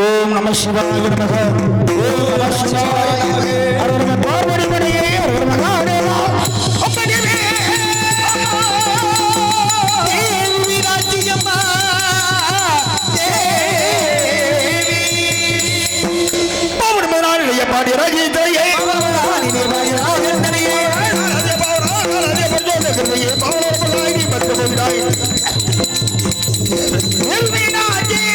ஓம் நம சிவாய நமக. ஓம் நம சிவாய நமக. அருள்ம பார்வதி மணியே அருள்ம மகாதேவா அப்பனே தேவி ராஜ்யம்மா தேவி பவன் மனாலிய பாடி ராஜேந்திரயே பவன் மனாலிய பாடி ராஜேந்திரயே ராஜே பவன் ராஜே பவன் கருணையே பவன் பலாகி பத்தபோடாய் தேவி ராஜே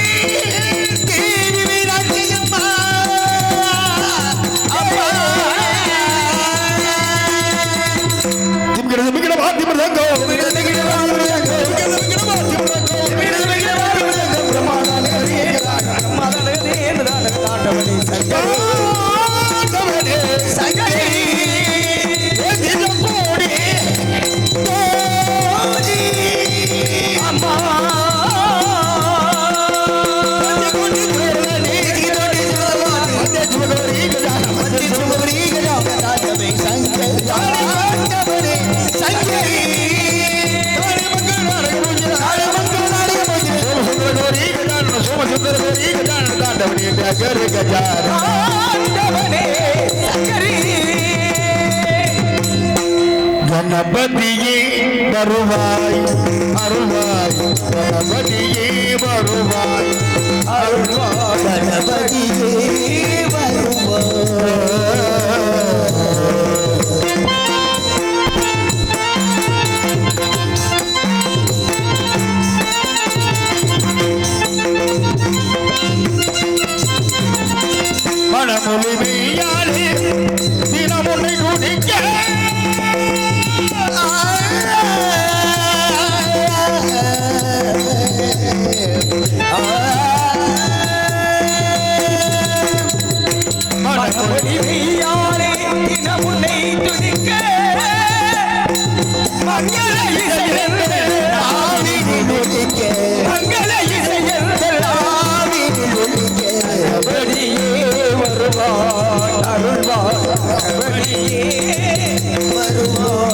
கணபதியே வருவாய் அருள்வாய் கணபதியே வருவாய் அருள்வாய் கணபதியே வருவாய் மனமொழிமையாலே தினமுனை குடிக்க மனமொழிமையாலே தினமுனை துதிக்க மங்கள இசையென்று ஆவினில் ஒலிக்க மங்கள இசையென்று ஆவினில் ஒலிக்க கணபதியே வருவாய் அருள்வாய் கணபதியே வருவாய்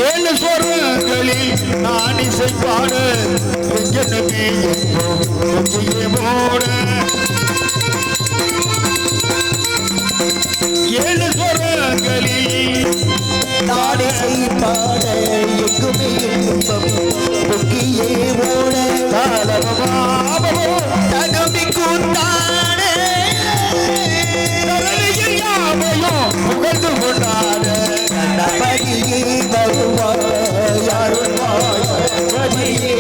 ஏழு சொர்க்கங்களில் நான் இசை பாட எங்கனமே போட ஏழு சொர்க்கங்களில் நான் இசை பாட எங்குமே பொக்கியே ஓட தகமி கூத்தாட புகழ்ந்து கொண்டாட கணபதியே வருவாய் அருள்வாய் கணபதியே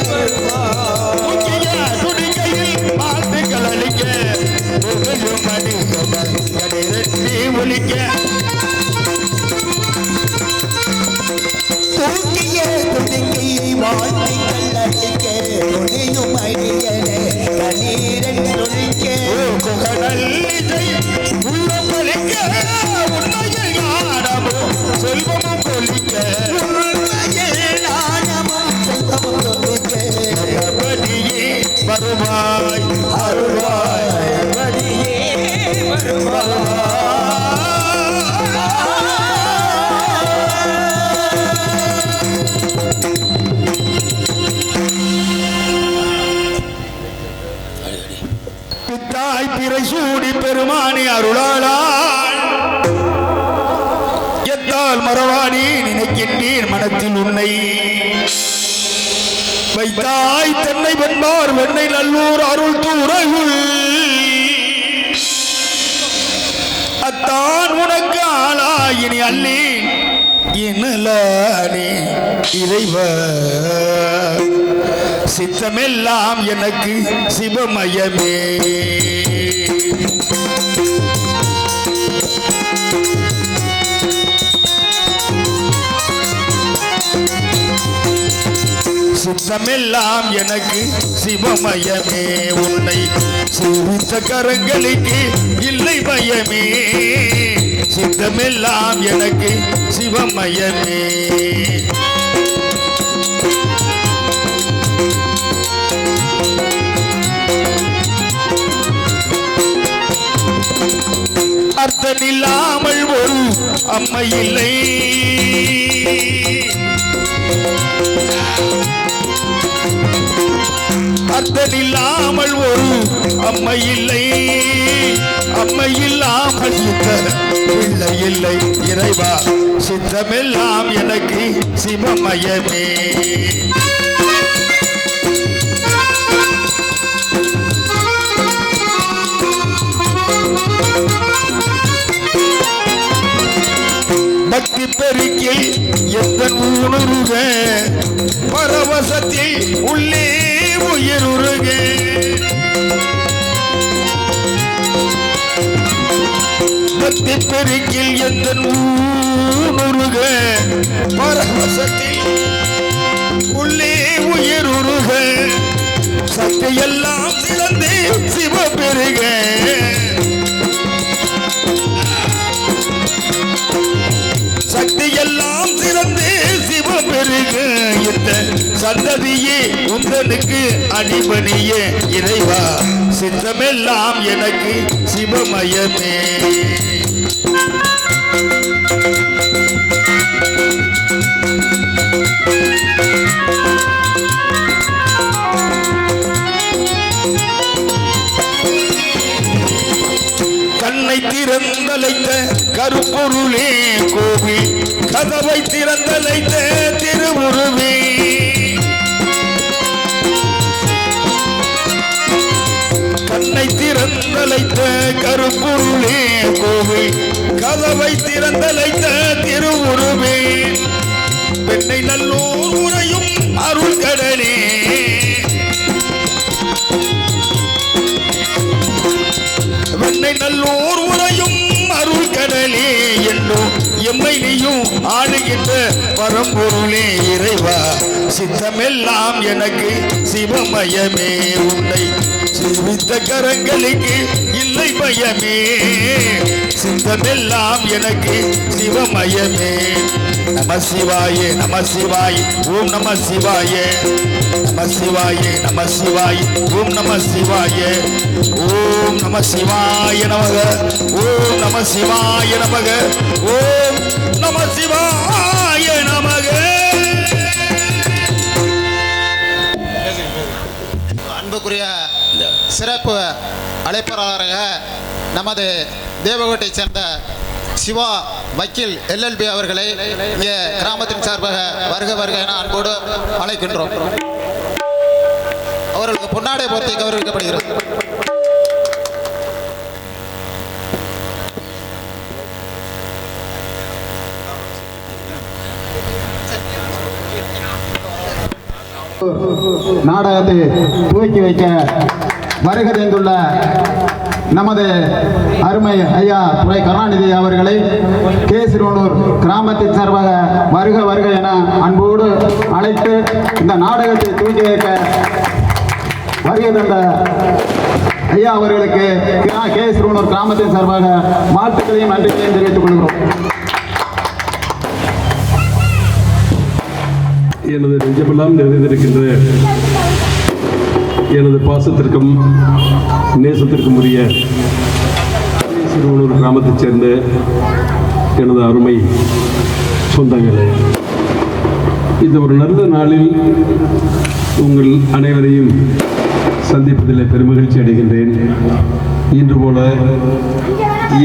வருவாய் துணிக்கையில் வாழ்த்துக்கள் அளிக்க புகழும் மணிரட்டி ஒலிக்க தூக்கிய துணிக்கையை வாழ்த்துக்கள் அளிக்க துணியும் அடியனே கண்ணீரன் ஒலிக்க குகடல் உள்ளம் ஒலிக்க உண்மையில் ஞானமும் செல்வமும் ஒலிக்க உண்மையில் ஞானமும் செல்வமும் ஒலிக்க கணபதியே வருவாய் அருள்வாய் கணபதியே வருவாய் பித்தாய் பிறை சூடி பெருமானி அருளாளாய் எத்தால் மறவாடி நினைக்கின்றீர் மனத்தில் உன்னை வைத்தாய் தென்னை வெண்பார் வெண்ணை நல்லூர் அருள் தூரையுள் அத்தான் உனக்கு ஆளாயினி அல்லி இன்னலானே இறைவ சித்தமெல்லாம் எனக்கு சிவமயமே சித்தமெல்லாம் எனக்கு சிவமயமே உன்னை சிரித்த கரங்களுக்கு பயமே சித்தமெல்லாம் எனக்கு சிவமயமே அர்த்தமில்லாமல் ஒரு அம்மை இல்லை அர்த்தமில்லாமல் ஒரு அம்மை இல்லை அம்மை இல்லாமல் பிள்ளை இல்லை இறைவா சித்தமெல்லாம் எனக்கு சிவமயமே பக்தி பெருக்கில் எத்தன் உணருக பரவசத்தில் உள்ளே உயிருருக பக்தி பெருக்கில் எத்தன் உணருக பரவசத்தில் உள்ளே உயிருருக சக்தியெல்லாம் சிறந்தே சிவ பெருக சக்தியெல்லாம் சிறந்தே சிவ பெருக இந்த சந்ததியே உந்தனுக்கு அடிபணியே இறைவா சித்தமெல்லாம் எனக்கு சிவமயமே கண்ணை திறந்தலைத்த கருப்பொருளே கோவில் கதவை திறந்தலைத்த திருவுருவே கண்ணை திறந்தலைத்த கருப்பொருளே கோவில் கதவை திறந்தலைத்த திருவுருவே பெண்ணை நல்லோர் உரையும் அருள் கடலே வெண்ணை நல்லோர் உரையும் அருள் கடலே என்னும் எம்மை நீயும் ஆளுகின்ற பரம்பொருளே இறைவா சித்தமெல்லாம் எனக்கு சிவமயமே உன்னை சிவித்த கரங்களுக்கு இல்லை பயமே சித்தமெல்லாம் எனக்கு சிவமயமே நம சிவாய நம சிவாய் ஓம் நம சிவாய நம சிவாய நம சிவாய் ஓம் நம சிவாய ஓம் நம சிவாய நமக ஓம் நம சிவாய நமக ஓம் நம சிவாய நமக. அன்புக்குரிய சிறப்பு அழைப்பாளராக நமது தேவகோட்டை சேர்ந்த சிவா வக்கீல் LLB அவர்களை இங்கே கிராமத்தின் சார்பாக வருக வருக என அன்போடு அழைக்கின்றோம். அவர்களுக்கு பொன்னாடை போர்த்தி கௌரவிக்கப்படுகிறது. நாடகத்தை துவக்கி வைக்க வருகை தந்துள்ள நமது அருமை ஐயா துரை கருணாநிதி அவர்களை கேசிரோனூர் கிராமத்தின் சார்பாக வருக வருக என அன்போடு அழைத்து இந்த நாடகத்தை துவக்கி வைக்க வருகை தந்த ஐயா அவர்களுக்கு கேசிரோனூர் கிராமத்தின் சார்பாக வாழ்த்துக்களையும் நன்றிகளையும் தெரிவித்துக் கொள்கிறோம். எனது நெஞ்சமெல்லாம் நிறைந்திருக்கின்ற எனது பாசத்திற்கும் நேசத்திற்கும் உரிய சிறுவனூர் கிராமத்தைச் சேர்ந்த எனது அருமை சொந்தங்களே, இந்த ஒரு நல்ல நாளில் உங்கள் அனைவரையும் சந்திப்பதில் பெருமகிழ்ச்சி அடைகின்றேன். இன்று போல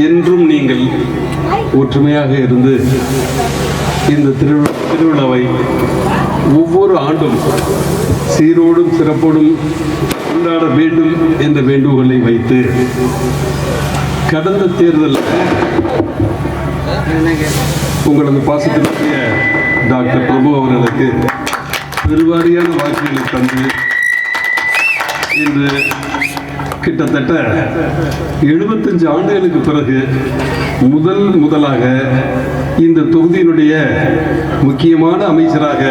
என்றும் நீங்கள் ஒற்றுமையாக இருந்து இந்த திருவிழாவை ஒவ்வொரு ஆண்டும் சீரோடும் சிறப்போடும் கொண்டாட வேண்டும் என்ற வேண்டுகோளை வைத்து கடந்த தேர்தலில் உங்களது பாசத்திற்குரிய டாக்டர் பிரபு அவர்களுக்கு பெருவாரியான வாக்குகளை தந்து இன்று கிட்டத்தட்ட 75 ஆண்டுகளுக்கு பிறகு முதலாக இந்த தொகுதியினுடைய முக்கியமான அமைச்சராக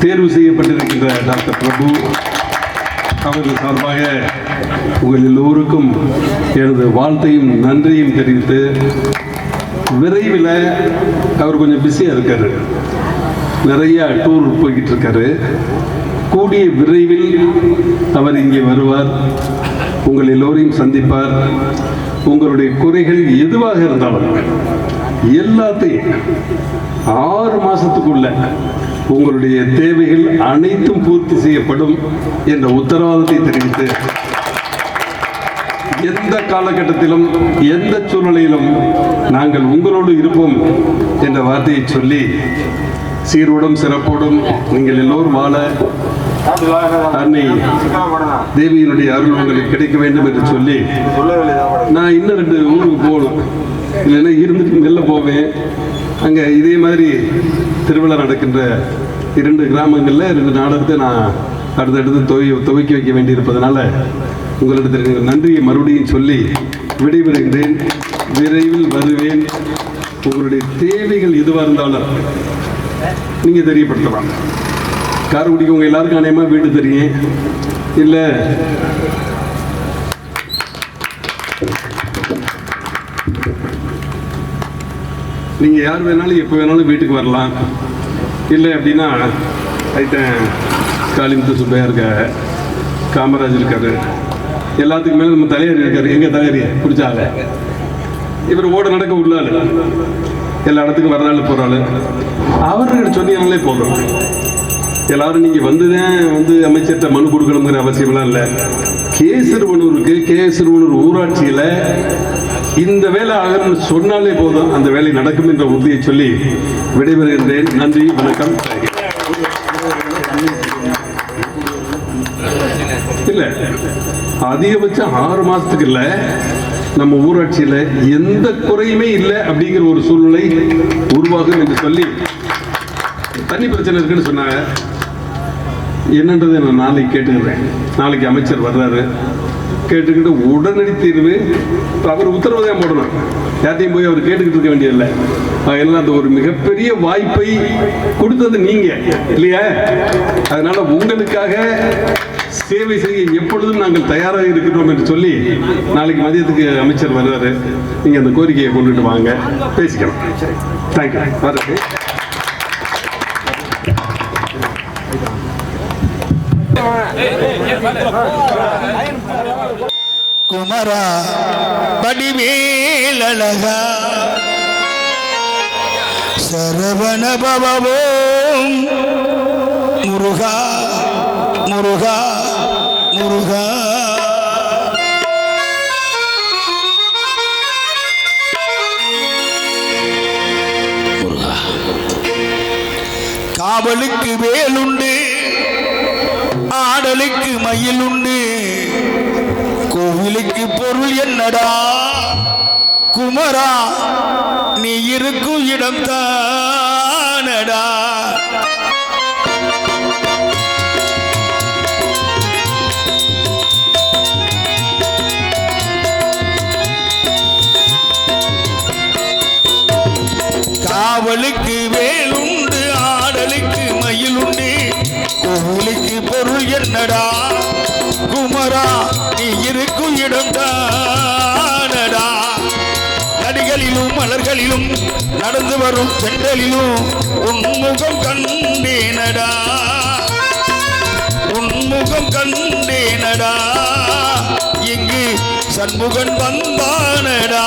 தேர்வு செய்யப்பட்டிருக்கின்ற டாக்டர் பிரபு அவர்கள் சார்பாக உங்கள் எல்லோருக்கும் எனது வாழ்த்தையும் நன்றியும் தெரிவித்து, விரைவில் அவர் கொஞ்சம் பிஸியாக இருக்காரு, நிறைய டூர் போய்கிட்டு இருக்காரு. கூடிய விரைவில் அவர் இங்கே வருவார், உங்கள் எல்லோரையும் சந்திப்பார். உங்களுடைய குறைகள் எதுவாக இருந்தாலும் எல்லாத்தையும் 6 மாசத்துக்குள்ள உங்களுடைய தேவைகள் அனைத்தும் பூர்த்தி செய்யப்படும் என்ற உத்தரவாதத்தை தெரிவித்து, எந்த காலகட்டத்திலும் எந்த சூழ்நிலையிலும் நாங்கள் உங்களோடு இருப்போம் என்ற வார்த்தையை சொல்லி, சீரோடும் சிறப்போடும் நீங்கள் எல்லோரும் வாழ அன்னை தேவியினுடைய அருள் உங்களுக்கு கிடைக்க வேண்டும் என்று சொல்லி, நான் இன்னும் 2 ஊருக்கு போகணும், இல்லைன்னா இருந்துட்டு வெளில போவேன். அங்கே இதே மாதிரி திருவிழா நடக்கின்ற 2 கிராமங்களில் 2 நாடகத்தை நான் அடுத்தடுத்து துவக்கி வைக்க வேண்டியிருப்பதனால உங்களிடத்தில் நன்றியை மறுபடியும் சொல்லி விடைபெறுகிறேன். விரைவில் வருவேன். உங்களுடைய தேவைகள் எதுவாக இருந்தாலும் நீங்கள் தெரியப்படுத்தலாம். காரைக்குடிக்கு உங்கள் எல்லாருக்கும் அநேகமாக வீடு தெரியும், இல்லை நீங்கள் யார் வேணாலும் எப்போ வேணாலும் வீட்டுக்கு வரலாம். இல்லை அப்படின்னா ஐட்டன் காளிமுத்து சுப்பையா இருக்காரு, காமராஜ் இருக்காரு, எல்லாத்துக்கும் மேலே நம்ம தலையாரி இருக்காரு. எங்கள் தலையாரி பிடிச்சால இவர் ஓட நடக்க உள்ளாள், எல்லா இடத்துக்கும் வர்றாள் போகிறாள். அவர்கள் சொன்னீங்களே போதும். எல்லாரும் நீங்கள் வந்து அமைச்சர்கிட்ட மனு கொடுக்கணுங்கிற அவசியம்லாம் இல்லை. கேசர்வனூர் ஊராட்சியில் இந்த வேலை ஆகணும்னு சொன்னாலே போதும், அந்த வேலை நடக்கும் என்ற உறுதியை சொல்லி விடைபெறுகின்றேன். நன்றி, வணக்கம். இல்லை, அதிகபட்சம் 6 மாசத்துக்கு இல்லை, நம்ம ஊராட்சியில் எந்த குறையுமே இல்லை அப்படிங்கிற ஒரு சூழ்நிலை உருவாகும் என்று சொல்லி, தண்ணி பிரச்சனை இருக்குன்னு சொன்னாங்க. என்னன்றதை நான் நாளைக்கு கேட்டுக்கிறேன். நாளைக்கு அமைச்சர் வர்றாரு, கேட்டுக்கிட்டு உடனடி தீர்வு அவர் உத்தரவு தான் போடணும். யார்ட்டையும் போய் அவர் கேட்டுக்கிட்டு இருக்க வேண்டியதில்லை. எல்லாம் அந்த ஒரு மிகப்பெரிய வாய்ப்பை கொடுத்தது நீங்க இல்லையா? அதனால உங்களுக்காக சேவை செய்ய எப்பொழுதும் நாங்கள் தயாராக இருக்கிறோம் என்று சொல்லி, நாளைக்கு மதியத்துக்கு அமைச்சர் வருவாரு, நீங்க அந்த கோரிக்கையை கொண்டுட்டு வாங்க, பேசிக்கலாம். தேங்க்யூ. வரது குமரா வடிவேலழகா சரவண பவவோம் முருகா முருகா முருகா. காவலுக்கு வேலுண்டு, ஆடலுக்கு மயிலுண்டு, கோவிலுக்கு பொருள் என்னடா குமரா, நீ இருக்கும் இடம் தானடா. காவலுக்கு வேலுண்டு, ஆடலுக்கு மயிலுண்டு, கோவிலுக்கு பொருள் என்னடா குமரா, நீ இருக்கும் இடம் தானடா. நடிகளிலும் மலர்களிலும் நடந்து வரும் சென்றலிலும் உன்முகம் கண்டேனடா, உன்முகம் கண்டேனடா. இங்கு சண்முகன் வந்தானடா.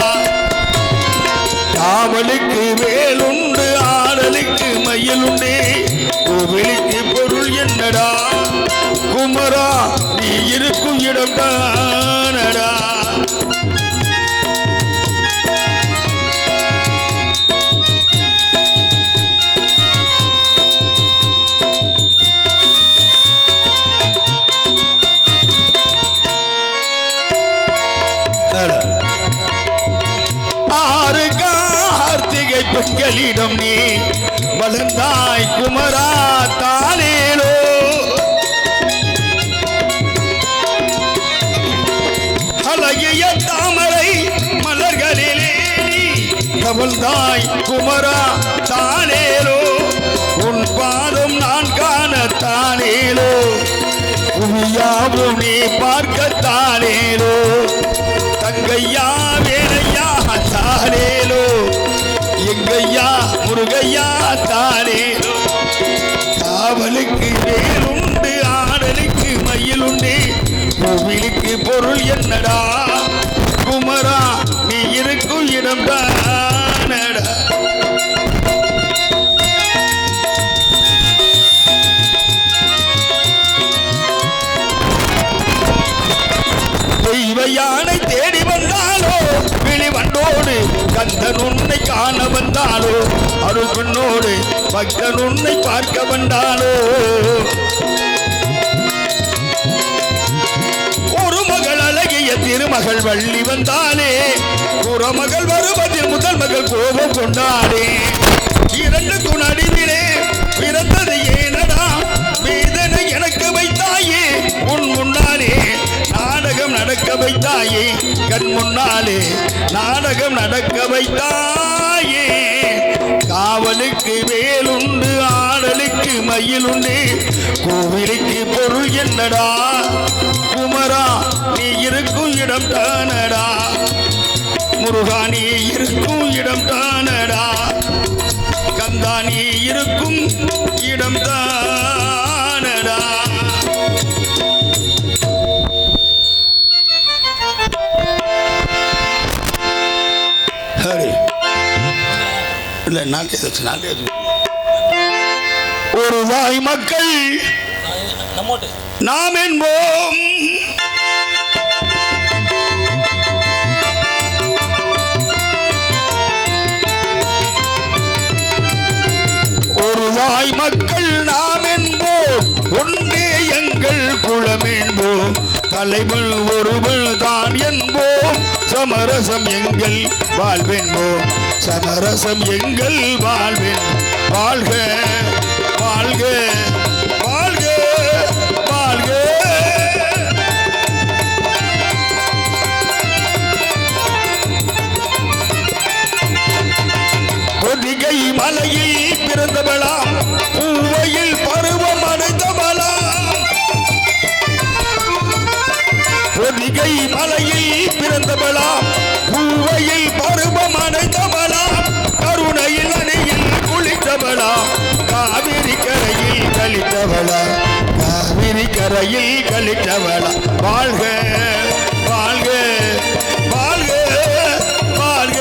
காவலுக்கு வேலுண்டு, ஆடலுக்கு மயிலுண்டு, கோவிலுக்கு பொருள் என்னடா குமரா, நீ இருக்கும் இடம் தானடா. ஆறு கார்த்திகை பெண்களிடம் நீ வளர்ந்தாய் குமரா தானேலோ. அழகிய தாமரை மலர்களிலே நீ கவல்தாய் குமரா தானேலோ. உன் பாதம் நான் காணத்தானேலோ. புவியாவும் நீ பார்க்கத்தானேலோ தங்கையா வேலையா தானேலோ எங்கையா முருகையா தானேலோ காவலுக்கு வேலுண்டு ஆடலுக்கு மயிலுண்டு கோவிலுக்கு பொருள் என்னடா குமரா நீ இருக்கும் இடம் தானடா தெய்வ யானை தேடி வந்தாலோ வெளிவண்டோடு கந்தன் உன்னை காண வந்தாலோ அருள் பெண்ணோடு பக்தன் உன்னை பார்க்க வந்தாலோ ஒரு மகள் அழகிய திருமகள் வள்ளி வந்தாலே புறமகள் வருவதில் முதல் மகள் கோபம் கொண்டாடே இரண்டுக்கு நடுவிலே பிறந்தது ஏனடா வேதனை எனக்கு வைத்தாயே உன் முன்னாலே நாடகம் நடக்க வைத்தாயே கண் முன்னாலே நாடகம் நடக்க வைத்தாயே காவலுக்கு வேலுண்டு ஆடலுக்கு மயிலுண்டு கோவிலுக்கு பொருள் என்னடா குமரா நீ இருக்கும் இடம் தானடா முருகா நீ இருக்கும் இடம் தானடா கந்தா நீ இருக்கும் இடம் தானடா ஒரு தாய் மக்கள் நாம் என்போம் ஒரு தாய் மக்கள் நாம் என்போம் ஒன்றே எங்கள் குலம் என்போம் தலைவன் ஒருவன் தான் என்போம் சமரசம் எங்கள் வாழ்வென்போம் சமரசம் எங்கள் வாழ்வென் வாழ்க வாழ்க வாழ்க வாழ்க பொதிகை மலையில் பிறந்தவளாம் பூவையில் பருவம் அடைந்தவளாம் பொதிகை மலையில் பிறந்தவளாம் பூவையில் பருவம் அடைந்தவளாம் கருணையில் அணையில் குளித்தவளாம் காவிரி கரையில் கழித்தவளா காவிரி கரையில் கழித்தவளா வாழ்க வாழ்க வாழ்க வாழ்க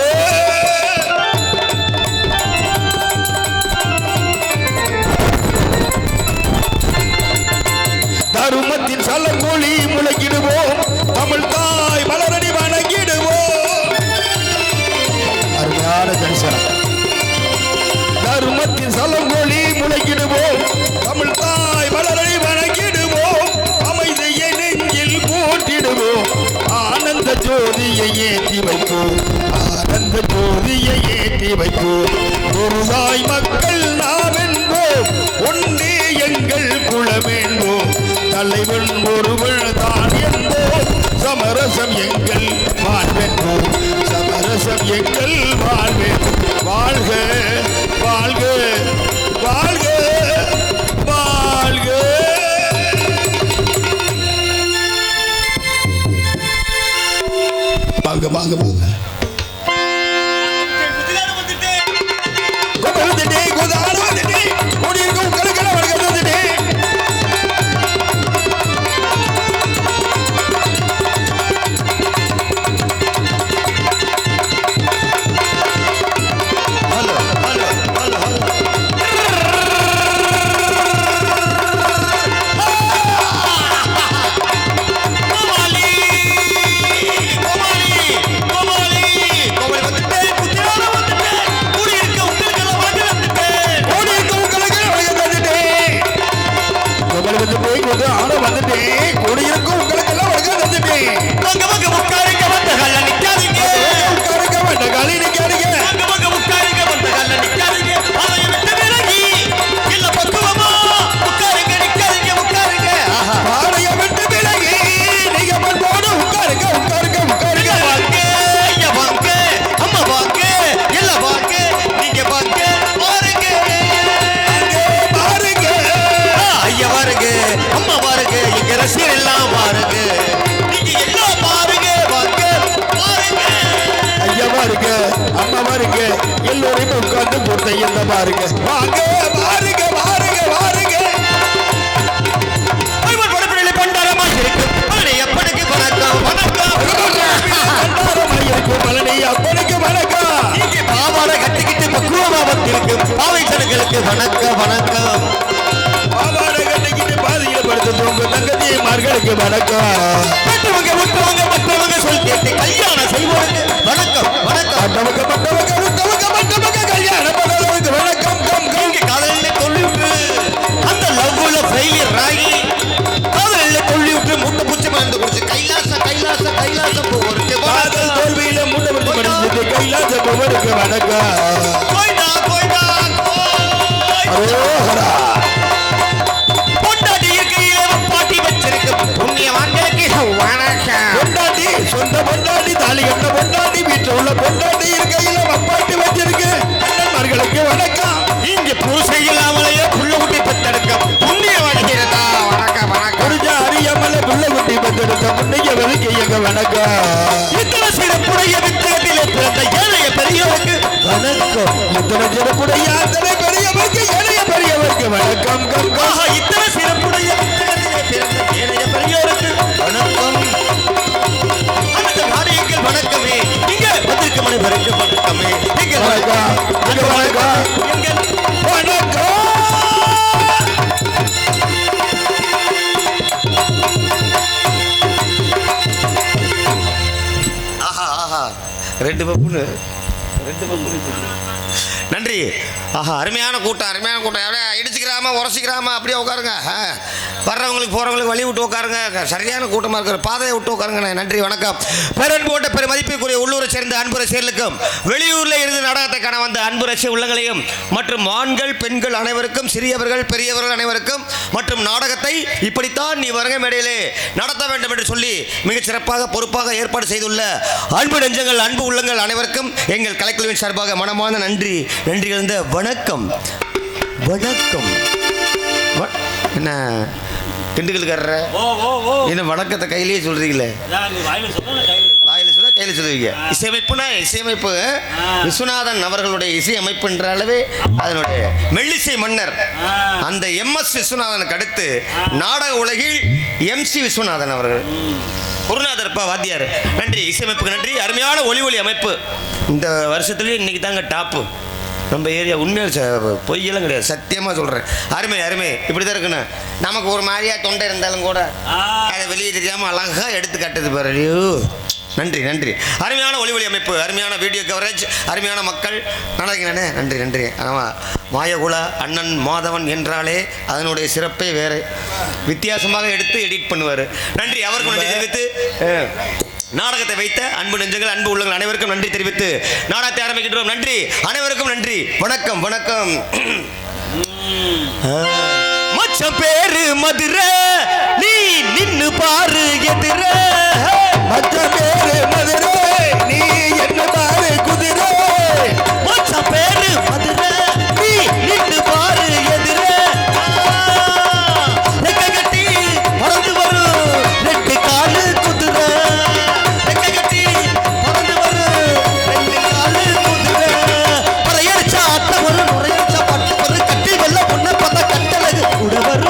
தருமத்தின் சலங்கொலி முழங்கிடுவோம் தமிழ் தாய் மலரடி வணங்கிடுவோம் அருமையான தரிசனம் தருமத்தின் சலங்கொலி முழங்கிடுவோம் தமிழ் தாய் மலரடி வணங்கிடுவோம் அமைதியை நெஞ்சில் போட்டிடுவோம் ஆனந்த ஜோதியை ஏற்றி வைப்போம் ஆனந்த ஜோதியை ஏற்றி வைப்போம் ஒரு தாய் மக்கள் நாம் என்போம் ஒன்றே எங்கள் குலம் என்போம் தலைவன் ஒருவன் தான் என்போம் சமரசம் எங்கள் வாழ்வென்போம் சமரசம் எங்கள் வாழ்வென் வாழ்க வாழ்க வாழ்க வாழ்க வாங்க வாங்க வாங்க வந்துட்டே குதார வந்துட்டே கூடி இருக்க உங்களுக்கு வணக்கம் வந்துட்டே கூடி இருக்க உங்களுக்கு வணக்கம் நம்ம பாருங்க எல்லோரையும் உட்கார்ந்து போட்ட என்ன பாருங்க வாங்க பாருங்க பாருங்க பாருங்க பண்டாரமாய் இருக்கும் பழனி அப்பனுக்கு வணக்கம் வணக்கம் பண்டாரமாய் இருக்கும் பழனி அப்பனுக்கு வணக்கம் இங்கே பாவாடை கட்டிக்கிட்டு பக்குவமா வந்திருக்கு பாவை ஜனங்களுக்கு வணக்கம் வணக்கம் பாவாடை கட்டிக்கிட்டு பாதியில படுத்து உங்க தங்கதிமார்களுக்கு வணக்கம் மற்றவங்க சொல் கேட்டு கல்யாணம் செய்வோருக்கு வணக்கம் வணக்கம் மற்றவங்க கல்யாணம் பண்ணுறவருக்கு வணக்கம் இங்கே காதலில் தொழில்விட்டு அந்த லவ்வுல ஃபெயிலியர் ஆகி காதலில் தொழில்விட்டு முட்டை பூச்சி மறந்து குடிச்சு கைலாசம் போவருக்கு காதல் தோல்வியில முட்டை பூச்சி மடிஞ்சது கைலாசம் போவருக்கு வணக்கம் பொண்டாட்டி இருக்கையில பாட்டி வச்சிருக்கு புண்ணியவான்களுக்கு வணக்கம் பொண்டாட்டி சொந்த பொண்டாட்டி தாலி கட்ட பொண்டாட்டி வீட்டில் உள்ள பொண்டாட்டி இருக்கையில பாட்டி வச்சிருக்கு அண்ணன்மார்களுக்கு வணக்கம் இங்க பூசை இல்லாமலேயே புள்ள குட்டி பெத்தெடுக்க புண்ணியவான்கிறதா வணக்கம் வணக்கம் புரிஞ்சா அறியாமல புள்ள குட்டி பெத்தெடுக்க புண்ணியவனுக்கு எங்க வணக்கம் இத்தனை சிறப்புடைய வித்தகத்திலே பிறந்த ஏழைய பெரியவருக்கு வணக்கம் இத்தனை சிறப்புடைய அத்தனை பெரியவருக்கு ஏழைய பெரியவருக்கு வணக்கம் இத்தனை சிறப்புடைய வித்தகத்திலே பிறந்த ஏழைய பெரியவருக்கு வணக்கம் அந்த பாடியங்கள் வணக்கமே இங்க வந்திருக்கும் அனைவருக்கு வணக்கமே இங்க வணக்கம் இங்க வணக்கம் இங்க வணக்கம் ரெண்டு பப்புன்னு நன்றி. ஆஹா அருமையான கூட்டம் அப்படியே இடிச்சுக்கிறாம உரசிக்கிறாம அப்படியே உட்காருங்க. வர்றவங்களுக்கு போகிறவங்களுக்கு வழி விட்டு உட்காருங்க. சரியான கூட்டமாக இருக்கிற பாதையை விட்டு உட்காருங்க. நன்றி வணக்கம். பேரன்பு போட்ட பெரும் மதிப்புக்குரிய உள்ளூரை சேர்ந்த அன்பு ரசிகர்களுக்கும் வெளியூரில் இருந்து நாடகத்தை காண வந்த அன்பு ரசிக உள்ளங்களையும் மற்றும் ஆண்கள் பெண்கள் அனைவருக்கும் சிறியவர்கள் பெரியவர்கள் அனைவருக்கும் மற்றும் நாடகத்தை இப்படித்தான் நீ வருகை மேடையிலே நடத்த வேண்டும் என்று சொல்லி மிகச் சிறப்பாக பொறுப்பாக ஏற்பாடு செய்துள்ள அன்பு நெஞ்சங்கள் அன்பு உள்ளங்கள் அனைவருக்கும் எங்கள் கலைக்குழுவின் சார்பாக மனமான நன்றி கலந்த வணக்கம். என்ன திண்டுக்கல்காரர என்ன வணக்கத்தை கையிலேயே சொல்றீங்களே, வாயில சொல்ல கையில சொல்லுவீங்க. இசையமைப்பு விஸ்வநாதன் அவர்களுடைய இசையமைப்பு என்ற அளவே அதனுடைய மெல்லிசை மன்னர் அந்த MS விஸ்வநாதனுக்கு அடுத்து நாடக உலகில் MC விஸ்வநாதன் அவர்கள் குருநாதர்ப்பா வாத்தியார். நன்றி இசையமைப்புக்கு நன்றி. அருமையான ஒளி அமைப்பு இந்த வருஷத்துலேயே இன்னைக்கு தாங்க டாப்பு நம்ம ஏரியா. உண்மையாக பொய்யெல்லாம் கிடையாது, சத்தியமாக சொல்கிறேன். அருமை இப்படி தான் இருக்குண்ணா. நமக்கு ஒரு மாதிரியா தொண்டை இருந்தாலும் கூட அதை வெளியே தெரியாமல் அழகாக எடுத்து காட்டுது பாரு. நன்றி. அருமையான ஒளி அமைப்பு, அருமையான வீடியோ கவரேஜ், அருமையான மக்கள். நானே நன்றி. ஆமாம், மாயகுலா அண்ணன் மாதவன் என்றாலே அதனுடைய சிறப்பே வேறு. வித்தியாசமாக எடுத்து எடிட் பண்ணுவார். நன்றி. அவருக்கு நன்றி தெரிவித்து நாடகத்தை வைத்த அன்பு நெஞ்சங்கள் அன்பு உள்ளங்கள் அனைவருக்கும் நன்றி தெரிவித்து நாடகத்தை ஆரம்பிக்கின்றோம். நன்றி, அனைவருக்கும் நன்றி. வணக்கம். மச்சம் பேரு மதுரை, நீ நின்னு பாரு எதிர. மச்சம் பேரு மதுரை, நீ என்ன பாரு குதிரை. மச்சம் பேரு மதுரை, நீ நின்னு பாரு எதிர. ரெக்கை கட்டி பறந்து வரும் ரெண்டு காலு குதிரை. ரெக்கை கட்டி பறந்து வரும் ரெண்டு காலு குதிரை. பறையடிச்சா ஆட்ட வரும், நுரையடிச்சா பட்டு வரும். கட்டி வெள்ள பொண்ணு பார்த்தா கட்டழகு கூட வரும்.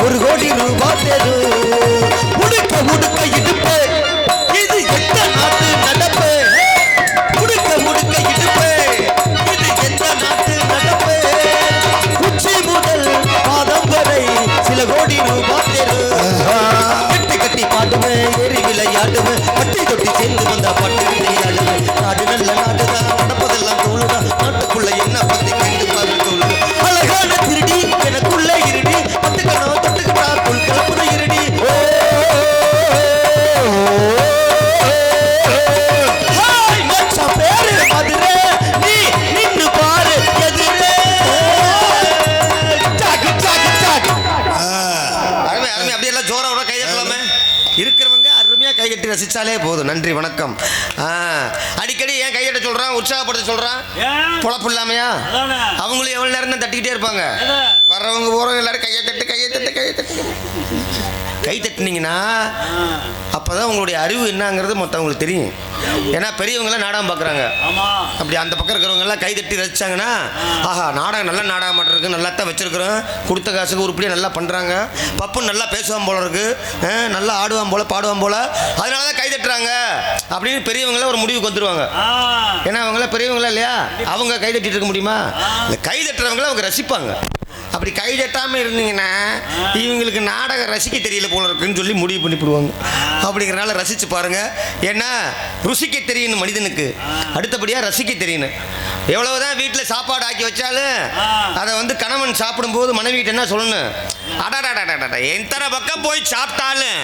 ஒரு கோடி ரூபாய் தேரு முடுக்க இடுப்பு, இது எந்த நாட்டு நடப்பு. முடுக்க இடுப்பு, இது எந்த நாட்டு நடப்பு. உச்சி முதல் பாதம் வரை சில கோடி ரூபாய் தேரு. கட்டி பாடுவேன், ஏறி விளையாடுவேன், பட்டி தொட்டி சேர்ந்து வந்த பட்டு விளையாடுவேன். நாடு நல்ல நாடுதான், நடப்பதெல்லாம் தோளுதான். நாட்டுக்குள்ள என்ன பத்தி கண்டு பாரு தோழு. அழகான திருடி எனக்குள்ள இருடி, பட்டுக்கணும் தொட்டுக்கிட்டா புல் கலப்புத இருடி. போதும். நன்றி, வணக்கம். அடிக்கடி ஏன் கையெட்ட சொல்றான், உற்சாகப்படுத்த சொல்றான், பொழப்பு இல்லாமையா? அவங்களும் எவ்வளவு நேரம் தான் தட்டிக்கிட்டே இருப்பாங்க. வர்றவங்க போறவங்க எல்லாரும் கையை தட்டு கை தட்டினீங்கன்னா அப்போதான் உங்களுடைய அறிவு என்னங்கிறது மற்றவங்களுக்கு தெரியும். ஏன்னா பெரியவங்களாம் நாடகம் பார்க்குறாங்க. அப்படி அந்த பக்கம் இருக்கிறவங்கெல்லாம் கை தட்டி ரசிச்சாங்கன்னா, ஆஹா நாடகம் நல்ல நாடகம் மட்டும் இருக்குது, நல்லா தான் வச்சுருக்குறோம், கொடுத்த காசுக்கு உருப்படியாக நல்லா பண்ணுறாங்க, பப்புன்னு நல்லா பேசுவான் போல இருக்கு, நல்லா ஆடுவான் போல பாடுவான் போல, அதனால தான் கை தட்டுறாங்க அப்படின்னு பெரியவங்களாம் ஒரு முடிவுக்கு வந்துடுவாங்க. ஏன்னா அவங்களாம் பெரியவங்களா இல்லையா, அவங்க கை தட்டிட்டு இருக்க முடியுமா? இந்த கை தட்டுறவங்கள அவங்க ரசிப்பாங்க. அப்படி கை தட்டாமல் இருந்தீங்கன்னா இவங்களுக்கு நாடகம் ரசிக்க தெரியல போல இருக்குன்னு சொல்லி முடிவு பண்ணிவிடுவாங்க. அப்படிங்கிறனால ரசித்து பாருங்கள். ஏன்னா ருசிக்க தெரியணும் மனிதனுக்கு, அடுத்தபடியாக ரசிக்க தெரியணும். எவ்வளவுதான் வீட்டில் சாப்பாடு ஆக்கி வச்சாலும் அதை வந்து கணவன் சாப்பிடும்போது மனைவிட்ட என்ன சொல்லணும், அடாடாடாடா எத்தனை பக்கம் போய் சாப்பிட்டாலும்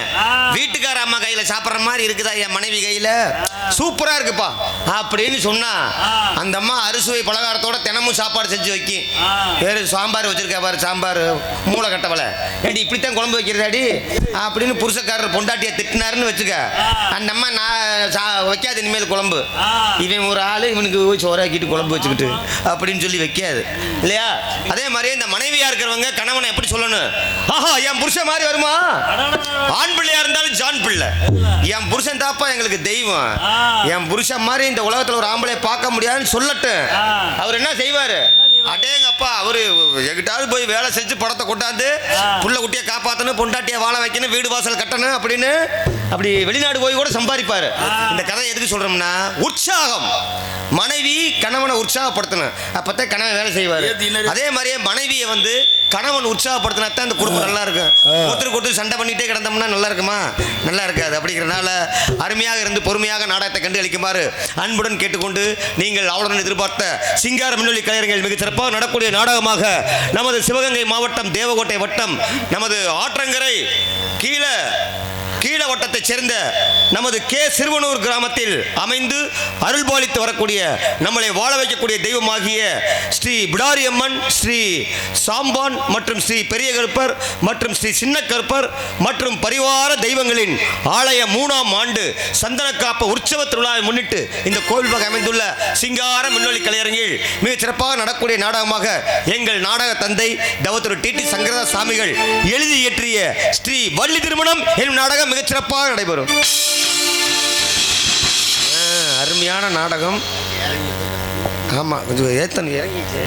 வீட்டுக்கார அம்மா கையில் சாப்பிட்ற மாதிரி இருக்குதா என் மனைவி கையில், சூப்பராக இருக்குப்பா அப்படின்னு சொன்னால் அந்த அம்மா அறுசுவை பலகாரத்தோட தினமும் சாப்பாடு செஞ்சு வைக்கும். வேறு சாம்பார் வச்சிருக்கா பாரு, சாம்பார் மூளை கட்டவலை, ஏடி இப்படித்தான் குழம்பு வைக்கிறதாடி அப்படின்னு புருஷக்காரர் பொண்டாட்டியை திட்டினாருன்னு வச்சுக்க, அந்த அம்மா நான் வைக்காது இனிமேல் குழம்பு, இவன் ஒரு ஆள் இவனுக்கு சோறாக்கிட்டு குழம்பு வச்சுக்கிட்டு அப்படின்னு சொல்லி வைக்காது இல்லையா? அதே மாதிரி இந்த மனைவியா இருக்கிறவங்க கணவனை எப்படி சொல்லணும், ஆஹா என் புருஷன் மாதிரி வருமா, ஆண் பிள்ளையா இருந்தாலும் ஜான் பிள்ளை, என் புருஷன் தாப்பா எங்களுக்கு தெய்வம், என் புருஷன் மாதிரி இந்த உலகத்துல ஒரு ஆம்பளை பார்க்க முடியாதுன்னு சொல்லட்டும். அவர் என்ன செய்வாரு, அடேங்கப்பா அவரு எங்கிட்டாவது போய் வேலை செஞ்சு படத்தை கொண்டாந்து புள்ள குட்டியை காப்பாற்றணும், பொண்டாட்டியை வாழ வைக்கணும், வீடு வாசல் கட்டணும் அப்படின்னு அப்படி வெளிநாடு போய் கூட சம்பாதிப்பாரு. இந்த கதை எதுக்கு சொல்றோம்னா, உற்சாகம், மனைவி கணவனை உற்சாகப்படுத்தணும், அப்பதான் கணவன் வேலை செய்வாரு. அதே மாதிரியே மனைவியை வந்து கணவன் உற்சாகப்படுத்தினா தான் இந்த குடும்பம் நல்லா இருக்கும். ஒருத்தருக்கு ஒருத்தர் சண்டை பண்ணிட்டே கிடந்தோம்னா நல்லா இருக்குமா? நல்லா இருக்காது. அப்படிங்கிறனால அருமையாக இருந்து பொறுமையாக நாடகத்தை கண்டு அளிக்குமாறு அன்புடன் கேட்டுக்கொண்டு, நீங்கள் அவளுடன் எதிர்பார்த்த சிங்கார மின்னொலி கலைஞர்கள் மிகச் சிறப்பாக நடக்கூடிய நாடகமாக நமது சிவகங்கை மாவட்டம் தேவகோட்டை வட்டம் நமது ஆற்றங்கரை கீழ வட்டத்தைச் சேர்ந்த நமது கே சிறுவனூர் கிராமத்தில் அமைந்து அருள்பாலித்து வரக்கூடிய நம்மளை வாழ வைக்கக்கூடிய தெய்வமாகிய ஸ்ரீ பிடாரியம்மன், ஸ்ரீ சாம்பான் மற்றும் ஸ்ரீ பெரிய கருப்பர் மற்றும் ஸ்ரீ சின்ன கருப்பர் மற்றும் பரிவார தெய்வங்களின் ஆலய 3ஆம் ஆண்டு சந்தனக்காப்பு உற்சவ திருவிழாவை முன்னிட்டு இந்த கோவில் பக்கம் அமைந்துள்ள சிங்கார மின்னொலி கலையரங்கில் மிகச் சிறப்பாக நடக்கூடிய நாடகமாக எங்கள் நாடக தந்தை தவத்திரு டி சங்கரதாஸ் சாமிகள் எழுதி இயற்றிய ஸ்ரீ வள்ளி திருமணம் என்னும் நாடகம் மிகச் சிறப்பாக நடைபெறும். அருமையான நாடகம். ஆமா, கொஞ்சம் ஏத்தன் இறங்கிச்சு.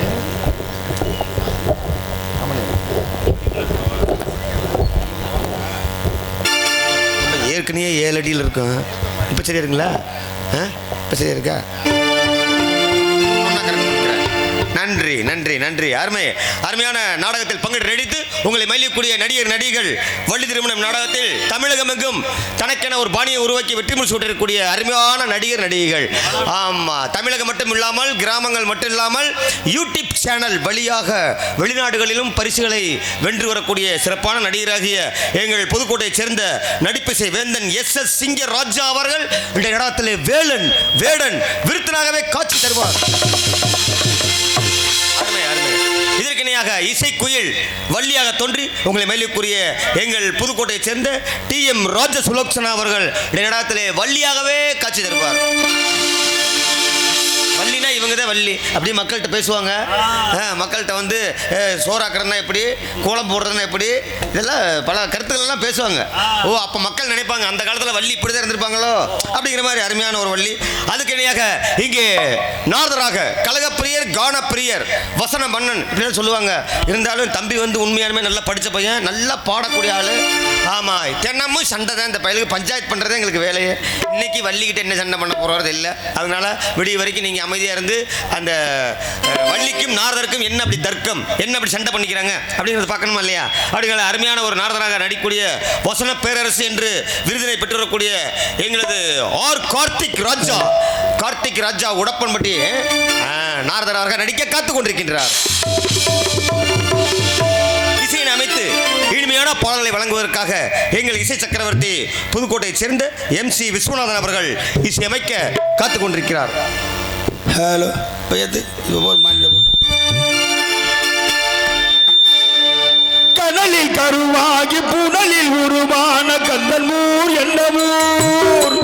ஏற்கனவே 7 அடியில் இருக்கும். இப்போ சரியா இருக்குங்களா? இப்போ சரியா இருக்கா? நன்றி நன்றி நன்றி. அருமையான நாடகத்தில் பங்கெடுத்து நடித்து உங்களை மகிழக்கூடிய நடிகர்கள் வள்ளி திருமணம் நாடகத்தில் தமிழகமெங்கும் தனக்கென ஒரு பாணியை உருவாக்கி வெற்றி முள் சூட்டிருக்கக்கூடிய அருமையான நடிகர்கள். ஆமா, தமிழகம் மட்டும் இல்லாமல் கிராமங்கள் மட்டும் இல்லாமல் யூடியூப் சேனல் வழியாக வெளிநாடுகளிலும் பரிசுகளை வென்று வரக்கூடிய சிறப்பான நடிகராகிய எங்கள் புதுக்கோட்டையைச் சேர்ந்த நடிப்பிசை வேந்தன் SS சிங்கராஜா அவர்கள் இந்த இடத்திலே வேடன் விருத்தனாகவே காட்சி தருவார். இதற்கிணையாக இசைக்குயில் வள்ளியாக தோன்றி உங்களை மேலுக்குரிய எங்கள் புதுக்கோட்டையைச் சேர்ந்த TM ராஜ சுலோக்சனா அவர்கள் இந்த இடத்திலே வள்ளியாகவே காட்சி தருவார். வள்ளினா இவங்க தான் வள்ளி அப்படி மக்கள்கிட்ட பேசுவாங்க. மக்கள்கிட்ட வந்து சோறாக்குறதுனா எப்படி, கோலம் போடுறதுனா எப்படி, இதெல்லாம் பல கருத்துக்கள்லாம் பேசுவாங்க. ஓ, அப்போ மக்கள் நினைப்பாங்க அந்த காலத்தில் வள்ளி இப்படி தான் இருந்திருப்பாங்களோ அப்படிங்கிற மாதிரி அருமையான ஒரு வள்ளி. அதுக்கு இணையாக இங்கே நாரதராக கலகப்பிரியர், கானப்பிரியர், வசன மன்னன் இப்படின்னு சொல்லுவாங்க. இருந்தாலும் தம்பி வந்து உண்மையாலுமே நல்லா படித்த பையன், நல்லா பாடக்கூடிய ஆள். ஆமாம், தினமும் சண்டை தான். இந்த பையனுக்கு பஞ்சாயத்து பண்ணுறதே எங்களுக்கு வேலையே. இன்னைக்கு வள்ளிக்கிட்ட என்ன சண்டை பண்ண போகிறது இல்லை. அதனால விடிய வரைக்கும் நீங்கள் அமைதியாக இருந்து அந்த வள்ளிக்கும் நாரதருக்கும் என்ன அப்படி தர்க்கம், என்ன அப்படி சண்டை பண்ணிக்கிறாங்க அப்படிங்கிறத பார்க்கணுமா இல்லையா? அப்படிங்கிற அருமையான ஒரு நாரதராக நடிக்கக்கூடிய வசன பேரரசு என்று விருதினை பெற்றிருக்கக்கூடிய எங்களது கார்த்திக் ராஜா உடப்பன்பட்டி நாரதராக நடிக்க காத்துக் கொண்டிருக்கின்றார். இசையை அமைத்து இனிமையான பாடல்களை வழங்குவதற்காக எங்கள் இசை சக்கரவர்த்தி புதுக்கோட்டையைச் சேர்ந்த MC விஸ்வநாதன் அவர்கள் இசையமைக்க காத்துக் கொண்டிருக்கிறார். ஹலோ கனலில் கருவாகி புனலில் உருவான கந்தன் ஊர் என்ன ஊர்?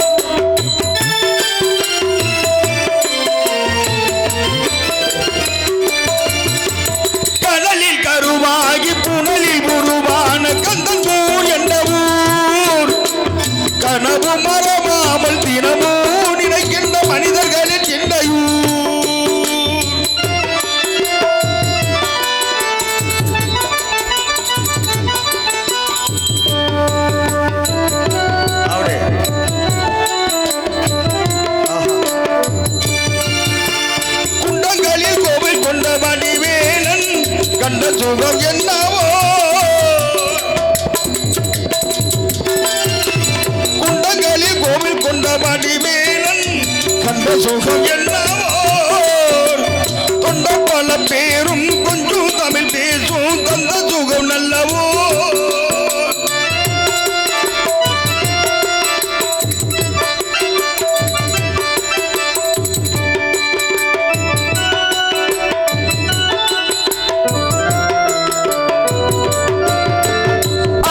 கந்த சுகம் என்னவோ தொண்ட பல பேரும் கொஞ்சம் தமிழ் பேசும் கந்த சுகம் நல்லவோ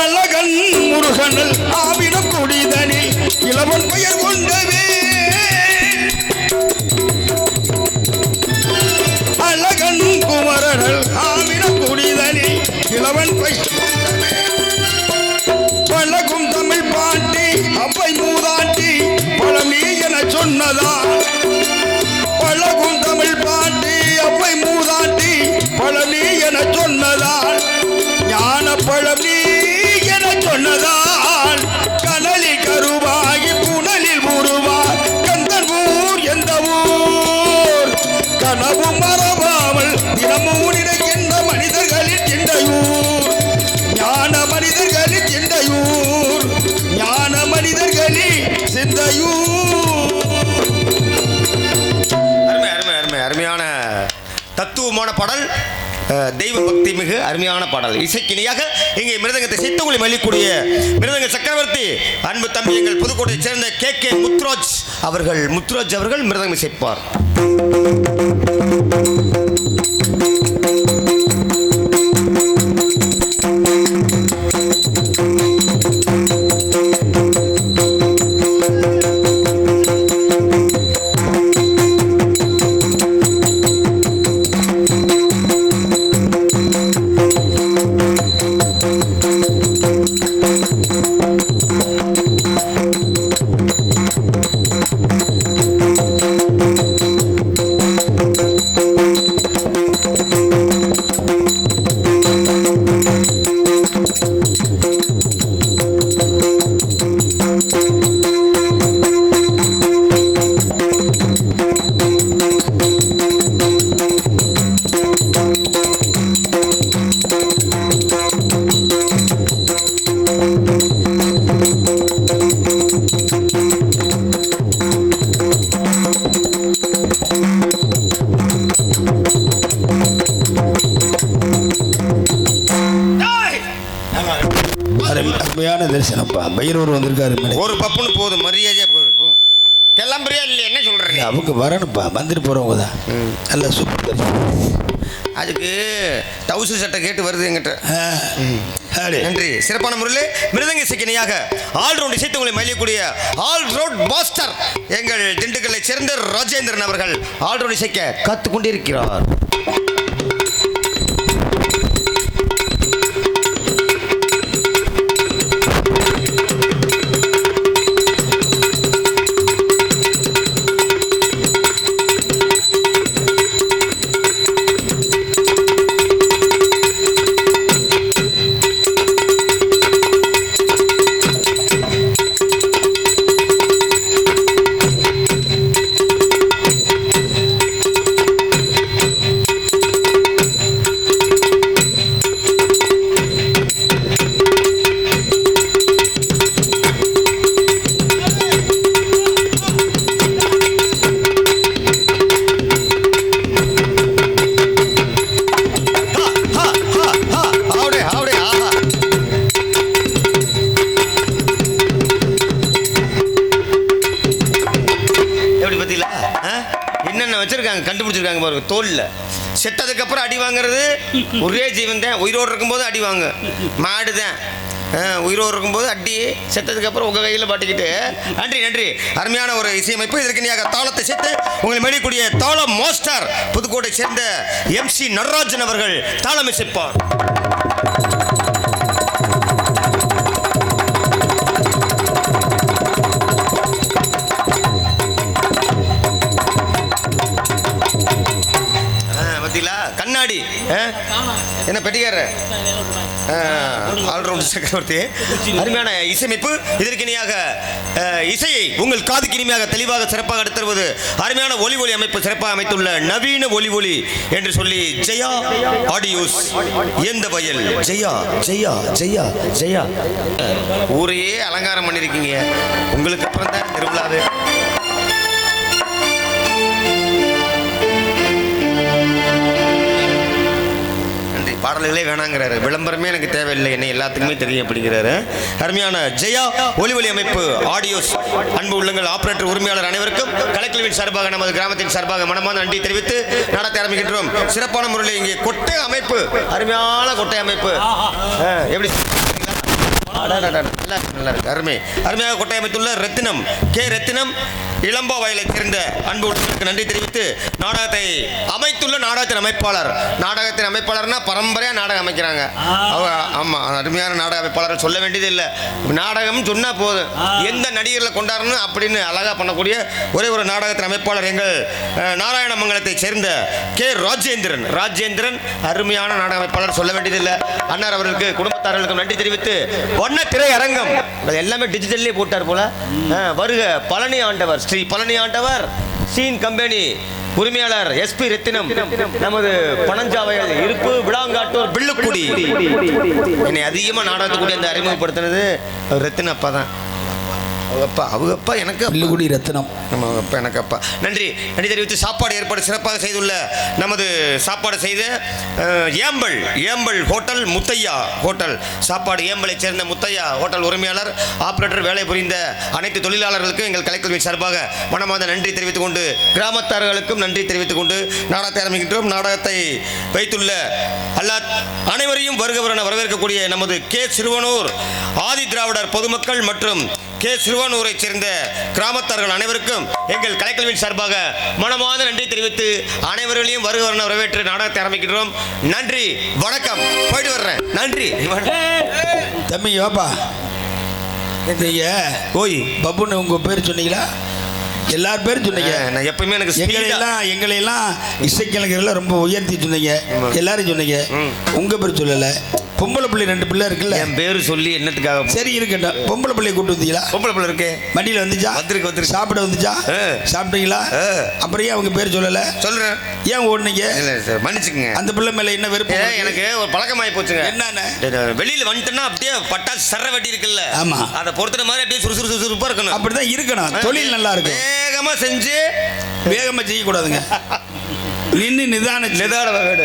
அழகன் முருகனல் ஆவினம் கொடிதனில் இளவன் பெயர் கொண்டவே அழகன் குமரனல் ஆவினம் கொடிதனில் இளவன் பெயர் பழகும் தமிழ் பாட்டி அவ்வை மூதாட்டி பழமி என சொன்னதா பழகும் தமிழ் பாட்டி அவ்வை மூதாட்டி பழமி என சொன்னதால் ஞான பழமி என சொன்னதால் கனலி கருவாகி புனலில் உருவார் கந்தன் ஊர் எந்த ஊர் கனவு மறவாமல் தினமும் நினைக்கின்ற மனிதர்களின் சிந்தையூர் ஞான மனிதர்களின் சிந்தையூர் ஞான மனிதர்களின் சிந்தையூர். அருமை அருமை அருமை அருமையான தத்துவமான பாடல், தெய்வ பக்தி மிகு அருமையான பாடல். இசைக்கினியாக இங்கே மிருதங்கத்தை சித்தகுலி மல்லிக்கூடிய மிருதங்க சக்கரவர்த்தி அன்பு தம்பி எங்கள் புதுக்கோட்டையைச் சேர்ந்த கே முத்துராஜ் அவர்கள் மிருதங்கம் இசைப்பார். அருமையான தரிசனப்பா. பைரவர் வந்திருக்காரு. ஒரு பப்புன்னு போதும், மரியாதையா போதும். கிளம்புறியா இல்லை என்ன சொல்றேன்? அவங்க வரணும்ப்பா, வந்துட்டு போறவங்க தான். நல்ல சூப்பர். அதுக்கு டவுசர் சட்டை கேட்டு வருது எங்கிட்ட. நன்றி. சிறப்பான முறையில் மிருதங்க இசைக்கினியாக ஆல்ரவுண்ட் இசைத்து உங்களை மகிழக்கூடிய ஆல்ரவுண்ட் மாஸ்டர் எங்கள் திண்டுக்கல்லை சேர்ந்த ராஜேந்திரன் அவர்கள் ஆல்ரவுண்ட் இசைக்க கற்றுக்கொண்டிருக்கிறார். வச்சிருக்காங்க, கண்டுபிடிச்சிருக்காங்க பாருங்க. தோல்ல செத்ததுக்கு அப்புறம் அடி வாங்குறது ஒரே ஜீவன் தான். உயிரோடு இருக்கும்போது அடி வாங்க மாடு தான். உயிரோடு இருக்கும்போது அடி, செத்ததுக்கு அப்புறம் உங்க கையில் பாட்டிக்கிட்டு. நன்றி நன்றி. அருமையான ஒரு இசையமைப்பு. இதற்கு நீங்க தாளத்தை சேர்த்து உங்களை மேடிக்கூடிய தாள மாஸ்டர் புதுக்கோட்டை சேர்ந்த MC நடராஜன் அவர்கள் தாளம் இசைப்பார். கண்ணாடி என்ன பெட்டிக்கார ஆல்ரவுண்ட் சக்கரவர்த்தி. அருமையான இசையமைப்பு. இதற்கு இணையாக இசையை உங்கள் காதுக்கு இனிமையாக தெளிவாக சிறப்பாக எடுத்துருவது அருமையான ஒலி ஒலி அமைப்பு சிறப்பாக அமைத்துள்ள நவீன ஒலி ஒலி என்று சொல்லி ஜெயா ஆடியோஸ் எந்த வயல். ஜெயா ஜெயா ஜெயா ஜெயா. ஊரையே அலங்காரம் பண்ணியிருக்கீங்க. உங்களுக்கு அப்புறம் தான் திருவிழாவே. பாடல்களே வேணாங்கிறாரு. விளம்பரமே எனக்கு தேவையில்லை, என்னை எல்லாத்துக்குமே தெரியும் அப்படிங்கிறாரு. அருமையான ஜெயா ஒலி அமைப்பு ஆடியோஸ் அன்பு உள்ளங்கள் ஆபரேட்டர் உரிமையாளர் அனைவருக்கும் கலைக்குழுவின் சார்பாக நமது கிராமத்தின் சார்பாக மனமார்ந்த நன்றி தெரிவித்து நடத்த ஆரம்பிக்கின்றோம். சிறப்பான முறையில் இங்கே கொட்டை அமைப்பு, அருமையான கொட்டை அமைப்பு. எப்படி நல்லா இருக்கு, அருமை. அருமையாக கொட்டை அமைத்துள்ள ரத்தினம் கே ரத்தினம் இளம்பா வயலைச் சேர்ந்த அன்பு உள்ளங்களுக்கு நன்றி தெரிவித்து நாடகத்தை அமைத்துள்ள நாடகத்தின் அமைப்பாளர். நாடகத்தின் அமைப்பாளர்னா பரம்பரையாக நாடகம் அமைக்கிறாங்க. ஆமாம், அருமையான நாடக அமைப்பாளர் சொல்ல வேண்டியது இல்லை. நாடகம் சொன்னால் போதும், எந்த நடிகர்களை கொண்டாடணும் அப்படின்னு அழகாக பண்ணக்கூடிய ஒரே ஒரு நாடகத்தின் அமைப்பாளர் எங்கள் நாராயணமங்கலத்தைச் சேர்ந்த கே ராஜேந்திரன். ராஜேந்திரன் அருமையான நாடக அமைப்பாளர், சொல்ல வேண்டியதில்லை. அன்னார் அவர்களுக்கு குடும்பத்தார்களுக்கும் நன்றி தெரிவித்து வண்ண திரை அரங்கம் எல்லாமே டிஜிட்டல்லே போட்டார் போல. வருக பழனி ஆண்டவர், ஸ்ரீ பழனி ஆண்டவர் சீன் கம்பெனி உரிமையாளர் எஸ்பி ரத்தினம், நமது பனஞ்சாவயல் இருப்பு விளாங்காட்டூர் பிள்ளுக்குடி. என்னை அதிகமாக நாடகத்துக்குடி அந்த அறிமுகப்படுத்தினது ரத்தின அப்பா தான். அவங்க அப்பா எனக்கு பிள்ளுக்குடி ரத்தினம், நம்ம அப்பா எனக்கு அப்பா. நன்றி நன்றி தெரிவித்து சாப்பாடு ஏற்பாடு சிறப்பாக செய்துள்ள நமது சாப்பாடு செய்த ஏம்பல் ஹோட்டல் முத்தையா ஹோட்டல் சாப்பாடு ஏம்பலை சேர்ந்த முத்தையா ஹோட்டல் உரிமையாளர் ஆபரேட்டர் வேலை புரிந்த அனைத்து தொழிலாளர்களுக்கும் எங்கள் கலைக்குழுவின் சார்பாக மனமார்ந்த நன்றி தெரிவித்துக் கொண்டு கிராமத்தார்களுக்கும் நன்றி தெரிவித்துக் கொண்டு நாடகத்தை ஆரம்பிக்கின்றோம். நாடகத்தை வைத்துள்ள அனைவரையும் வருகவரென வரவேற்கக்கூடிய நமது கே சிறுவனூர் ஆதி திராவிடர் பொதுமக்கள் மற்றும் கே சிறுவனூரை சேர்ந்த கிராமத்தார்கள் அனைவருக்கும் எங்கள் கலைக்குழுவின் சார்பாக மனமார்ந்த நன்றி தெரிவித்து அனைவர்களையும் வருகவரென வரவேற்று நாடகத்தை ஆரம்பிக்கின்றோம். நன்றி, வணக்கம், போயிட்டு வர்றேன். நன்றி. தம்பி வாப்பா, நீங்க ஓய் பப்புன்னு உங்க பேர் சொன்னீங்களா? எல்லாரும் பேரும் சொன்னீங்க. நான் எப்பயுமே எனக்கு எங்களையெல்லாம் இசைக்கலைஞர்கள் ரொம்ப உயர்த்தி சொன்னீங்க, எல்லாரும் சொன்னீங்க. உங்க பேர் சொல்லலை. பொம்பளை பிள்ளை 2 பிள்ளை இருக்குல்ல, என் பேரு சொல்லி என்னத்துக்காக? சரி இருக்கட்டும். பொம்பளை பிள்ளைய கூட்டு வந்தீங்களா? பொம்பளை பிள்ளை இருக்கு, வண்டியில் வந்துச்சா? வந்துருக்கு. சாப்பிட வந்துச்சா? சாப்பிட்டீங்களா? அப்புறம் ஏன் அவங்க பேர் சொல்லல? சொல்றேன். ஏன் ஓடுனீங்க? மன்னிச்சுக்கங்க, அந்த பிள்ளை மேல என்ன வெறுப்பு? எனக்கு ஒரு பழக்கமாயி போச்சுங்க. என்னன்னு வெளியில வந்துட்டேன்னா அப்படியே பட்டாசு சர வெட்டி இருக்குல்ல, ஆமா, அதை பொறுத்த மாதிரி அப்படியே சுறுசுறுப்பா இருக்கணும். அப்படிதான் இருக்கணும். தொழில் நல்லா இருக்கும். வேகமா செஞ்சு வேகமா செய்யக்கூடாதுங்க. நின்று நிதான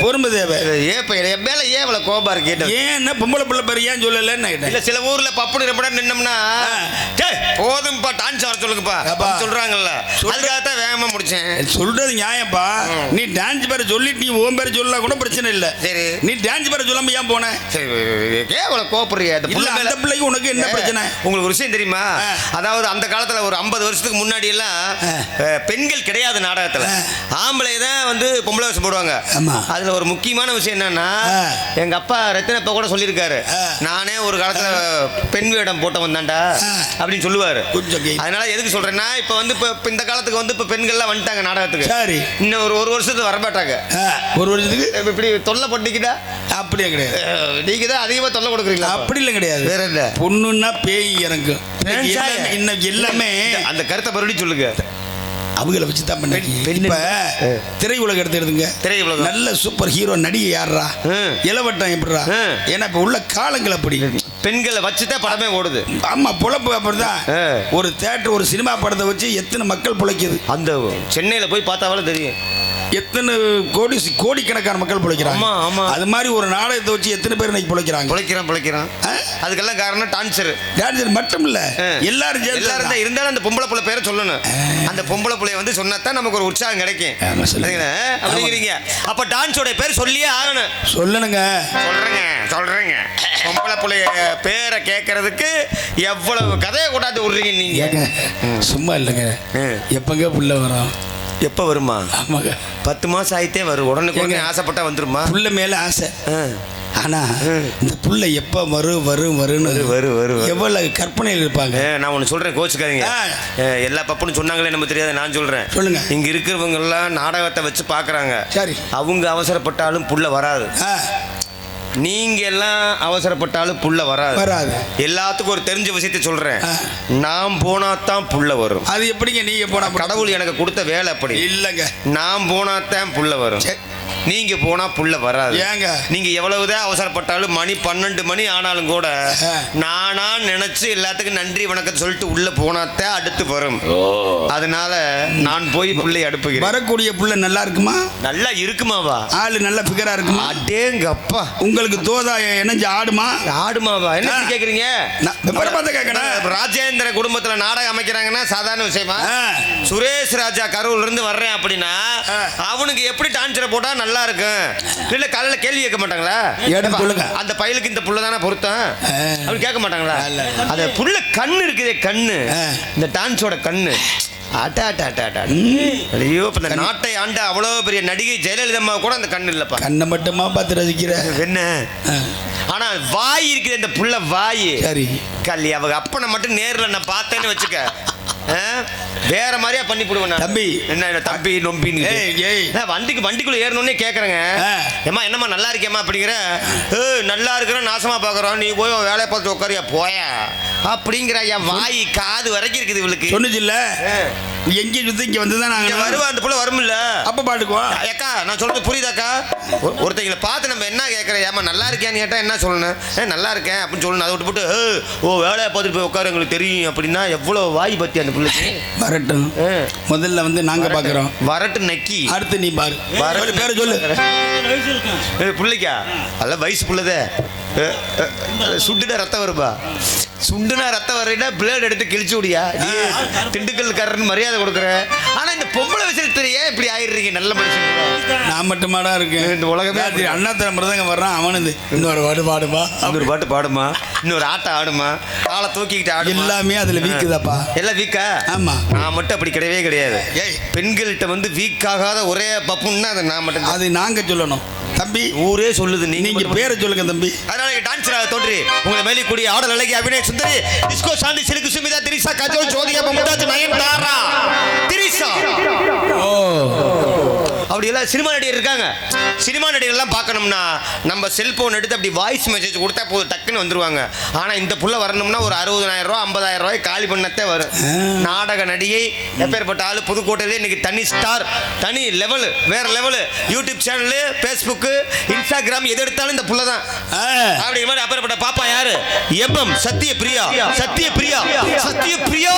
பொறுமை தேவை. என் மேல ஏன் இவ்வளவு கோபா இருக்கு? ஏன்னா பொம்பளை பிள்ளை பேர் ஏன் சொல்லலன்னு இல்ல, சில ஊர்ல பப்புனு ரொம்ப நின்னோம்னா போதும்பா டான்ஸ் வர சொல்லுங்கப்பா சொல்றாங்கல்ல, அதுக்காகத்தான் வேகமா முடிச்சேன். சொல்றது நியாயப்பா. நீ டான்ஸ் பேரை சொல்லிட்டு நீ ஓம் பேரை சொல்லலாம் கூட பிரச்சனை இல்லை. சரி, நீ டான்ஸ் பேரை சொல்லாம ஏன் போன? சரி, ஏன் இவ்வளவு கோபப்படுறிய? அந்த பிள்ளைக்கு உனக்கு என்ன பிரச்சனை? உங்களுக்கு ஒரு விஷயம் தெரியுமா? அதாவது அந்த காலத்துல ஒரு 50 வருஷத்துக்கு முன்னாடி எல்லாம் பெண்கள் கிடையாது நாடகத்துல, ஆம்பளை தான் வந்து பொம்பளை வேஷம் போடுவாங்க. அதுல ஒரு முக்கியமான விஷயம் என்னன்னா, எங்க அப்பா ரத்தினப்பா கூட சொல்லியிருக்காரு, நானே ஒரு காலத்துல பெண் வேடம் போட்ட வந்தாண்டா அப்படின்னு சொல்லுவாரு. அதனால எதுக்கு சொல்றேன்னா, இப்ப வந்து இப்ப இந்த காலத்துக்கு வந்து இப்ப பெண்கள்லாம் வந்துட்டாங்க நாடகத்துக்கு. சரி, இன்னும் ஒரு வருஷத்துக்கு வரமாட்டாங்க. ஒரு வருஷத்துக்கு இப்படி தொல்லை பண்ணிக்கிட்டா? அப்படியே கிடையாது. நீங்க தான் அதிகமா தொல்லை கொடுக்குறீங்களா? அப்படி இல்லை, கிடையாது. வேற இல்ல, பொண்ணுன்னா பேய் எனக்கு இன்னைக்கு எல்லாமே. அந்த கருத்தை மறுபடியும் சொல்லுங்க. அவங்கள வச்சு தான் பண்ண. இப்ப திரையுலக எடுத்துடுங்க. திரையுலகம் நல்ல சூப்பர் ஹீரோ நடிகை யாரா? இளவட்டம் எப்படிரா? ஏன்னா இப்ப உள்ள காலங்கள் அப்படி பெண்களை வச்சுதான் படமே ஓடுது. ஆமா, பொழப்பு அப்படிதான். ஒரு தியேட்டர், ஒரு சினிமா படத்தை வச்சு எத்தனை மக்கள் பிழைக்குது. அந்த சென்னையில போய் பார்த்தாவே தெரியும் எத்தனை கோடிக்கணக்கான மக்கள் பிழைக்கிறாங்க. அது மாதிரி ஒரு நாடகத்தை வச்சு எத்தனை பேர் இன்னைக்கு பிழைக்கிறான். அதுக்கெல்லாம் காரணம் டான்சர் மட்டும் இல்ல, எல்லாரும் தான். இருந்தாலும் அந்த பொம்பளை பிள்ளை பேரை சொல்லணும். அந்த பொம்பளை பிள்ளைய வந்து சொன்னாதான் நமக்கு ஒரு உற்சாகம் கிடைக்கும். அப்படிங்கிறீங்க. அப்ப டான்ஸோட பேர் சொல்லியே ஆகணும். சொல்லணுங்க. சொல்றேங்க பொம்பளை பிள்ளைய பேரை கேட்கறதுக்கு எவ்வளவு கதையை கூட்டாது விடுறீங்க நீங்க. சும்மா இல்லைங்க, எப்பங்க புள்ள வரும்? எப்போ வருமா? ஆமாங்க, 10 மாதம் ஆகிட்டே வரும். உடனே ஆசைப்பட்டா வந்துருமா? புள்ள மேலே ஆசை. ஆனா இந்த புள்ள எப்போ வரும்னு எவ்வளவு கற்பனையில் இருப்பாங்க. நான் ஒன்று சொல்றேன், கோச்சுக்காதீங்க. எல்லா பப்புன்னு சொன்னாங்களே நம்ம தெரியாது, நான் சொல்றேன். சொல்லுங்க. இங்க இருக்கிறவங்க எல்லாம் நாடகத்தை வச்சு பாக்குறாங்க. சரி, அவங்க அவசரப்பட்டாலும் புள்ள வராது. நீங்க எல்லாம் அவசரப்பட்டாலும் புள்ள வராது. எல்லாத்துக்கும் ஒரு தெரிஞ்ச விஷயத்தை சொல்றேன், நான் போனாதான் புள்ள வரும். அது எப்படிங்க? நீங்க போனா கடவுள் எனக்கு கொடுத்த வேலை அப்படி இல்லைங்க. நான் போனாதான் புள்ள வரும். நீங்க போனா புள்ள வராது. ஏங்க நீங்க எவ்வளவுதான் அவசரப்பட்டாலும் மணி 12 மணி ஆனாலும் கூட நானா நினைச்சு எல்லாத்துக்கும் நன்றி வணக்கம் சொல்லிட்டு உள்ள போனாத்தான் அடுத்து வரும். அதனால நான் போய் புள்ளை அடுப்புகிறேன். வரக்கூடிய புள்ள நல்லா இருக்குமா? நல்லா இருக்குமாவா? ஆளு நல்ல பிகரா இருக்குமா? அடேங்கப்பா. உங்களுக்கு தோதா என்னஞ்சு ஆடுமா? ஆடுமாவா? என்ன கேக்குறீங்க? ராஜேந்திர குடும்பத்துல நாடகம் அமைக்கிறாங்கன்னா சாதாரண விஷயமா? சுரேஷ் ராஜா கரூர்ல இருந்து வர்றேன் அப்படின்னா அவனுக்கு எப்படி டான்ஸரை போட்டா நல்லா இருக்கும்? இல்ல காலையில கேள்வி கேட்க மாட்டாங்களா? அந்த பயலுக்கு இந்த புள்ள தானே பொருத்தம் அப்படி கேட்க மாட்டாங்களா? அந்த புள்ள கண்ணு இருக்குதே, கண்ணு, இந்த டான்ஸோட கண்ணு. ஐயோ, இந்த நாட்டை ஆண்ட அவ்வளவு பெரிய நடிகை ஜெயலலிதா கூட அந்த கண்ணு இல்லப்பா. கண்ணை மட்டுமா பார்த்து ரசிக்கிற என்ன? ஆனா வாய் இருக்குது இந்த புள்ள வாய். சரி கல்லி அவங்க அப்பனை மட்டும் நேர்ல நான் பார்த்தேன்னு வச்சுக்க, வேற மாதிரியா பண்ணி போடுவேன் தம்பி. என்ன தம்பி நொம்பின்னு வண்டிக்குள்ள ஏறணும்னே கேக்குறேங்க. ஏமா என்னம்மா நல்லா இருக்கேம்மா அப்படிங்கிற. நல்லா இருக்கிறோம் நாசமா பாக்குறோம், நீ போய் வேலையை பார்த்து உட்காரியா போயா அப்படிங்கிற. என் வாய் காது வரைக்கும் இருக்குது இவளுக்கு. சொன்னுச்சு இல்ல எங்க சுத்தி இங்க வந்துதான் நாங்க வருவா. அந்த புள்ள வரும்ல அப்ப பாட்டுக்குவோம். அக்கா நான் சொல்றது புரியுதாக்கா? ஒருத்தங்களை பார்த்து நம்ம என்ன கேட்கறேன், ஏமா நல்லா இருக்கியான்னு கேட்டா என்ன சொல்லணும்? நல்லா இருக்கேன் அப்படின்னு சொல்லணும். அதை விட்டு போட்டு வேலையை பார்த்துட்டு போய் உட்காரு எங்களுக்கு தெரியும் அப்படின்னா எவ்வளவு வாய் பத்தி அந்த பிள்ளைக்கு. வரட்டும், முதல்ல வந்து நாங்க பாக்குறோம். வரட்டும் நக்கி, அடுத்து நீ பாரு. பேர சொல்லு பிள்ளைக்கா. அதெல்லாம் வயசு பிள்ளைதே. சுட்டுனா ரத்தம் வரும்பா. சுண்டுனா ரத்தம் வர்றா பிளேட் எடுத்து கிழிச்சு விடியா. திண்டுக்கல்காரன் மரியாதை கொடுக்குற. ஆனா இந்த பொம்பளை விஷயத்துல ஏன் இப்படி ஆயிடுறீங்க? நல்ல மனுஷன் நான் மட்டுமாடா இருக்கேன் இந்த உலகமே. அண்ணா தர மிருதங்க வர்றான் அவனு இன்னொரு பாட்டு பாடுமா, இன்னொரு பாட்டு பாடுமா, இன்னொரு ஆட்டம் ஆடுமா, காலை தூக்கிக்கிட்டு ஆடு. எல்லாமே அதுல வீக்குதாப்பா. எல்லாம் வீக்கா? ஆமா. நான் மட்டும் அப்படி கிடையவே கிடையாது. பெண்கள்கிட்ட வந்து வீக் ஆகாத ஒரே பப்புன்னா அது நான் மட்டும். அது நாங்க சொல்லணும் தம்பி, ஊரே சொல்லுது. நீங்க பேரை சொல்லுங்க தம்பி. அதனால டான்ஸராக தோன்றி உங்களை மேலே கூடிய ஆடல் அழகி அபிநய சுந்தரி டிஸ்கோ சாந்தி சிலுக்கு சுமிதா திரிசா கஜோல் ஜோதிகா மும்தாஜ் நயன்தாரா திரிசா அப்படி எல்லாம் சினிமா நடிகர் இருக்காங்க. சினிமா நடிகர்லாம் பார்க்கணும்னா நம்ம செல்போன் எடுத்து அப்படி வாய்ஸ் மெசேஜ் கொடுத்தா போதும், டக்குன்னு வந்துருவாங்க. ஆனா இந்த புள்ள வரணும்னா ஒரு 60,000 ரூபா 50,000 ரூபாய் காலி பண்ணத்தே வரும். நாடக நடிகை எப்பேற்பட்ட ஆளு புதுக்கோட்டையிலே இன்னைக்கு தனி ஸ்டார், தனி லெவலு, வேற level. YouTube channel, Facebook, Instagram எது எடுத்தாலும் இந்த புள்ள தான். அப்படிங்கிற மாதிரி அப்பேற்பட்ட பாப்பா யாரு? எம்எம் சத்யபிரியா. சத்யபிரியா, சத்யபிரியா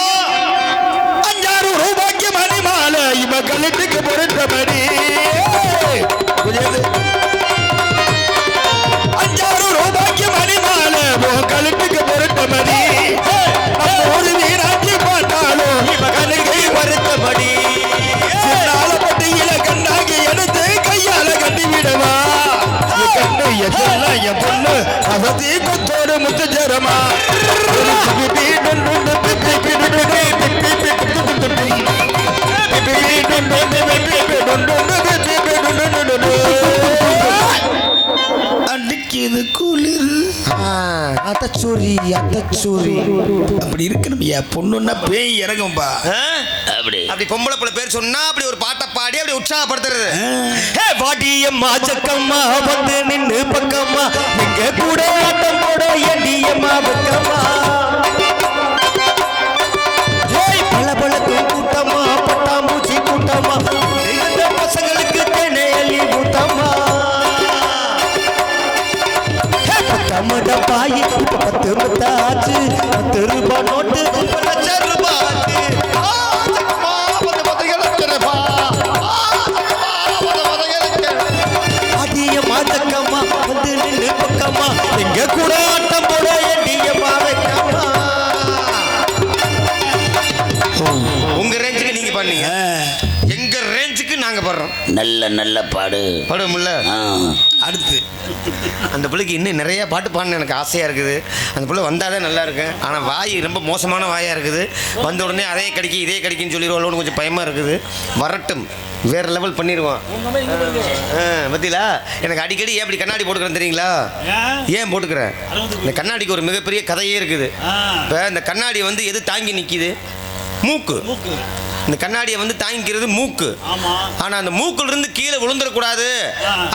5,000 ரூபாய்க்கு மணி மாலை இவ கழுத்துக்கு பொருத்தபடி. 5,000 ரூபாய்க்கு மணி மாலை கழுத்துக்கு பொருத்தபடி. ஒரு வீராட்சி பார்த்தாலும் இவ கழுகை வருத்தபடி. பட்டியல கண்ணாகி எடுத்து கையால கட்டி விடவா. என் பொண்ணு அவதி கொத்தோடு முத்துச்சரமா. அடிக்குது குளிர் அத்தச்சூரி அத்தச்சூரி அப்படி இருக்கணும். என் பொண்ணுன்னா பேய் இறங்கும்பா. அப்படி பொம்பளை பிள்ளை பேர் சொன்னா அப்படி ஒரு பாட்டை பாடி அப்படி உற்சாகப்படுத்துறது. வாடியம்மா சக்கம்மா வந்து நின்னு பக்கம்மா எங்க கூட ஆட்டம் போட எண்டியம்மா பக்கம்மா. பல பழக்கும் கூட்டம்மா பட்டாம்பூச்சி கூட்டம்மா பசங்களுக்கு தென்னை அள்ளி கூட்டம்மா. பத்தமட பாயி 10 முத்தாச்சு 10 ரூபாய் நோட்டு 1 லட்சம் ரூபாய் ஆச்சு. மாதக்கம்மா வந்து நின்று பக்கம்மா எங்க கூட ஆட்டம் போட எண்டியம்மா வைக்கம்மா. உங்க ரேஞ்சுக்கு நீங்க பண்ணீங்க, எங்க ரேஞ்சுக்கு நாங்க பாடுறோம். நல்ல நல்ல பாடு பாடும்ல. அடுத்து அந்த பிள்ளைக்கு இன்னும் நிறைய பாட்டு பாடணும் எனக்கு ஆசையாக இருக்குது. அந்த பிள்ளை வந்தால் நல்லா இருக்கு. ஆனால் வாய் ரொம்ப மோசமான வாயாக இருக்குது. வந்த உடனே அதே கிடைக்கும் இதே கிடைக்குன்னு சொல்லிடுவோம்னு கொஞ்சம் பயமாக இருக்குது. வரட்டும், வேற லெவல் பண்ணிடுவோம். பத்தியில எனக்கு அடிக்கடி ஏன் இப்படி கண்ணாடி போட்டுக்கிறேன் தெரியுங்களா? ஏன் போட்டுக்கிறேன்? இந்த கண்ணாடிக்கு ஒரு மிகப்பெரிய கதையே இருக்குது. இப்போ இந்த கண்ணாடி வந்து எது தாங்கி நிற்கிது? மூக்கு. இந்த கண்ணாடியை வந்து தாங்கிக்கிறது மூக்கு. ஆனா அந்த மூக்குல இருந்து கீழே விழுந்துடக்கூடாது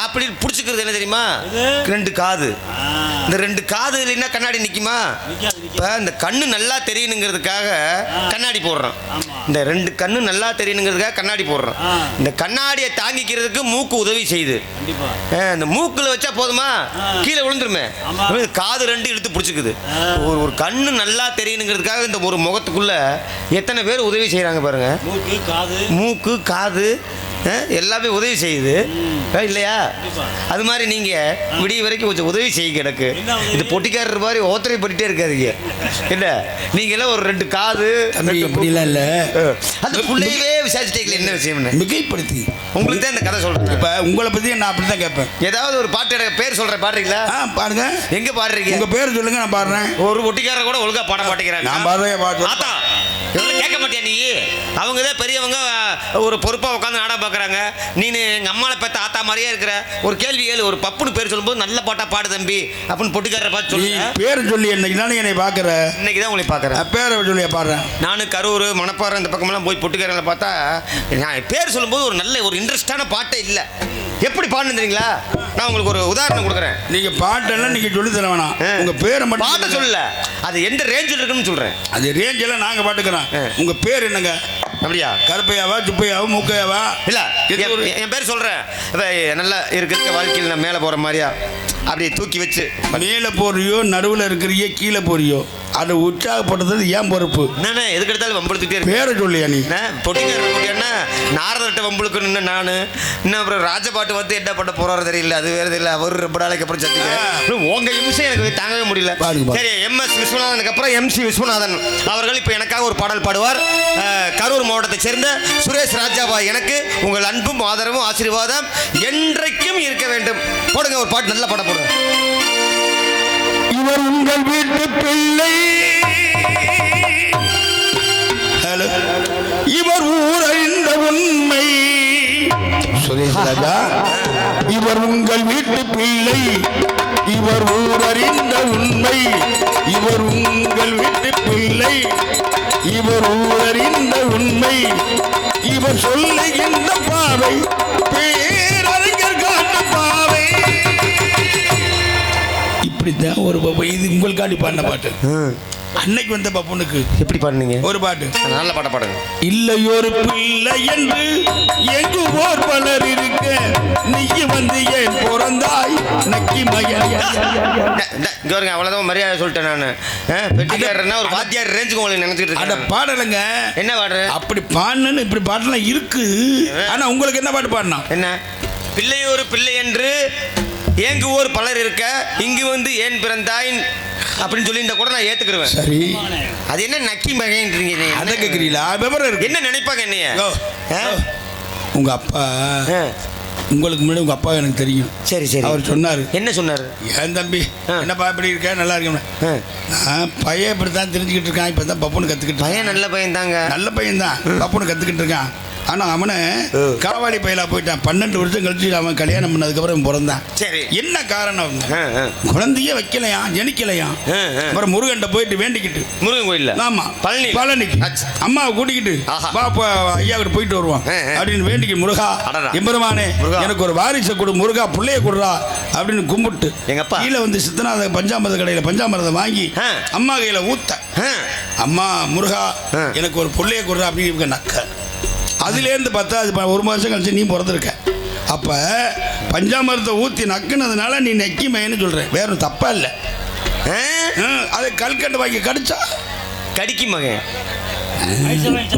அப்படி பிடிச்சிக்கிறது என்ன தெரியுமா? 2 காது. இந்த 2 காது இல்லைன்னா கண்ணாடி நிக்குமா? இப்ப இந்த கண்ணு நல்லா தெரியணுங்கிறதுக்காக கண்ணாடி போடுறோம். இந்த 2 கண்ணு நல்லா தெரியணுங்கிறதுக்காக கண்ணாடி போடுறோம். இந்த கண்ணாடியை தாங்கிக்கிறதுக்கு மூக்கு உதவி செய்யுது. இந்த மூக்குல வச்சா போதுமா? கீழே விழுந்துருமே. காது 2 இழுத்து பிடிச்சிக்குது. ஒரு கண்ணு நல்லா தெரியணுங்கிறதுக்காக இந்த ஒரு முகத்துக்குள்ள எத்தனை பேர் உதவி செய்யறாங்க பாருங்க. மூக்கு காது எல்லாமே உதவி செய்யுது இல்லையா? அது மாதிரி நீங்க விடிய வரைக்கும் கொஞ்சம் உதவி செய்ய கிடக்கு. இது பொட்டிக்காரர் மாதிரி ஓத்தரை பண்ணிட்டே இருக்காதீங்க. இல்ல நீங்க எல்லாம் ஒரு 2 காது அப்படிலாம் இல்ல. அந்த புள்ளையவே விசாரிச்சுட்டீங்களா என்ன விஷயம்? மிகைப்படுத்தி உங்களுக்கு தான் இந்த கதை சொல்றேன். இப்ப உங்களை பத்தி நான் அப்படித்தான் கேட்பேன். ஏதாவது ஒரு பாட்டு பேர் சொல்றேன், பாடுறீங்களா? பாருங்க. எங்க பாடுறீங்க? உங்க பேர் சொல்லுங்க, நான் பாடுறேன். ஒரு பொட்டிக்காரர் கூட ஒழுங்கா பாட மாட்டேங்கிறாங்க. நான் பாடுறேன். ஆத்தா கேட்க மாட்டியா நீ? அவங்க தான் பெரியவங்க, ஒரு பொறுப்பா உட்காந்து நாடகம் பார்க்குறாங்க. நீனு எங்கள் அம்மாவை பெற்ற ஆத்தா மாதிரியே இருக்கிற. ஒரு கேள்வி கேளு, ஒரு பப்புன்னு பேர் சொல்லும்போது நல்ல பாட்டா பாடு தம்பி அப்படின்னு பொட்டிக்காரரை பார்த்து சொல்லி பேர் சொல்லி இன்னைக்கு தானே என்னை பார்க்குற. இன்னைக்கு தான் உங்களை பார்க்குறேன். பேரை சொல்லி பாடுறேன். நானும் கரூர் மணப்பாறை இந்த பக்கமெல்லாம் போய் பொட்டிக்காரங்களை பார்த்தா நான் பேர் சொல்லும்போது ஒரு நல்ல ஒரு இன்ட்ரெஸ்டான பாட்டே இல்லை. எப்படி பாடணும் தெரியுங்களா? நான் உங்களுக்கு ஒரு உதாரணம் கொடுக்குறேன். நீங்க பாட்டெல்லாம் நீங்க சொல்லி தர வேணாம். உங்க பேரை மட்டும் பாட்ட சொல்லல, அது எந்த ரேஞ்சில் இருக்குன்னு சொல்றேன். அது ரேஞ்ச் எல்லாம் நாங்க பாட்டுக்கிறோம். உங்க பேர் என்னங்க? அப்படியா? கருப்பையாவா, சுப்பையாவா, மூக்கையாவா? இல்ல என் பேர் சொல்றேன். நல்லா இருக்க வாழ்க்கையில் நான் மேலே போற மாதிரியா அப்படியே தூக்கி வச்சு மேலே போறியோ நடுவில் இருக்கிறியோ கீழே போறியோ அதை உற்சாகப்படுறது ஏன் பொறுப்பு. என்ன எதுக்கு எடுத்தாலும் வம்பளுத்துட்டே இருக்கு. பேரை சொல்லியா நீ? பொட்டிக்காரர் என்ன நாரதட்ட வம்பளுக்கு நின்று நான் இன்னும் அப்புறம் ராஜபாட்டு வந்து என்ன பண்ண போறாரு தெரியல. அது வேற தெரியல. அவர் ரொம்ப நாளைக்கு அப்புறம் சத்துக்கு உங்க நிமிஷம் எனக்கு தாங்கவே முடியல. சரி, MS விஸ்வநாதனுக்கு அப்புறம் MC விஸ்வநாதன் அவர்கள் இப்போ எனக்காக ஒரு பாடல் பாடுவார். கரூர் மாவட்டத்தை சேர்ந்த சுரேஷ் ராஜாவா எனக்கு உங்கள் அன்பும் ஆதரவும் ஆசீர்வாதம் என்றைக்கும் இருக்க வேண்டும். போடுங்க ஒரு பாட்டு, நல்ல பாட போடுங்க. இவர் உங்கள் வீட்டு பிள்ளை, இவர் ஊரறிந்த உண்மை. சுரேஷ் ராஜா, இவர் உங்கள் வீட்டு பிள்ளை, இவர் ஊரறிந்த உண்மை. இவர் உங்கள் வீட்டு பிள்ளை, இவர் ஊரறிந்த உண்மை. இவர் சொல்லுகின்ற பாவை பேரறிஞர் காட்டு பாவை. இப்படித்தான் ஒரு பாப்பா. இது உங்களுக்காண்டி பாடின பாட்டு. அன்னைக்கு வந்த பப்புனுக்கு எப்படி பாடுனீங்க? ஒரு பாட்டு, நல்ல பாட்ட பாடுங்க. இல்லை ஒரு பிள்ளை என்று எங்கு ஓர் பலர் இருக்க, நீ வந்து ஏன் பிறந்தாய் நக்கி மகன். இங்க வருங்க, அவ்வளவுதான் மரியாதை சொல்லிட்டேன் நான். பெட்டிக்காரன்னா ஒரு வாத்தியார் ரேஞ்சுக்கு உங்களுக்கு நினைச்சிட்டு அட பாடலைங்க. என்ன பாடுற? அப்படி பாடணும்னு இப்படி பாடலாம் இருக்கு. ஆனா உங்களுக்கு என்ன பாட்டு பாடினா? என்ன பிள்ளை ஒரு பிள்ளை என்று ஏங்கு ஓர் பலர் இருக்க, இங்கு வந்து ஏன் பிறந்தாய் அப்படின்னு சொல்லி இந்த கூட நான் ஏத்துக்கிடுவேன். சரி, அது என்ன நக்கி மகன்றீங்க? அதை கேட்குறீங்களா? விவரம் இருக்கு. என்ன நினைப்பாங்க என்னைய? உங்க அப்பா, உங்களுக்கு முன்னாடி உங்க அப்பா எனக்கு தெரியும். சரி சரி. அவர் சொன்னாரு. என்ன சொன்னாரு? ஏன் தம்பி என்னப்பா இப்படி இருக்க, நல்லா இருக்கேன். நான் பையன் இப்படித்தான் தெரிஞ்சுக்கிட்டு இருக்கான். இப்பதான் பப்புன்னு கத்துக்கிட்டு. பையன் நல்ல பையன் தாங்க. நல்ல பையன் தான், பப்புன்னு கத்துக்கிட்டு இருக்கான். ஆனா அவனை காவாடி பையலா போயிட்டான். 12 வருஷம் கழிச்சு அவன் கல்யாணம் பண்ணதுக்கப்புறம் பிறந்தான். சரி, என்ன காரணம்? குழந்தையே வைக்கலையா, ஜனிக்கலையா. அப்புறம் முருகன்ட்ட போயிட்டு வேண்டிக்கிட்டு, முருகன் கோயில்ல, ஆமா பழனிக்கு அம்மாவை கூட்டிக்கிட்டு பாப்பா ஐயா கிட்ட போயிட்டு வருவான் அப்படின்னு வேண்டிக்கிட்டு, முருகா எம்பெருமானே எனக்கு ஒரு வாரிசை கொடு, முருகா பிள்ளைய கொடுறா அப்படின்னு கும்பிட்டு எங்க அப்பா கீழே வந்து சித்தநாத பஞ்சாமிரத கடையில பஞ்சாமிரதம் வாங்கி அம்மா கையில ஊத்த, அம்மா முருகா எனக்கு ஒரு பிள்ளைய கொடுறா அப்படின்னு நக்க. அதுலேருந்து பார்த்தா அது 1 மாதம் கழிச்சு நீ பிறந்திருக்க. அப்போ பஞ்சாமிரத்தை ஊற்றி நக்குனதுனால நீ நக்கி மையன்னு சொல்கிறேன். வேற தப்பா இல்லை. அதை கல்கண்டு வாங்கி கடிச்சா கடிக்கி மகன்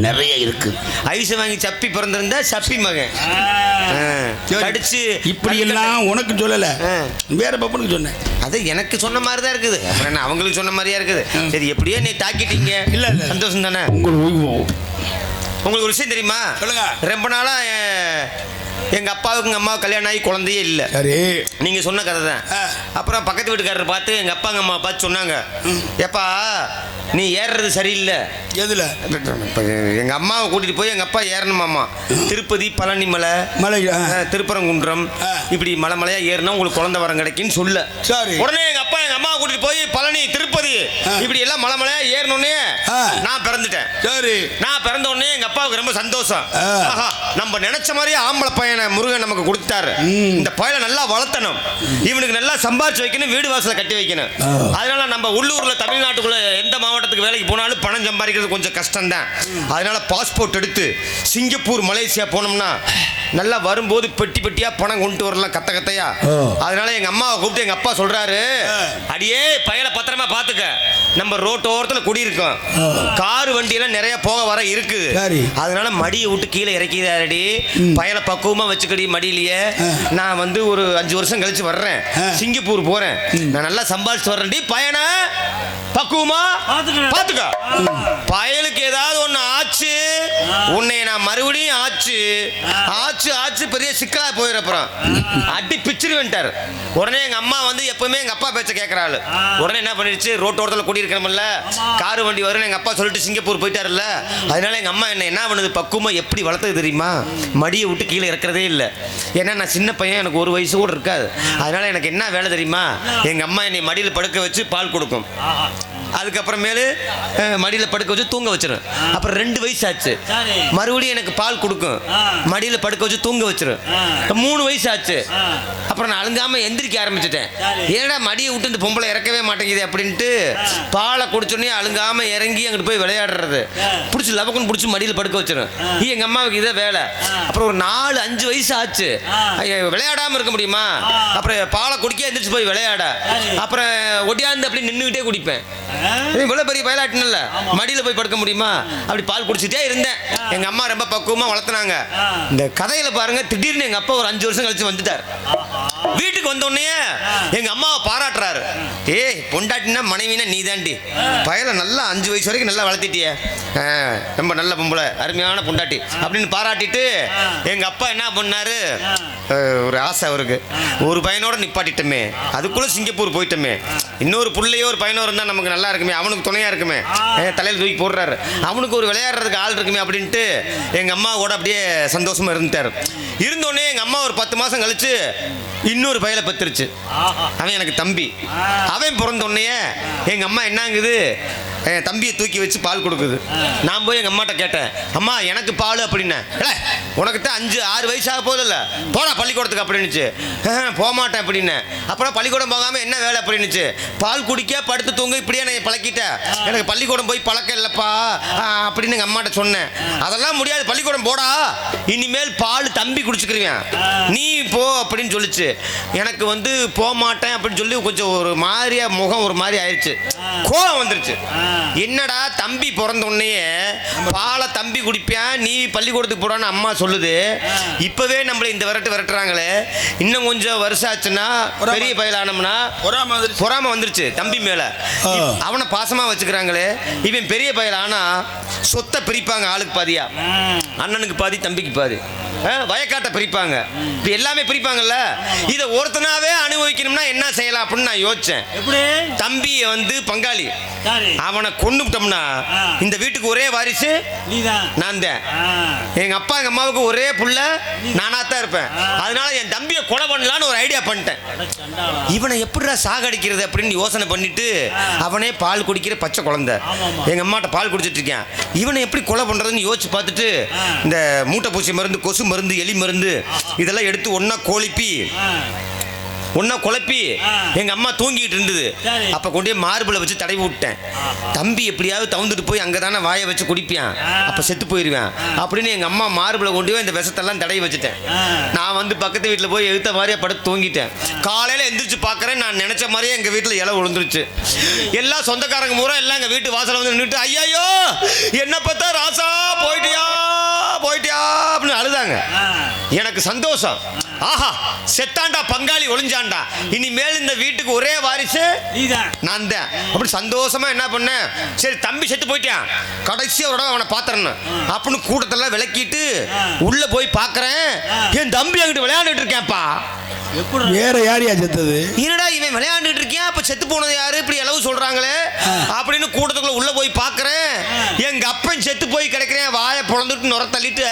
நிறைய இருக்கு. ஐசை வாங்கி சப்பி பிறந்திருந்தா சப்பி மகன் கடிச்சு. இப்படி எல்லாம் உனக்கு சொல்லலை, வேற பப்பனுக்கு சொன்னேன். அது எனக்கு சொன்ன மாதிரி தான் இருக்குது. அப்புறம் என்ன அவங்களுக்கு சொன்ன மாதிரியா இருக்குது. சரி, எப்படியோ நீ தாக்கிட்டீங்க. இல்லை இல்லை, சந்தோஷம் தானே. உங்களுக்கு ஒரு விஷயம் தெரியுமா? சொல்லுங்க. ரொம்ப நாளா எங்க அப்பாவுக்கு எங்க அம்மாவுக்கு கல்யாணம் ஆகி குழந்தையே இல்லை. சரி, நீங்க சொன்ன கதை தான். அப்புறம் பக்கத்து வீட்டுக்காரர் பார்த்து எங்க அப்பா எங்க அம்மா பார்த்து சொன்னாங்க, எப்பா நீ ஏறுறது சரியில்லை. எதுல? எங்க அம்மாவை கூட்டிட்டு போய் எங்க அப்பா ஏறணுமாமா. திருப்பதி, பழனி மலை, திருப்பரங்குன்றம், இப்படி மலை மலையா ஏறினா உங்களுக்கு குழந்தை வரம் கிடைக்குன்னு சொல்ல. சரி, உடனே எங்க அப்பா எங்க அம்மா கூட்டிட்டு போய் பழனி திருப்பதி இப்படி எல்லாம் மலை ஏறணுன்னே நான் பிறந்துட்டேன். சரி. நான் பிறந்த உடனே எங்க அப்பாவுக்கு ரொம்ப சந்தோஷம். நம்ம நினைச்ச மாதிரியே ஆம்பளை பையனை முருகன் நமக்கு கொடுத்தாரு. இந்த பையனை நல்லா வளர்த்தணும், இவனுக்கு நல்லா சம்பாதிச்சு வைக்கணும், வீடு வாசலை கட்டி வைக்கணும். அதனால நம்ம உள்ளூர்ல தமிழ்நாட்டுக்குள்ள எந்த மாவட்டத்துக்கு வேலைக்கு போனாலும் பணம் சம்பாதிக்கிறது கொஞ்சம் கஷ்டம் தான். அதனால பாஸ்போர்ட் எடுத்து சிங்கப்பூர் மலேசியா போனோம்னா நல்லா வரும்போது பெட்டி பெட்டியா பணம் கொண்டு வரலாம், கத்தையா. அதனால எங்க அம்மாவை கூப்பிட்டு எங்க அப்பா சொல்றாரு, அடியே பயல பத்திரமா பாத்துக்க, நம்ம ரோட்டோரத்துல குடியிருக்கோம், கார் வண்டி எல்லாம் நிறைய போக வர இருக்குது. அதனால மடியை விட்டு கீழே இறக்கிதாரடி, பயல பக்குவமா வச்சுக்கடி மடியிலேயே. நான் வந்து ஒரு 5 வருஷம் கழிச்சு வர்றேன், சிங்கப்பூர் போறேன், நான் நல்லா சம்பாதிச்சு வர்றேன்டி, பயனை பக்குவமா பாத்துக்க. பயலுக்கு ஏதாவது ஒண்ணு ஆச்சு உன்னை நான் மறுபடியும் ஆச்சு ஆச்சு ஆச்சு பெரிய சிக்கலா போயிடப்புறம் அடி பிச்சிருவேன்ட்டார். உடனே எங்க அம்மா வந்து எப்பவுமே எங்க அப்பா பேச்ச கேட்கறாள். உடனே என்ன பண்ணிடுச்சு, ரோட்டோரத்தில் குடியிருக்கிறோம்ல, காரு வண்டி வரும்னு எங்க அப்பா சொல்லிட்டு சிங்கப்பூர் போயிட்டாருல்ல. அதனால எங்க அம்மா என்ன பண்ணுது, பக்குவமா எப்படி வளர்த்தது தெரியுமா, மடியை விட்டு கீழே இறக்குறதே இல்லை. ஏன்னா நான் சின்ன பையன், எனக்கு 1 வயசு கூட இருக்காது. அதனால எனக்கு என்ன வேலை தெரியுமா, எங்க அம்மா என்னை மடியில் படுக்க வச்சு பால் கொடுக்கும், அதுக்கப்புறமேலு மடியில் படுக்க வச்சு தூங்க வச்சிரும். அப்புறம் 2 வயசு ஆச்சு, மறுபடியும் எனக்கு பால் கொடுக்கும், மடியில் படுக்க வச்சு தூங்க வச்சிரும். 3 வயசு ஆச்சு, அப்புறம் நான் அழுங்காம எந்திரிக்க ஆரம்பிச்சிட்டேன். ஏன்னா மடியை விட்டு இந்த பொம்பளை இறக்கவே மாட்டேங்குது அப்படின்ட்டு பாலை குடிச்சோடனே அழுங்காம இறங்கி அங்கிட்டு போய் விளையாடுறது, பிடிச்சி லவக்குன்னு பிடிச்சி மடியில் படுக்க வச்சிரும். எங்க அம்மாவுக்கு இதை வேலை. அப்புறம் ஒரு 4-5 வயசு ஆச்சு, விளையாடாம இருக்க முடியுமா, அப்புறம் பாலை குடிக்க எந்திரிச்சு போய் விளையாட, அப்புறம் ஒட்டியாந்து அப்படி நின்றுகிட்டே குடிப்பேன். இவ்வளவு பெரிய வயலாட்டினல்ல, மடியில போய் படுக்க முடியுமா, அப்படி பால் குடிச்சிட்டே இருந்தேன். எங்க அம்மா ரொம்ப பக்குவமா வளர்த்துனாங்க. இந்த கதையில பாருங்க, திடீர்னு எங்க அப்பா ஒரு 5 வருஷம் கழிச்சு வந்துட்டார். வீட்டுக்கு வந்த உடனே எங்க அம்மாவை பாராட்டுறாரு, ஏய் பொண்டாட்டினா மனைவினா நீ தாண்டி, பயல நல்லா 5 வயசு வரைக்கும் நல்லா வளர்த்திட்டிய, ரொம்ப நல்ல பொம்பளை, அருமையான பொண்டாட்டி அப்படின்னு பாராட்டிட்டு எங்க அப்பா என்ன பண்ணாரு, ஒரு ஆசை அவருக்கு, ஒரு பையனோட நிப்பாட்டிட்டோமே, அதுக்குள்ள சிங்கப்பூர் போயிட்டோமே, இன்னொரு பிள்ளையோ ஒரு பையனோ இருந்தா நமக்கு நல்லா இருக்குமே, அவனுக்கு துணையா இருக்குமே, தலையில் தூக்கி போடுறாரு, அவனுக்கு ஒரு விளையாடுறதுக்கு ஆள் இருக்குமே அப்படின்ட்டு எங்க அம்மா கூட அப்படியே சந்தோஷமா இருந்துட்டாரு. இருந்தோடனே எங்க அம்மா ஒரு 10 மாசம் கழிச்சு இன்னொரு பையலை பத்துருச்சு. அவன் எனக்கு தம்பி. அவன் பிறந்த உடனே எங்க அம்மா என்னங்குது, என் தம்பியை தூக்கி வச்சு பால் கொடுக்குது. நான் போய் எங்க அம்மாட்ட கேட்டேன், அம்மா எனக்கு பால் அப்படின்னேன். உனக்கு தான் 5-6 வயசாக போதில்ல, போடா பள்ளிக்கூடத்துக்கு அப்படின்னுச்சு. போகமாட்டேன் அப்படின்னு. அப்புறம் பள்ளிக்கூடம் போகாம என்ன வேலை அப்படின்னுச்சு, பால் குடிக்க படுத்து தூங்க இப்படியே நான் பழக்கிட்டேன், எனக்கு பள்ளிக்கூடம் போய் பழக்கம் இல்லப்பா அப்படின்னு எங்க அம்மாட்ட சொன்னேன். அதெல்லாம் முடியாது, பள்ளிக்கூடம் போடா, இனிமேல் பால் தம்பி குடிச்சுக்கிருவேன், நீ போ அப்படின்னு சொல்லிச்சு. எனக்கு வந்து போக மாட்டேன் அப்படின்னு சொல்லி கொஞ்சம் ஒரு மாதிரியா முகம் ஒரு மாதிரி ஆயிடுச்சு, கோவம் வந்துருச்சு. என்னடா தம்பி பிறந்த உடனே பாலை தம்பி குடிப்பேன், நீ பள்ளிக்கூடத்துக்கு போடான்னு அம்மா சொல்லுது, இப்பவே நம்மள இந்த விரட்டுறாங்களே, இன்னும் கொஞ்சம் வருஷம் ஆச்சுன்னா பெரிய பயலானம்னா பொறாம வந்துருச்சு தம்பி மேல, அவனை பாசமா வச்சுக்கிறாங்களே, இவன் பெரிய பயல் ஆனா சொத்தை பிரிப்பாங்க, ஆளுக்கு பாதியா, அண்ணனுக்கு பாதி தம்பிக்கு பாதி, வயக்காட்டை பிரிப்பாங்க, இப்ப எல்லாமே பிரிப்பாங்கல்ல. இதை ஒருத்தனாவே அனுபவிக்கணும்னா என்ன செய்யலாம் அப்படின்னு நான் யோசிச்சேன். தம்பியை வந்து பங்காளி, அவனை கொண்டுட்டோம்னா இந்த வீட்டுக்கு ஒரே வாரிசு நான் தான், எங்க அப்பா எங்க அம்மாவுக்கு ஒரே புள்ள நானா தான் இருப்பேன். அதனால என் தம்பியை கொலை பண்ணலான்னு ஒரு ஐடியா பண்ணிட்டேன். இவனை எப்படிடா சாகடிக்கிறது அப்படின்னு யோசனை பண்ணிட்டு, அவனே பால் குடிக்கிற பச்சை குழந்தை, எங்க அம்மாட்ட பால் குடிச்சிட்டு இருக்கேன், இவனை எப்படி கொலை பண்றதுன்னு யோசிச்சு பார்த்துட்டு இந்த மூட்டை பூச்சி மருந்து, கொசு மருந்து, எலி மருந்து இதெல்லாம் எடுத்து ஒன்னா குழப்பி எங்க அம்மா தூங்கிட்டு இருந்தது. அப்ப கொண்டே மார்பிளை வச்சு தடவி விட்டேன். தம்பி எப்படியாவது தவுந்துட்டு போய் அங்கதானே வாயை வச்சு குடிப்பான், அப்ப செத்து போயிருவேன் அப்படின்னு எங்க அம்மா மார்பிளை கொண்டு போய் இந்த விஷத்தெல்லாம் தடவி வச்சுட்டேன். நான் வந்து பக்கத்து வீட்டுல போய் எழுத்த மாதிரியே படுத்து தூங்கிட்டேன். காலையில எந்திரிச்சு பாக்குறேன், நான் நினைச்ச மாதிரியே எங்க வீட்டுல இலை விழுந்துருச்சு. எல்லா சொந்தக்காரங்க பூரா எல்லாம் எங்க வீட்டு வாசல வந்து நின்றுட்டு, ஐயோ என்ன பார்த்தா ராசா போயிட்டியா அப்படின்னு அழுதாங்க. எனக்கு சந்தோஷம், ஆஹா செத்தாண்டா பங்காளி ஒளிஞ்சாண்டா, இனிமேல் இந்த வீட்டுக்கு ஒரே வாரிசு நான் தான் அப்படி சந்தோஷமா என்ன பண்ணேன், சரி தம்பி செத்து போயிட்டான், கடைசியா ஒரு அவனை பாத்திரணும் அப்படின்னு கூட்டத்தெல்லாம் விளக்கிட்டு உள்ள போய் பாக்குறேன், என் தம்பி அங்கிட்டு விளையாண்டுட்டு இருக்கேன்ப்பா. வேற யாரையா செத்தது, என்னடா இவன் விளையாண்டுட்டு இருக்கேன், அப்ப செத்து போனது யாரு இப்படி அளவு சொல்றாங்களே அப்படின்னு கூட்டத்துக்குள்ள உள்ள போய் பாக்குறேன். எங்க அப்பன் செத்து போய் கிடக்குறேன். வாயை பொழந்துட்டு நுர தள்ளிட்டு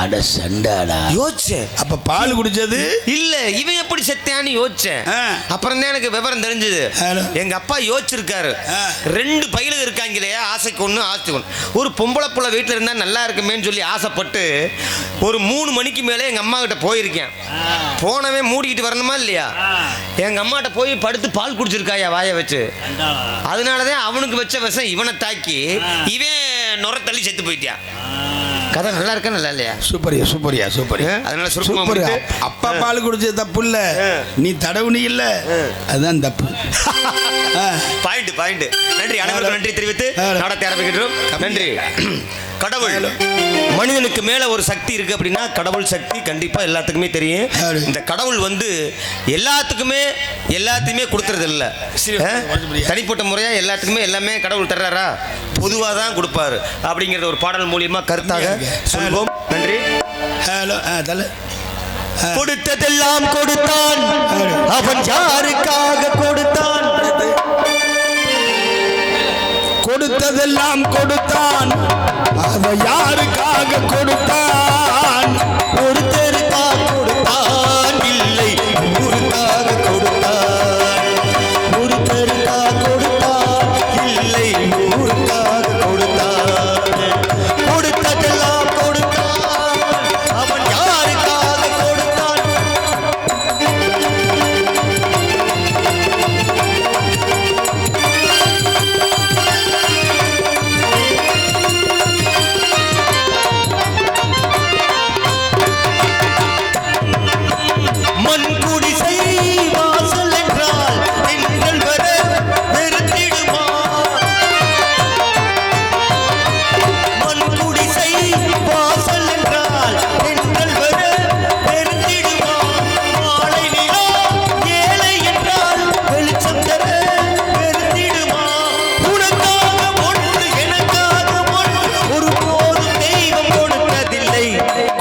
அட சண்டாடா யோசிச்சேன். அப்ப பால் குடிச்சது இல்ல, இவன் எப்படி செத்தான்னு யோசிச்சேன். அப்புறம் தான் எனக்கு விவரம் தெரிஞ்சது. எங்க அப்பா யோசிச்சிருக்காரு. 2 பையலுங்க இருக்காங்க இல்லையா, ஆசைக்கு ஒண்ணு ஆசைக்கு ஒண்ணு. ஒரு பொம்பளை புள்ள வீட்டுல இருந்தா நல்லா இருக்குமேன்னு சொல்லி ஆசைப்பட்டு ஒரு 3 மணிக்கு மேலே எங்க அம்மா கிட்ட போயிருக்கேன். போனவே மூடிக்கிட்டு வரணுமா இல்லையா, எங்க அம்மாட்ட போய் படுத்து பால் குடிச்சிருக்காயா வாயை வச்சு. அதனாலதான் அவனுக்கு வச்ச விஷம் இவனை தாக்கி இவன் நுர தள்ளி செத்து போயிட்டான். கதை நல்லா இருக்கா நல்லா இல்லையா? சூப்பரியா சூப்பரியா சூப்பரியா. அதனால சூப்பர். அப்பா பால் குடிச்சது தப்பு இல்ல, நீ தடவுனி இல்ல, அதுதான் தப்பு. பாயிண்ட். நன்றி, அனைவருக்கும் நன்றி தெரிவித்து நாடகத்தை ஆரம்பிக்கிறோம். நன்றி. கடவுள் மனிதனுக்கு மேல ஒரு சக்தி இருக்கு அப்படின்னா கடவுள் சக்தி கண்டிப்பா எல்லாத்துக்குமே தெரியும். இந்த கடவுள் வந்து எல்லாத்தையுமே கொடுக்கறது இல்ல, தனிப்பட்ட முறையா எல்லாத்துக்குமே எல்லாமே கடவுள் தர்றாரா, பொதுவா தான் கொடுப்பாரு அப்படிங்கறத ஒரு பாடல் மூலியமா கருத்தாக சொல்வோம். நன்றி. ஹலோ தலை. கொடுத்ததெல்லாம் கொடுத்தான், அவன் யாருக்காக கொடுத்தான்? கொடுத்ததெல்லாம் கொடுத்தான், அதை யாருக்காக கொடுத்தான்? ஒருத்தருக்காக கொடுத்தான், இல்லை ஊருக்காக கொடுத்தான். ஒருத்தருக்காக கொடுத்தான், இல்லை ஊருக்காக கொடுத்தான். கொடுத்ததெல்லாம் கொடுத்தான், அவன் யாருக்காக கொடுத்தான்?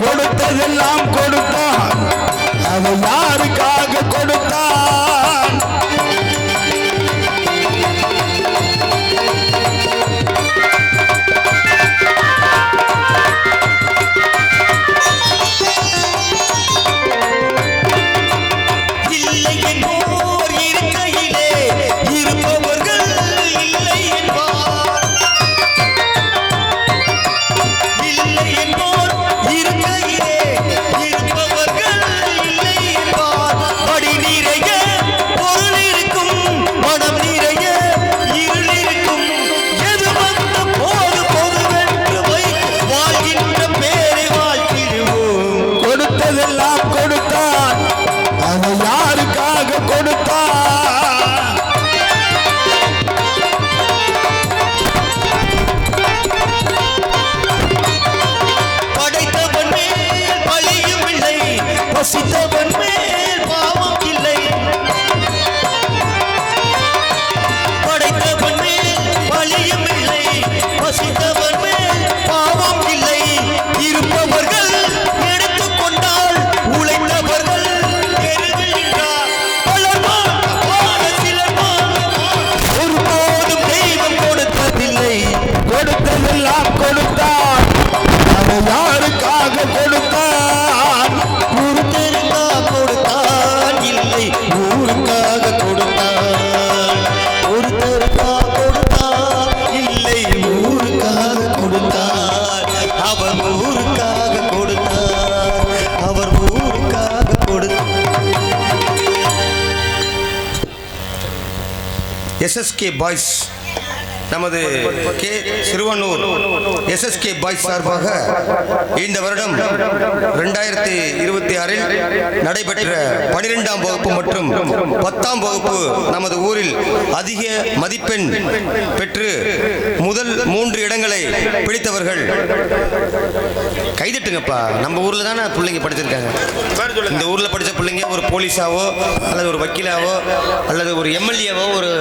கொடுத்ததெல்லாம் கொடுத்தான், அதை யாருக்காக கொடுத்தான்? இல்லை என்போர் இருக்கையிலே இருப்பவர்கள் இல்லை என்பார். இல்லை என்போர் இருக்கையிலே இருப்பவர்கள் இல்லை என்பார். படி நிறைய பொருள் இருக்கும், மனம் நிறைய இருள் இருக்கும். எது வந்த போது பொதுவென்று வைத்து வாழ்கின்ற பேரை வாழ்த்திடுவோம். கொடுத்ததெல்லாம் கொடுத்தான், அதை யாருக்காக கொடுத்தான்? படைத்தவன் மேல் பழியும் இல்லை, பசித்தவன் மேல் பாவம் இல்லை. படைத்தவன் மேல் பழியும் இல்லை, பசித்தவன் மேல் பாவம் இல்லை. இருப்பவர்கள் எடுத்துக்கொண்டால் உழைத்தவர்கள் பெறுகின்றார். ஒருபோதும் தெய்வம் கொடுத்ததில்லை. கொடுத்ததெல்லாம் கொடுத்தான், அதை யாருக்காக கொடுத்தான்? ஒருத்தருக்காக கொடுத்தான், இல்லை ஊருக்காக கொடுத்தான். ஒருத்தருக்காக கொடுத்தான், இல்லை ஊருக்காக கொடுத்தான். அவர் ஊருக்காக கொடுத்தார், அவர் ஊருக்காக கொடுத்தார். எஸ்எஸ்கே பாய்ஸ், நமது கே சிறுவனூர் எஸ்எஸ்கே பாய்ஸ் சார்பாக இந்த வருடம் 2026 நடைபெற்ற 12ஆம் வகுப்பு மற்றும் 10ஆம் வகுப்பு நமது ஊரில் அதிக மதிப்பெண் பெற்று முதல் 3 இடங்களை பிடித்தவர்கள் கைதட்டுங்கப்பா. நம்ம ஊர்ல தானே பிள்ளைங்க படிச்சிருக்காங்க. இந்த ஊர்ல படிச்ச பிள்ளைங்க ஒரு போலீஸாவோ அல்லது ஒரு வக்கீலாவோ அல்லது ஒரு எம்எல்ஏவோ ஒரு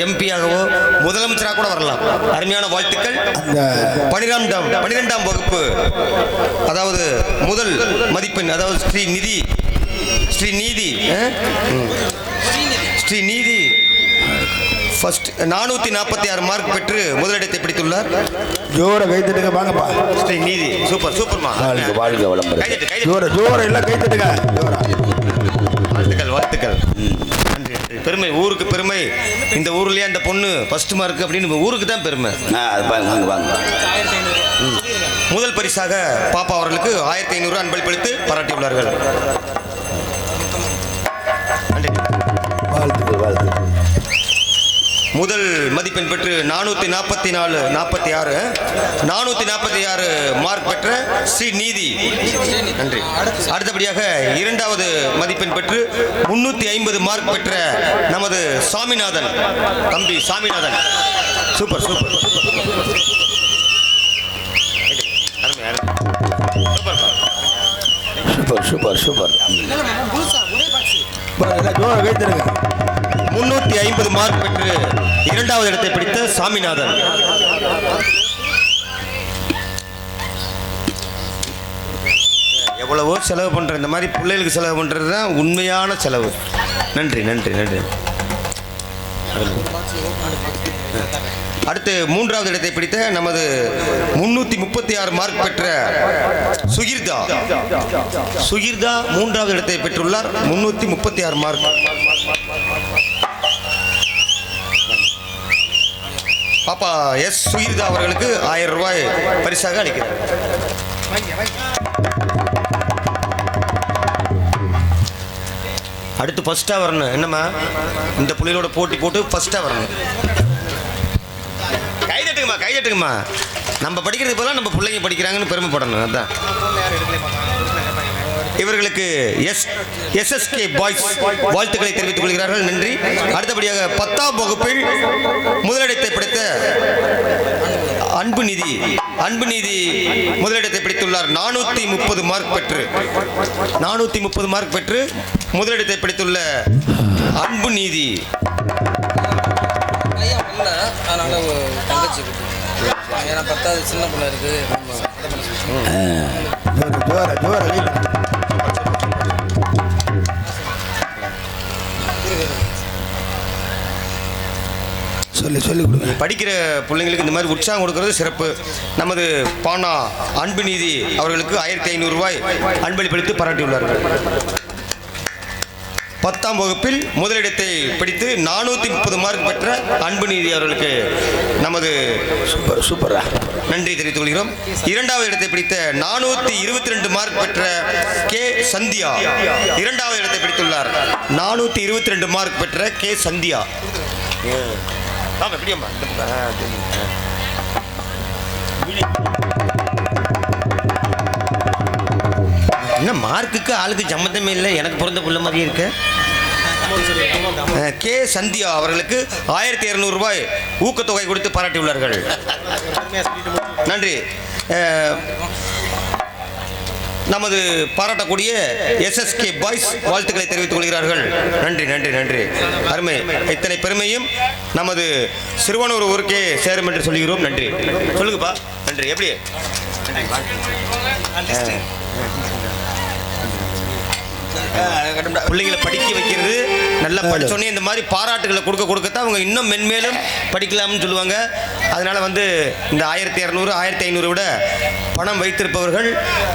எம்பியாகவோ முதலமைச்சராக கூட வரலாம். அருமையான வாழ்த்துக்கள். 12ஆம் வகுப்பு அதாவது முதல் மதிப்பெண், அதாவது ஸ்ரீ நீதி ஸ்ரீ நீதி ஃபர்ஸ்ட் 446 மார்க் பெற்று முதலிடத்தை பிடித்துள்ளார். ஜோர கைத்தட்டுங்க வாங்கப்பா. ஸ்ரீ நீதி சூப்பர் சூப்பர்மா. வாழ்க வளம்பரம். கைதட்டு கைதட்டு. ஜோர எல்லாம் கைத்தட்டுங்க. ஜோரா. வாழ்த்துக்கள் வாழ்த்துக்கள். நன்றி நன்றி. பெருமை ஊருக்கு பெருமை. இந்த ஊர்லயே அந்த பொண்ணு ஃபர்ஸ்ட் மார்க் அப்படின்னு ஊருக்கு தான் பெருமை. முதல் பரிசாக பாப்பா அவர்களுக்கு 1500 அன்பளிப்பளித்து பாராட்டியுள்ளார்கள். நன்றி. வாழ்த்துக்கள். முதல் மதிப்பெண் பெற்று 446 மார்க் பெற்ற ஸ்ரீ நீதி. நன்றி. அடுத்தபடியாக இரண்டாவது மதிப்பெண் பெற்று 350 மார்க் பெற்ற நமது சாமிநாதன் தம்பி Saminathan. Super super super super. ஜோர கைத்தட்டுங்க. 350 மார்க் பெற்று இரண்டாவது இடத்தை பிடித்த சாமிநாதன். எவ்வளவோ செலவு பண்ற இந்த மாதிரி பிள்ளைகளுக்கு செலவு பண்றது தான் உண்மையான செலவு. நன்றி நன்றி நன்றி. அடுத்து மூன்றாவது இடத்தை பிடித்த நமது 336 மார்க் பெற்ற சுகிர்தா மூன்றாவது இடத்தை பெற்றுள்ளார். 336 மார்க். பாப்பா எஸ் சுகிர்தா அவர்களுக்கு 1000 ரூபாய் பரிசாக அளிக்கிறார். அடுத்து ஃபர்ஸ்டா வரணும். என்னம்மா இந்த புள்ளியோட போட்டி போட்டு ஃபர்ஸ்டா வரணும். கைதட்டுங்கம்மா. நம்ம படிக்கிறது போல நம்ம பிள்ளைங்க படிக்கிறாங்கன்னு பெருமைப்படணும். அதான் இவர்களுக்கு எஸ்எஸ்கே பாய்ஸ் வாழ்த்துக்களை தெரிவித்துக் கொள்கிறார்கள். நன்றி. அடுத்தபடியாக 10ஆம் வகுப்பில் முதலிடத்தை பிடித்த அன்பு நீதி முதலிடத்தை பிடித்துள்ளார். 430 மார்க் பெற்று முதலிடத்தை பிடித்துள்ள அன்பு நீதி. ஏன்னா 10வது சின்ன பிள்ளை இருக்கு. சொல்லி கொடுங்க. படிக்கிற பிள்ளைங்களுக்கு இந்த மாதிரி உற்சாகம் கொடுக்கறது சிறப்பு. நமது பானா அன்பு நீதி அவர்களுக்கு 1500 ரூபாய் அன்பளிப்பளித்து பாராட்டியுள்ளார்கள். 10ஆம் வகுப்பில் முதலிடத்தை பிடித்து 430 மார்க் பெற்ற அன்பு நீதி அவர்களுக்கு நமது சூப்பரா நன்றி தெரிவித்துக் கொள்கிறோம். இரண்டாவது இடத்தை பிடித்த 422 மார்க் பெற்ற கே சந்தியா இரண்டாவது இடத்தை பிடித்துள்ளார். 422 மார்க் பெற்ற கே சந்தியா. என்ன மார்க்குக்கு ஆளுக்கு சம்மந்தமே இல்லை. எனக்கு பிறந்த புள்ள மாதிரியே இருக்கு. கே சந்தியா அவர்களுக்கு 1200 ரூபாய் ஊக்கத்தொகை கொடுத்து பாராட்டியுள்ளார்கள். நன்றி. நமது பாராட்டக்கூடிய எஸ்எஸ்கே பாய்ஸ் வாழ்த்துக்களை தெரிவித்துக் கொள்கிறார்கள். நன்றி நன்றி நன்றி. அருமை. இத்தனை பெருமையும் நமது சிறுவனூர் ஊருக்கே சேரும் என்று சொல்கிறோம். நன்றி. சொல்லுங்கப்பா. நன்றி. எப்படி பிள்ளைகளை படிக்க வைக்கிறது, நல்லா படிச்சோடனே இந்த மாதிரி பாராட்டுகளை கொடுக்கத்தான் அவங்க இன்னும் மென்மேலும் படிக்கலாம்னு சொல்லுவாங்க. அதனால இந்த 1200 1500 விட பணம் வைத்திருப்பவர்கள்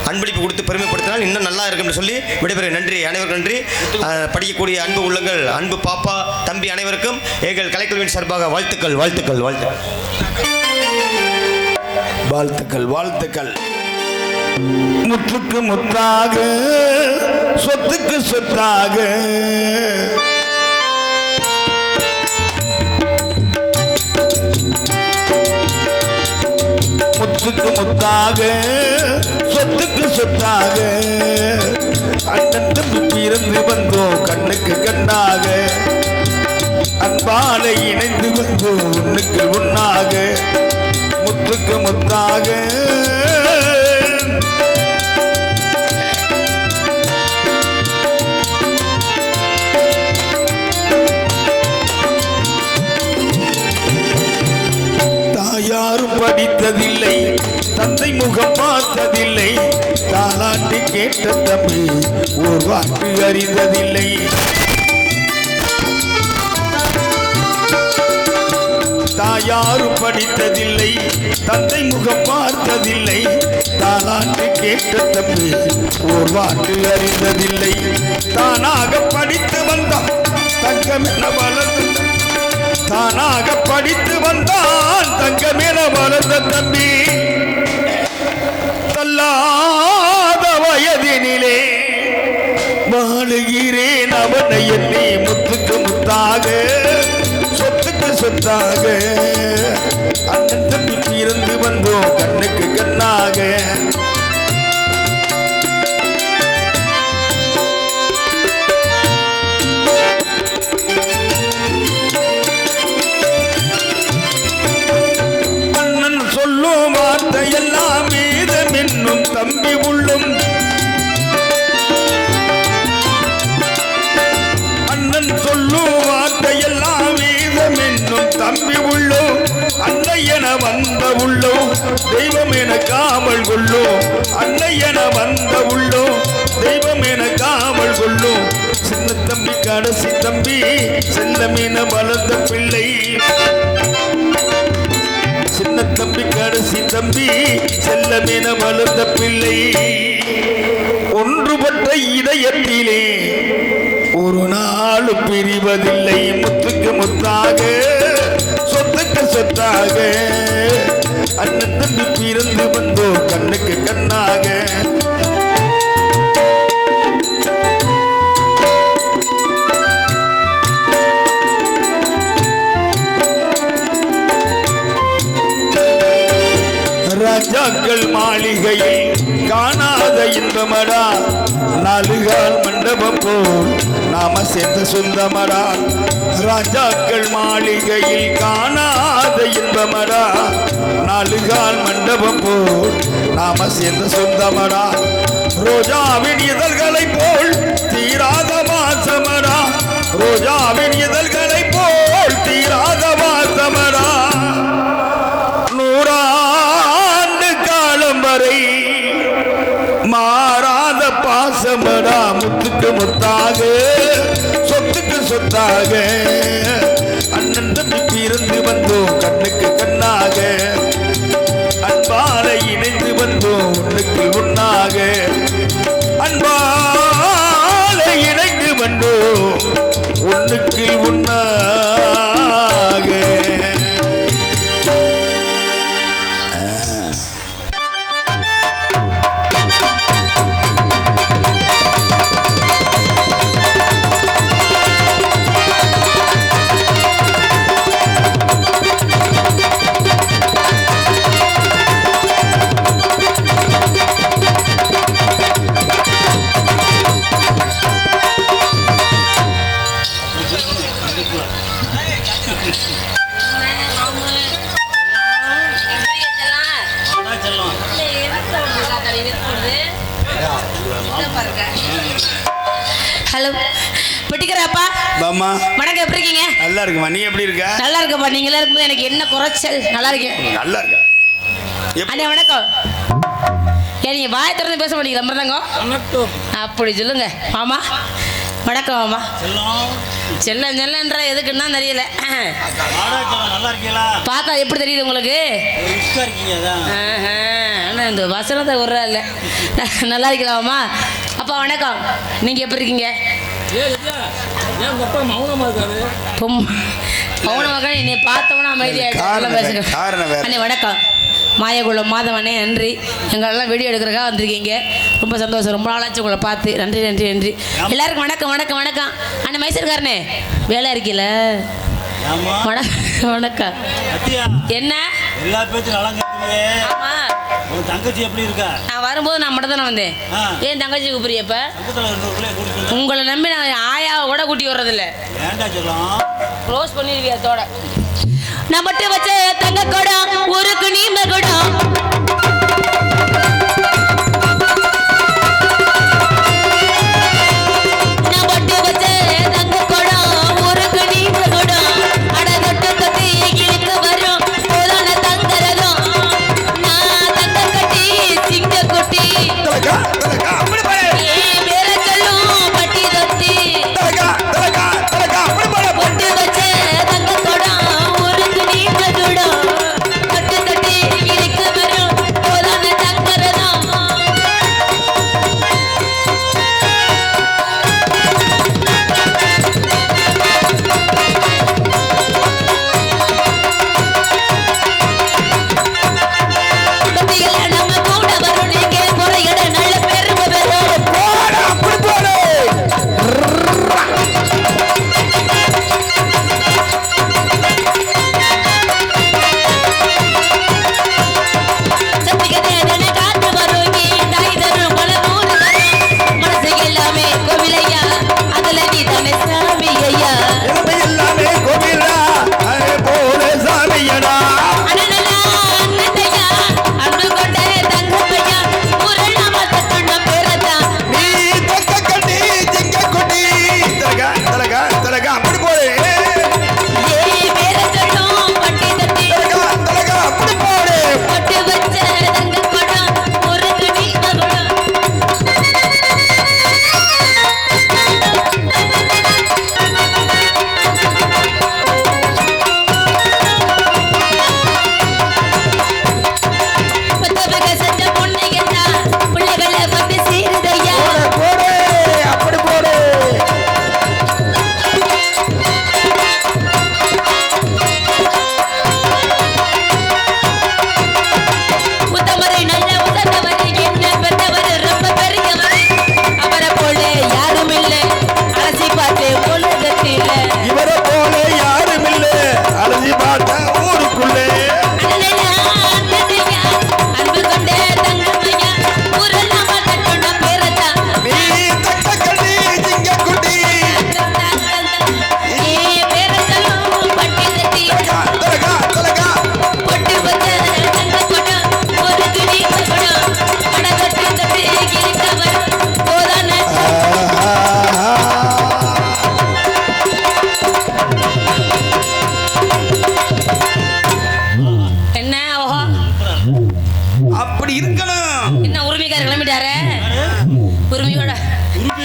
அன்பளிப்பு கொடுத்து பெருமைப்படுத்தினால் இன்னும் நல்லா இருக்குன்னு சொல்லி விடைபெறும். நன்றி. அனைவருக்கும் நன்றி. படிக்கக்கூடிய அன்பு உள்ளங்கள், அன்பு பாப்பா தம்பி அனைவருக்கும் எங்கள் கலைக்குழுவின் சார்பாக வாழ்த்துக்கள் வாழ்த்துக்கள் வாழ்த்துக்கள் வாழ்த்துக்கள் வாழ்த்துக்கள். முற்றுக்கு முத்தாக, சொத்துக்கு சொத்தாக, முத்துக்கு முத்தாக, சொத்துக்கு சொத்தாக, அண்ணன் தம்பி பிறந்து வந்தோம் கண்ணுக்கு கண்ணாக, அன்பாலை இணைந்து வந்தோம் உன்னுக்கு உண்ணாக, முத்துக்கு முத்தாக. யாரும் படித்ததில்லை, தந்தை முகம் பார்த்ததில்லை, தாலாட்டி கேட்ட தம்பி ஒரு வாக்கு அறிந்ததில்லை. தாயாரும் படித்ததில்லை, தந்தை முகம் பார்த்ததில்லை, தாலாட்டு கேட்ட தம்பி ஓர் வாட்டு அறிந்ததில்லை. தானாக படித்து வந்தான் தங்கமென வளர்ந்த, தானாக படித்து வந்தான் தங்கமென வளர்ந்த தம்பி. தள்ளாத வயதினிலே வாழுகிறேன் அவனை எண்ணி, முத்துக்கு முத்தாக சொத்துக்கு சொத்தாக அண்ணன் தம்பி பிறந்து வந்தோம் கண்ணுக்கு கண்ணாக. அண்ணன் சொல்லும் வார்த்தையெல்லாம் மீதம் என்னும் தம்பி உள்ளும், அண்ணன் சொல்லும் வார்த்தையெல்லாம் வீதம் என்னும் தம்பி உள்ளோ, அன்னை என வந்த உள்ளோ தெய்வம் என காவல் கொள்ளோ, அன்னை என வந்த உள்ளோ தெய்வம் என காவல் கொள்ளோ. சின்ன தம்பி கடைசி தம்பி செல்லமென வளர்ந்த பிள்ளை, சின்ன தம்பி கடைசி தம்பி செல்லமென வளர்ந்த பிள்ளை. ஒன்றுபட்ட இதயத்திலே ஒரு நாள் பிரிவதில்லை, முத்துக்கு முத்தாக சொத்துக்கு சொத்தாக அண்ணன் தம்பி பிறந்து வந்தோ கண்ணுக்கு கண்ணாக. ராஜாக்கள் மாளிகையில் காணாத இன்பமடா, நாலுகால் மண்டபம் போல் நாம சேர்ந்த சொந்தமடா. ராஜாக்கள் மாளிகையில் காணாத இன்பமடா, நாலுகால் மண்டபம் போல் நாம சேர்ந்த சொந்தமடா. ரோஜாவின் இதழ்களை போல் தீராத வாசமடா, ரோஜாவின் இதழ்களை போல் தீராத வாசமடா. நூறாண்டு காலம் வரை மாறாத பாசமடா, முத்துக்கு முத்தாக சொத்துக்கு சொத்தாக அண்ணன் தம்பி பிறந்து வந்தோம் கண்ணுக்கு கண்ணாக. அன்பாலை இணைந்து வந்தோம் ஒண்ணுக்கு ஒண்ணாக, அன்பாலை இணைந்து வந்தோம் ஒண்ணுக்கு ஒண்ணாக. ஹலோ பெட்டிக்கராப்பா, பாமா வணக்கம். எப்படி இருக்கீங்க? நல்லா இருக்குமா, நீ எப்படி இருக்க? நல்லா இருக்கப்பா. நீங்களா இருக்கும்போது எனக்கு என்ன குறைச்சல்? நல்லா இருக்கேன். நல்லா இருக்க. அண்ணே வணக்கம். ஏன் நீங்க வாயை திறந்து பேச மாட்டீங்களா? மருதாங்க அப்படி சொல்லுங்க. மாமா வணக்கம். மாமா செல்லம் செல்லன்ற எதுக்குன்னா தெரியல. பார்த்தா எப்படி தெரியுது உங்களுக்கு? ஆனால் இந்த வசனத்தை விட்றா இல்லை. நல்லா இருக்கலாமா? அப்பா வணக்கம். நீங்கள் எப்படி இருக்கீங்க? மௌனமாக என்னை பார்த்தவொன்னே அமைதியாக பேசுகிறேன். அண்ணே வணக்கம். மாயகுளம் மாதவனே நன்றி. எங்களெல்லாம் வீடியோ எடுக்கிறக்காக வந்திருக்கீங்க. ரொம்ப சந்தோஷம். ரொம்ப நாளாச்சு உங்களை பார்த்து. நன்றி நன்றி நன்றி. எல்லாருக்கும் வணக்கம் வணக்கம் வணக்கம். அண்ணே மைசூர்காரனே வேலை இருக்கீல? வணக்கம் வணக்கம். என்ன எல்லா பேச்சும் நல்லா கேட்குறீங்க. ஆமா உன் தங்கச்சி எப்படி இருக்கா? நான் வரும்போது நான் மட்டும் தானே வந்தேன். ஏன் தங்கச்சி கூப்பிடுறியப்ப? உங்களை நம்பி நான் ஆயாவை கூட கூட்டி வர்றதில்ல. ஏன்டா சொல்லும்? க்ளோஸ் பண்ணிருவியா அதோட. நான் மட்டும் வச்ச தங்க கொடம் ஊருக்கு நீம கொடம். நான் மட்டும் வச்ச தங்க கொடம் ஊருக்கு நீம கொடம். அட தொட்டு தொட்டு இழுத்து வரும் போதான தங்கரதம். நான் தங்க கட்டி சிங்க குட்டி பேர சொல்லும் பட்டி தொட்டி. பொட்டு வச்ச தங்க கொடம் ஊருக்கு நீம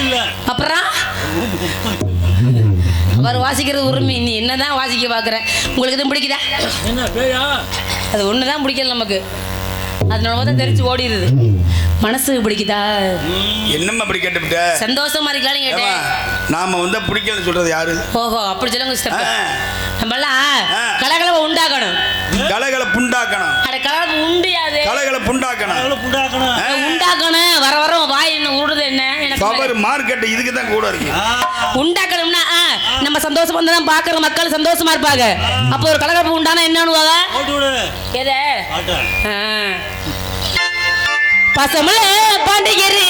இல்ல அப்புறம் அவர் வாசிக்கிறது உரிமை. நீ என்னதான் வாசிக்க பாக்குற? உங்களுக்கு எதுவும் பிடிக்குதா? என்ன பேயா? அது ஒண்ணுதான் பிடிக்கல நமக்கு. அதனால தான் தெரிச்சு ஓடிடுது. மனசுக்கு பிடிக்குதா? என்னம்மா அப்படி கேட்டுவிட்ட? சந்தோஷமா இருக்கலாம்னு கேட்டேன். நாம வந்து பிடிக்கலன்னு சொல்றது யாரு? ஓஹோ, அப்படி சொல்லுங்க சிஸ்டர். நம்மலாம் கலகலவை உண்டாக்கணும். கலகலப்பு உண்டாக்கணும். அட கலகலப்பு உண்டியாது. கலகலப்பு உண்டாக்கணும். உண்டாக்கணும். வர வர வாய் என்ன உருடுது என்ன? எனக்கு பவர் மார்க்கெட் இதுக்கு தான் கூட இருக்கு. உண்டாக்கணும்னா நம்ம சந்தோஷமா இருந்தா தான் பாக்குற மக்கள் சந்தோஷமா இருப்பாங்க. அப்போ ஒரு கலகலப்பு உண்டானா என்னன்னுவாங்க? எதை? பசமல பாண்டிகரி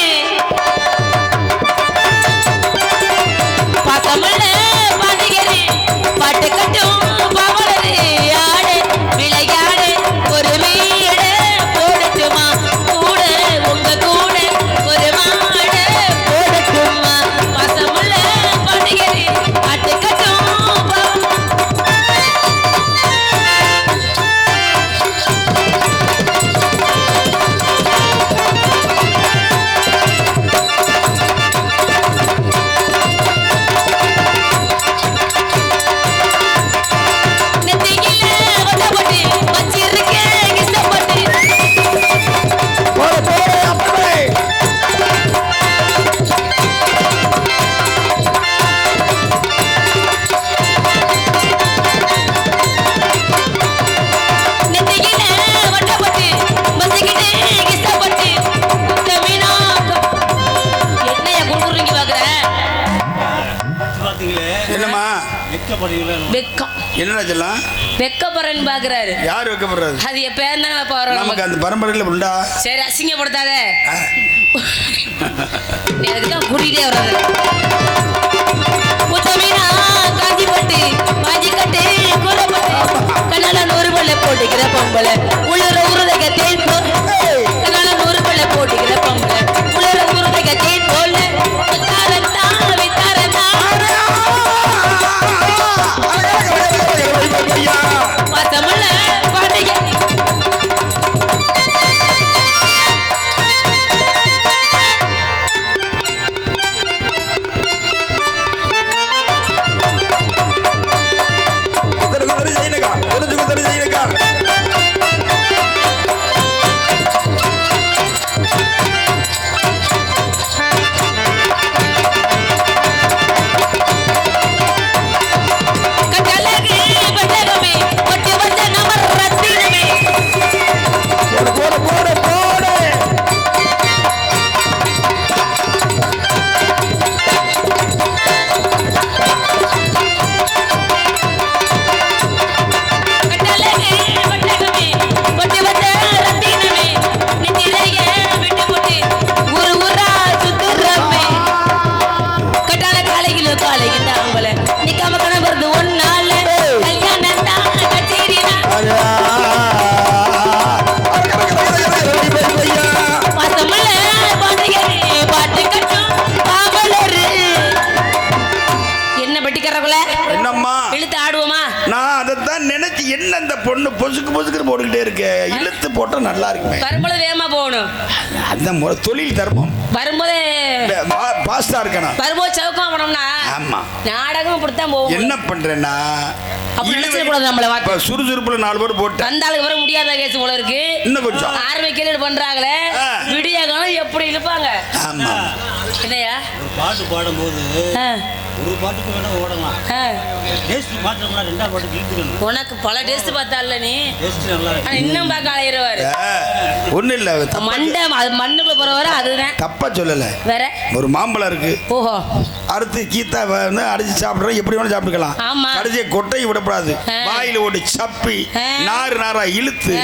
பசமல பாண்டிகரி பாட்டு கட்டும் பாவலரு ஆடு விளையாடு ஒரு வீடு போடட்டுமா கூட உங்க கூட ஒரு மாடு போடட்டுமா பசமல பாண்டிகரி பாட்டு கட்டும் என்னடா சொல்லலாம்? வெக்கப்படுறேன்னு பாக்குறாரு. யார் வெக்கப்படுறாரு? அது என் பேர் தானே வைப்பாரு. நமக்கு அந்த பரம்பரையில் உண்டா? சரி, அசிங்கப்படுத்தாத. நீ அதுக்கெல்லாம் கூட்டிகிட்டே வர்றது. முத்தமீனா காஞ்சிப்பட்டு வாஞ்சிக்கட்டு கூறப்பட்டு கண்ணால 100 பல்ல போட்டுக்கிற பொம்பளை உளுற உருதைக்க தேன் போல கண்ணால 100 பல்ல போட்டுக்கிற பொம்பளை உளுற உருதைக்க தேன் போல வித்தாரந்தா வித்தாரந்தா பசமல பாண்டிகை என்ன இந்த பொண்ணு பொசுக்கு பொசுக்கு போட்டுக்கிட்டே இருக்கு, இழுத்து போட்டா நல்லா இருக்குமே. வரும்போது வேகமா போகணும், அந்த தொழில் தர்மம். வரும்போது பாஸ்டா இருக்கணும், வரும்போது சவுக்கம் போனோம்னா. ஆமா, நாடகம் அப்படித்தான் போகும். என்ன பண்றேன்னா சுறுசுறுப்புல 4 பேர் போட்டு அந்த ஆளுக்கு வர முடியாத கேஸ் போல இருக்கு. இன்னும் கொஞ்சம் ஆரம்பிக்கல பண்றாங்களே, விடிய காலம் எப்படி இழுப்பாங்க. ஆமா, என்னையா பாட்டு பாடும்போது ஒரு பாட்டுக்கு வேணா ஓடலாம், டேஸ்ட் பாட்டுனா 2ஆம் பாட்டுக்கு இழுத்துக்கணும். உனக்கு பல டேஸ்ட் பார்த்தால நீ டேஸ்ட் நல்லா இருக்கு, இன்னும் பார்க்க அலையிறவாரு. ஒண்ணு இல்ல, மண்டை மண்ணுக்குள்ள போறவர அதுதான் தப்பா சொல்லல. வேற ஒரு மாம்பழம் இருக்கு, ஓஹோ, அறுத்து கீத்தா வந்து அடிச்சு சாப்பிடுறோம், எப்படி வேணா சாப்பிட்டுக்கலாம். ஆமா, கடைசியை கொட்டையை விடக்கூடாது, வாயில ஓட்டு சப்பி நாறு நாரா இழுத்து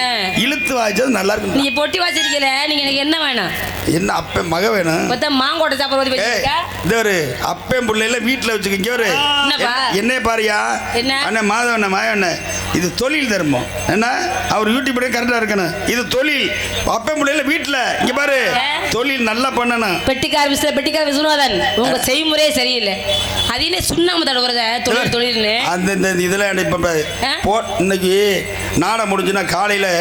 இழுத்து வாய்ச்சது நல்லா இருக்கு. நீங்க பொட்டி வச்சிருக்கீல, நீங்க எனக்கு என்ன வேணும்? என்ன அப்ப மக வேணும்? மாங்கோட்டை சாப்பிடுறது வச்சிருக்க. இந்த ஒரு அப்பன் பிள்ளைல வீட்டுல வச்சுக்கிங்க. ஒரு என்ன பாரியா, என்ன அண்ணன் மாதவண்ண மாயண்ண இது தொழில் தர்மம் என்ன அவர் யூடியூப் கரெக்டாக இருக்கணும் இது தொழில் அப்ப முடியல வீட்டில் இங்கே பாரு தொழில் நல்லா பண்ணணும் பெட்டிக்கார விஸ்வநாதன் உங்க செய்முறையே சரியில்லை அதிலே சுண்ணாம தடவுறத தொழில் தொழில்னு அந்த இதில் இப்போ இன்னைக்கு நாடை முடிஞ்சுன்னா காலையில்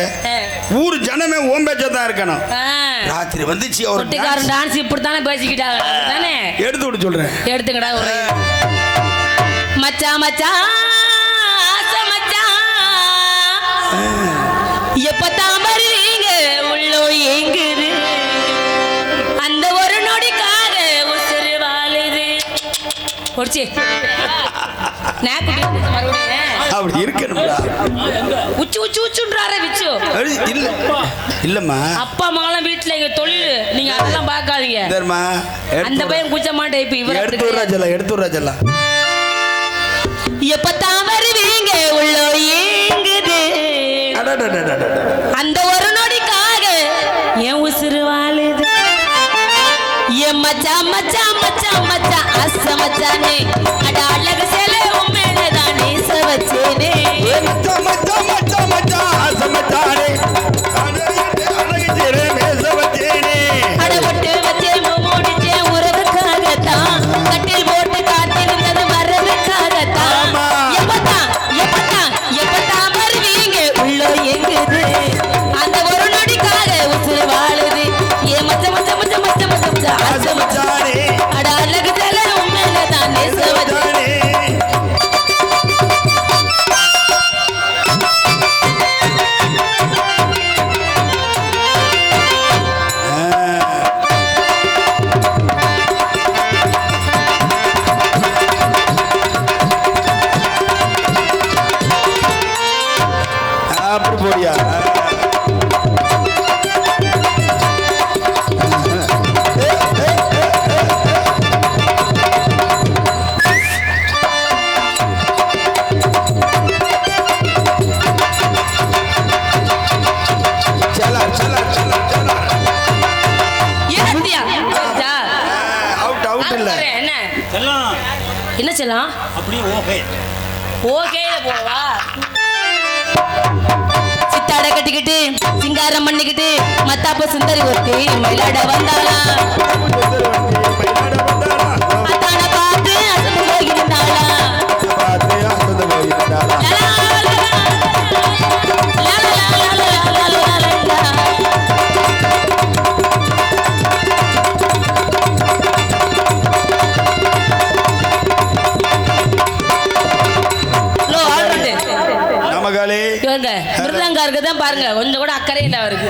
ஊர் ஜனமே ஓம்பேச்சா தான் இருக்கணும் ராத்திரி வந்துச்சு ஒரு பெட்டிக்காரன் டான்ஸ் இப்படித்தானே பேசிக்கிட்டாங்க தானே எடுத்து விட்டு சொல்கிறேன் எடுத்துக்கடா ஒரு மச்சான் மச்சான் ஆசை மச்சான் எப்பத்தான் வருவீங்க உள்ளோ ஏங்குது அந்த ஒரு நொடிக்காக உசுறு வாழுது பொடிச்சு அப்படி இருக்கணும்டா உச்சு உச்சு உச்சுன்றாரே விச்சு இல்ல இல்லம்மா அப்பா அம்மாலாம் வீட்டுல எங்க தொழில் நீங்க அதெல்லாம் பார்க்காதீங்க அந்த பையன் குச்ச மாட்டேன் இப்ப இவர் எடுத்து ராஜல்லா எப்பத்தான் வருவீங்க உள்ளோ ஏங்குது அந்த ஒரு நொடிக்காக என் உசுறு வாழுது என் மச்சான் மச்சான் மச்சான் மச்சான் அச மச்சானே அட அழகு சேலை உன் மேலதான் நேச வச்சேனே மச்சான் மச்சான் மச்சான் மச்சான் அச மச்சானே அழகு சேலை நேச வச்சேனே அட ஒட்டு வச்சேன் மூடிச்சேன் உறவுக்காகத்தான் கட்டில் போட்டு காத்திருந்தது வரவுக்காகத்தான் எப்பத்தான் வருவீங்க உள்ளோ எங்குது அந்த ஒரு நொடிக்காக உசுறு வாழுது ஏ மச்ச மச்ச மச்ச மச்ச மச்ச மச்ச அச மச்சானே அட அழகு சேலை உன் மேலதான் நேச வச்சேனே அப்படி போடியா என்ன செல்லாம் அப்படியே ஓகே ஓகே போவா சித்தாட கட்டிக்கிட்டு சிங்காரம் பண்ணிக்கிட்டு மத்தாப்ப சுந்தரி ஒருத்தி மயிலாட வந்தாளா அத்தான பார்த்து அசந்து போயிருந்தாளா மிருதங்காருக்கு தான் பாருங்க கொஞ்சம் கூட அக்கறை இல்லை அவருக்கு.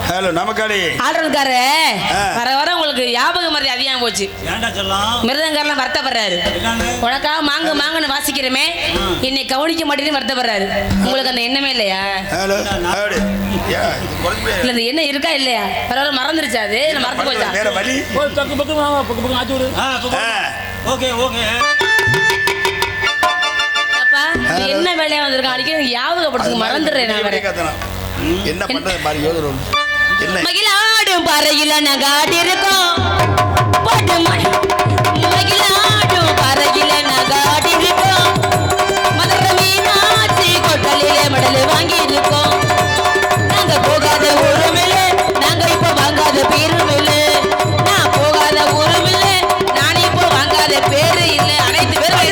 ஹலோ நமக்காடி ஆல்ரவுண்ட்காரே வர வர உங்களுக்கு ஞாபக மறதி அதிகமாக போச்சு. மிருதங்காரெல்லாம் வருத்தப்படுறாரு. உனக்காக மாங்கு மாங்குன்னு வாசிக்கிறமே என்னை கவனிக்க மாட்டேன்னு வருத்தப்படுறாரு. உங்களுக்கு அந்த எண்ணமே இல்லையா? இல்ல இந்த எண்ணம் இருக்கா இல்லையா? பரவாயில்ல மறந்துருச்சா? அது மறந்து போச்சா? ஓகே ஓகே என்ன வேலையா வந்திருக்கான் அடிக்க ஞாபகப்படுத்துங்க மறந்துடுறேன் நான் வேற. என்ன பண்றது பாரு யோகரும் என்ன மகிழாடும் பறையில நகாடி இருக்கோம் மகிழாடும் பறையில நகாடி இருக்கோம் மதுரை மீனாட்சி கொட்டலிலே மெடல் வாங்கி இருக்கோம். நாங்க போகாத ஊரும் இல்லை நாங்க இப்ப வாங்காத பேரும் இல்லை. நான் போகாத ஊரும் இல்லை நான் இப்போ வாங்காத பேரு இல்லை. அனைத்து பேரும்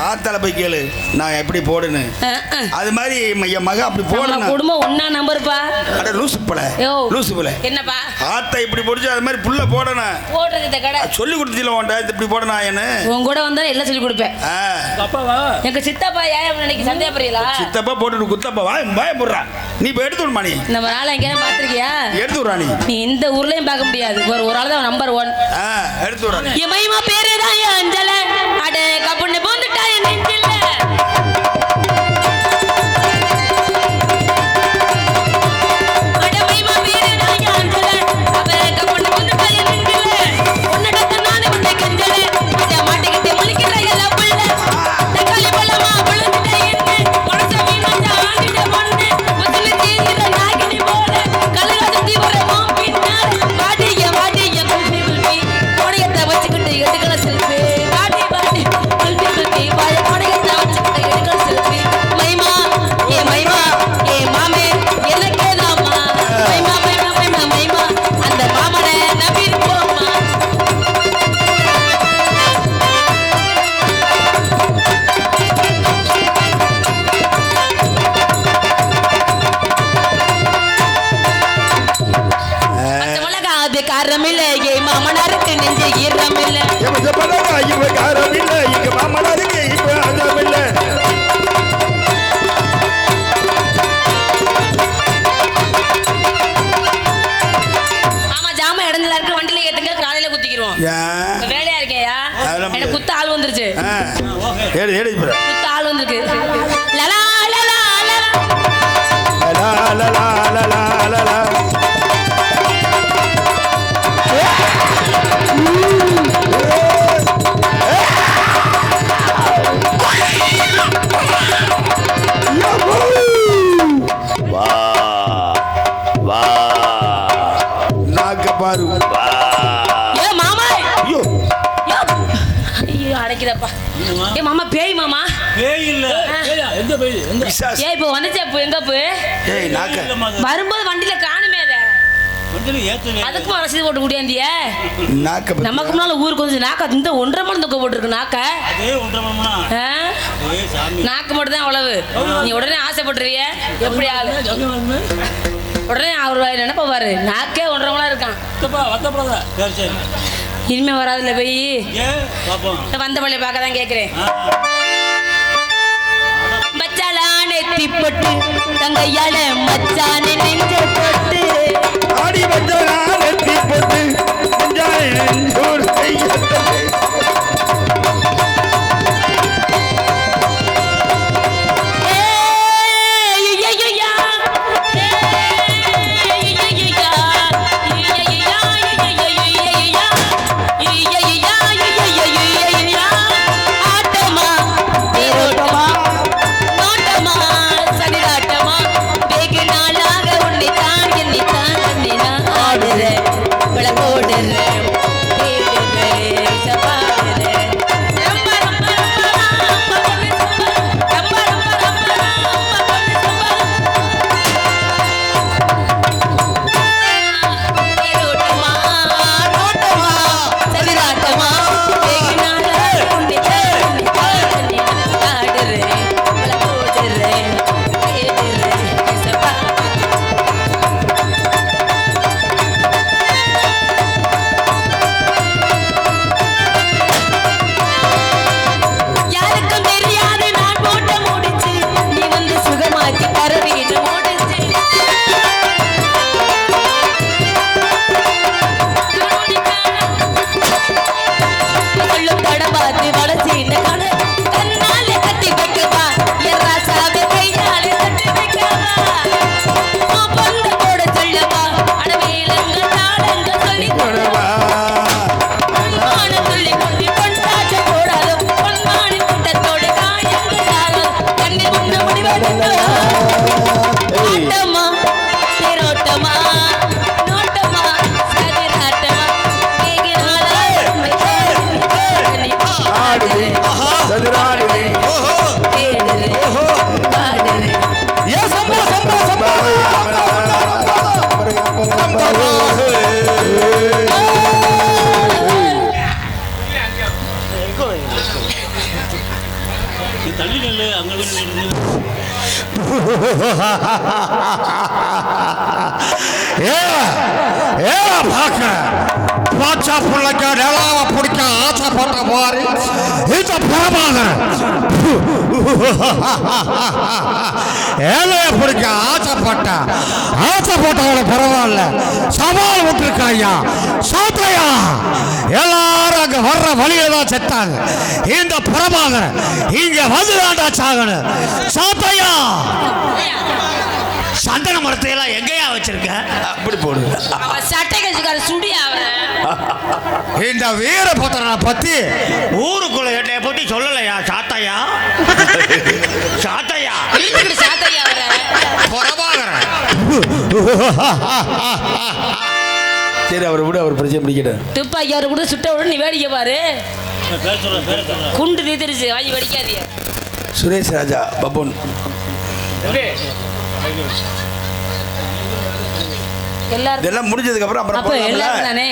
ஆத்தால போய் கேளு நான் எப்படி போடுன்னு. அது மாதிரி என் மக அப்படி போடணும். குடும்பம் ஒண்ணா நம்பர்ப்பா. அட லூசு போல லூசு போல என்னப்பா ஆத்தா இப்படி போடுச்சு அது மாதிரி புள்ள போடணும். போடுறது கடை சொல்லி கொடுத்தீல உன்ட இப்படி போடணும். என்ன உன் கூட வந்தா எல்லாம் சொல்லி கொடுப்பேன். எங்க சித்தப்பா ஏன் நினைக்க சந்தேகப்படுறீங்களா? சித்தப்பா போட்டு குத்தப்பா வாய போடுறா. நீ இப்ப எடுத்து விடுமா? நீ நம்ம ஆளை எங்கேயும் பாத்திருக்கியா? எடுத்து விடுறா. நீ இந்த ஊர்லயும் பார்க்க முடியாது. ஒரு ஆள் தான் நம்பர் 1. எடுத்து விடுறா. என் மைமா பேரு தான் அஞ்சல அட கப்புன்னு போந்துட்டா என் நெஞ்சில மாட்டே இப்பதான் இவ காரம் இல்லை இங்க மாமனாருக்கு இப்ப அதான் இல்லை ஆமா ஜாம இடத்துல இருக்கு வண்டியில ஏத்துங்க காலையில குத்திக்கிறோம் வேலையா இருக்கேயா எனக்கு குத்த ஆள் வந்துருச்சு குத்த ஆள் வந்திருக்கு லலா லலா லலா லலா லலா லலா பாரு ஏ மாமா ஐயோ ஐயோ அடைக்குதப்பா ஏ மாமா பேய் மாமா பேய் இல்ல எங்க பேய் எங்க ஏய் இப்போ வந்துச்சே இப்போ எங்க போய் ஏய் நாக்க வரும்போது வண்டியில காணுமே அத வண்டியில ஏத்துவே அதுக்கு ரசீது போட்டு குடியாந்திய நாக்க நமக்கு முன்னால ஊருக்கு வந்து நாக்க இந்த 1.5 மணி தூக்க போட்டுருக்கு நாக்க அதே 1.5 மணினா ஏய் சாமி நாக்கு மட்டும் தான் அவ்வளவு நீ உடனே ஆசைப்படுறிய எப்படி ஆளு உடனே அவர் நினைப்ப பாரு நாக்கே 1.5 மணி இருக்கான் வத்தப்படாத சரி சரி இனிமே வராதுல போய் ஏன் பாப்போம் வந்த பள்ளியை பார்க்க தான் கேட்குறேன் மச்சாலானே திப்பட்டு தங்கையால மச்சானே நெஞ்ச போட்டு ஆடி மச்சாலானே திப்பட்டு நெஞ்சானே நெஞ்சோடு கையத்தே தள்ளி நெல்லு அங்க பாச்சா பிள்ளைக்க நிலாவை பிடிக்க ஆசைப்பட்ட மாதிரி இந்த பரமாக ஏழைய பிடிக்க ஆசைப்பட்டவளை பரவாயில்ல சவால் விட்டுருக்க ஐயா சாத்தையா எல்லாரும் அங்க வர்ற வழியில தான் செத்தாங்க இந்த பரமாக இங்க வந்து வேண்டா சாகணும் சாத்தையா சந்தன மரத்தை எல்லாம் எங்கேயா வச்சிருக்க அப்படி போடுங்க சட்டை கட்சிக்கார சுடியா இந்த வீரபத்திரனை பத்தி ஊருக்குள்ள என்னைய பத்தி சொல்லலையா சாத்தையா சாத்தையா சாத்தையா சரி அவரை விட அவர் பிரச்சனை முடிக்கிட்டார் துப்பாக்கி அவரை கூட சுட்ட விட நீ வேடிக்கை பாரு குண்டு நீதிருச்சு வாங்கி வெடிக்காதீங்க சுரேஷ் ராஜா பபுன் இதெல்லாம் முடிஞ்சதுக்கு அப்புறம் அப்புறம் எல்லாரும் தானே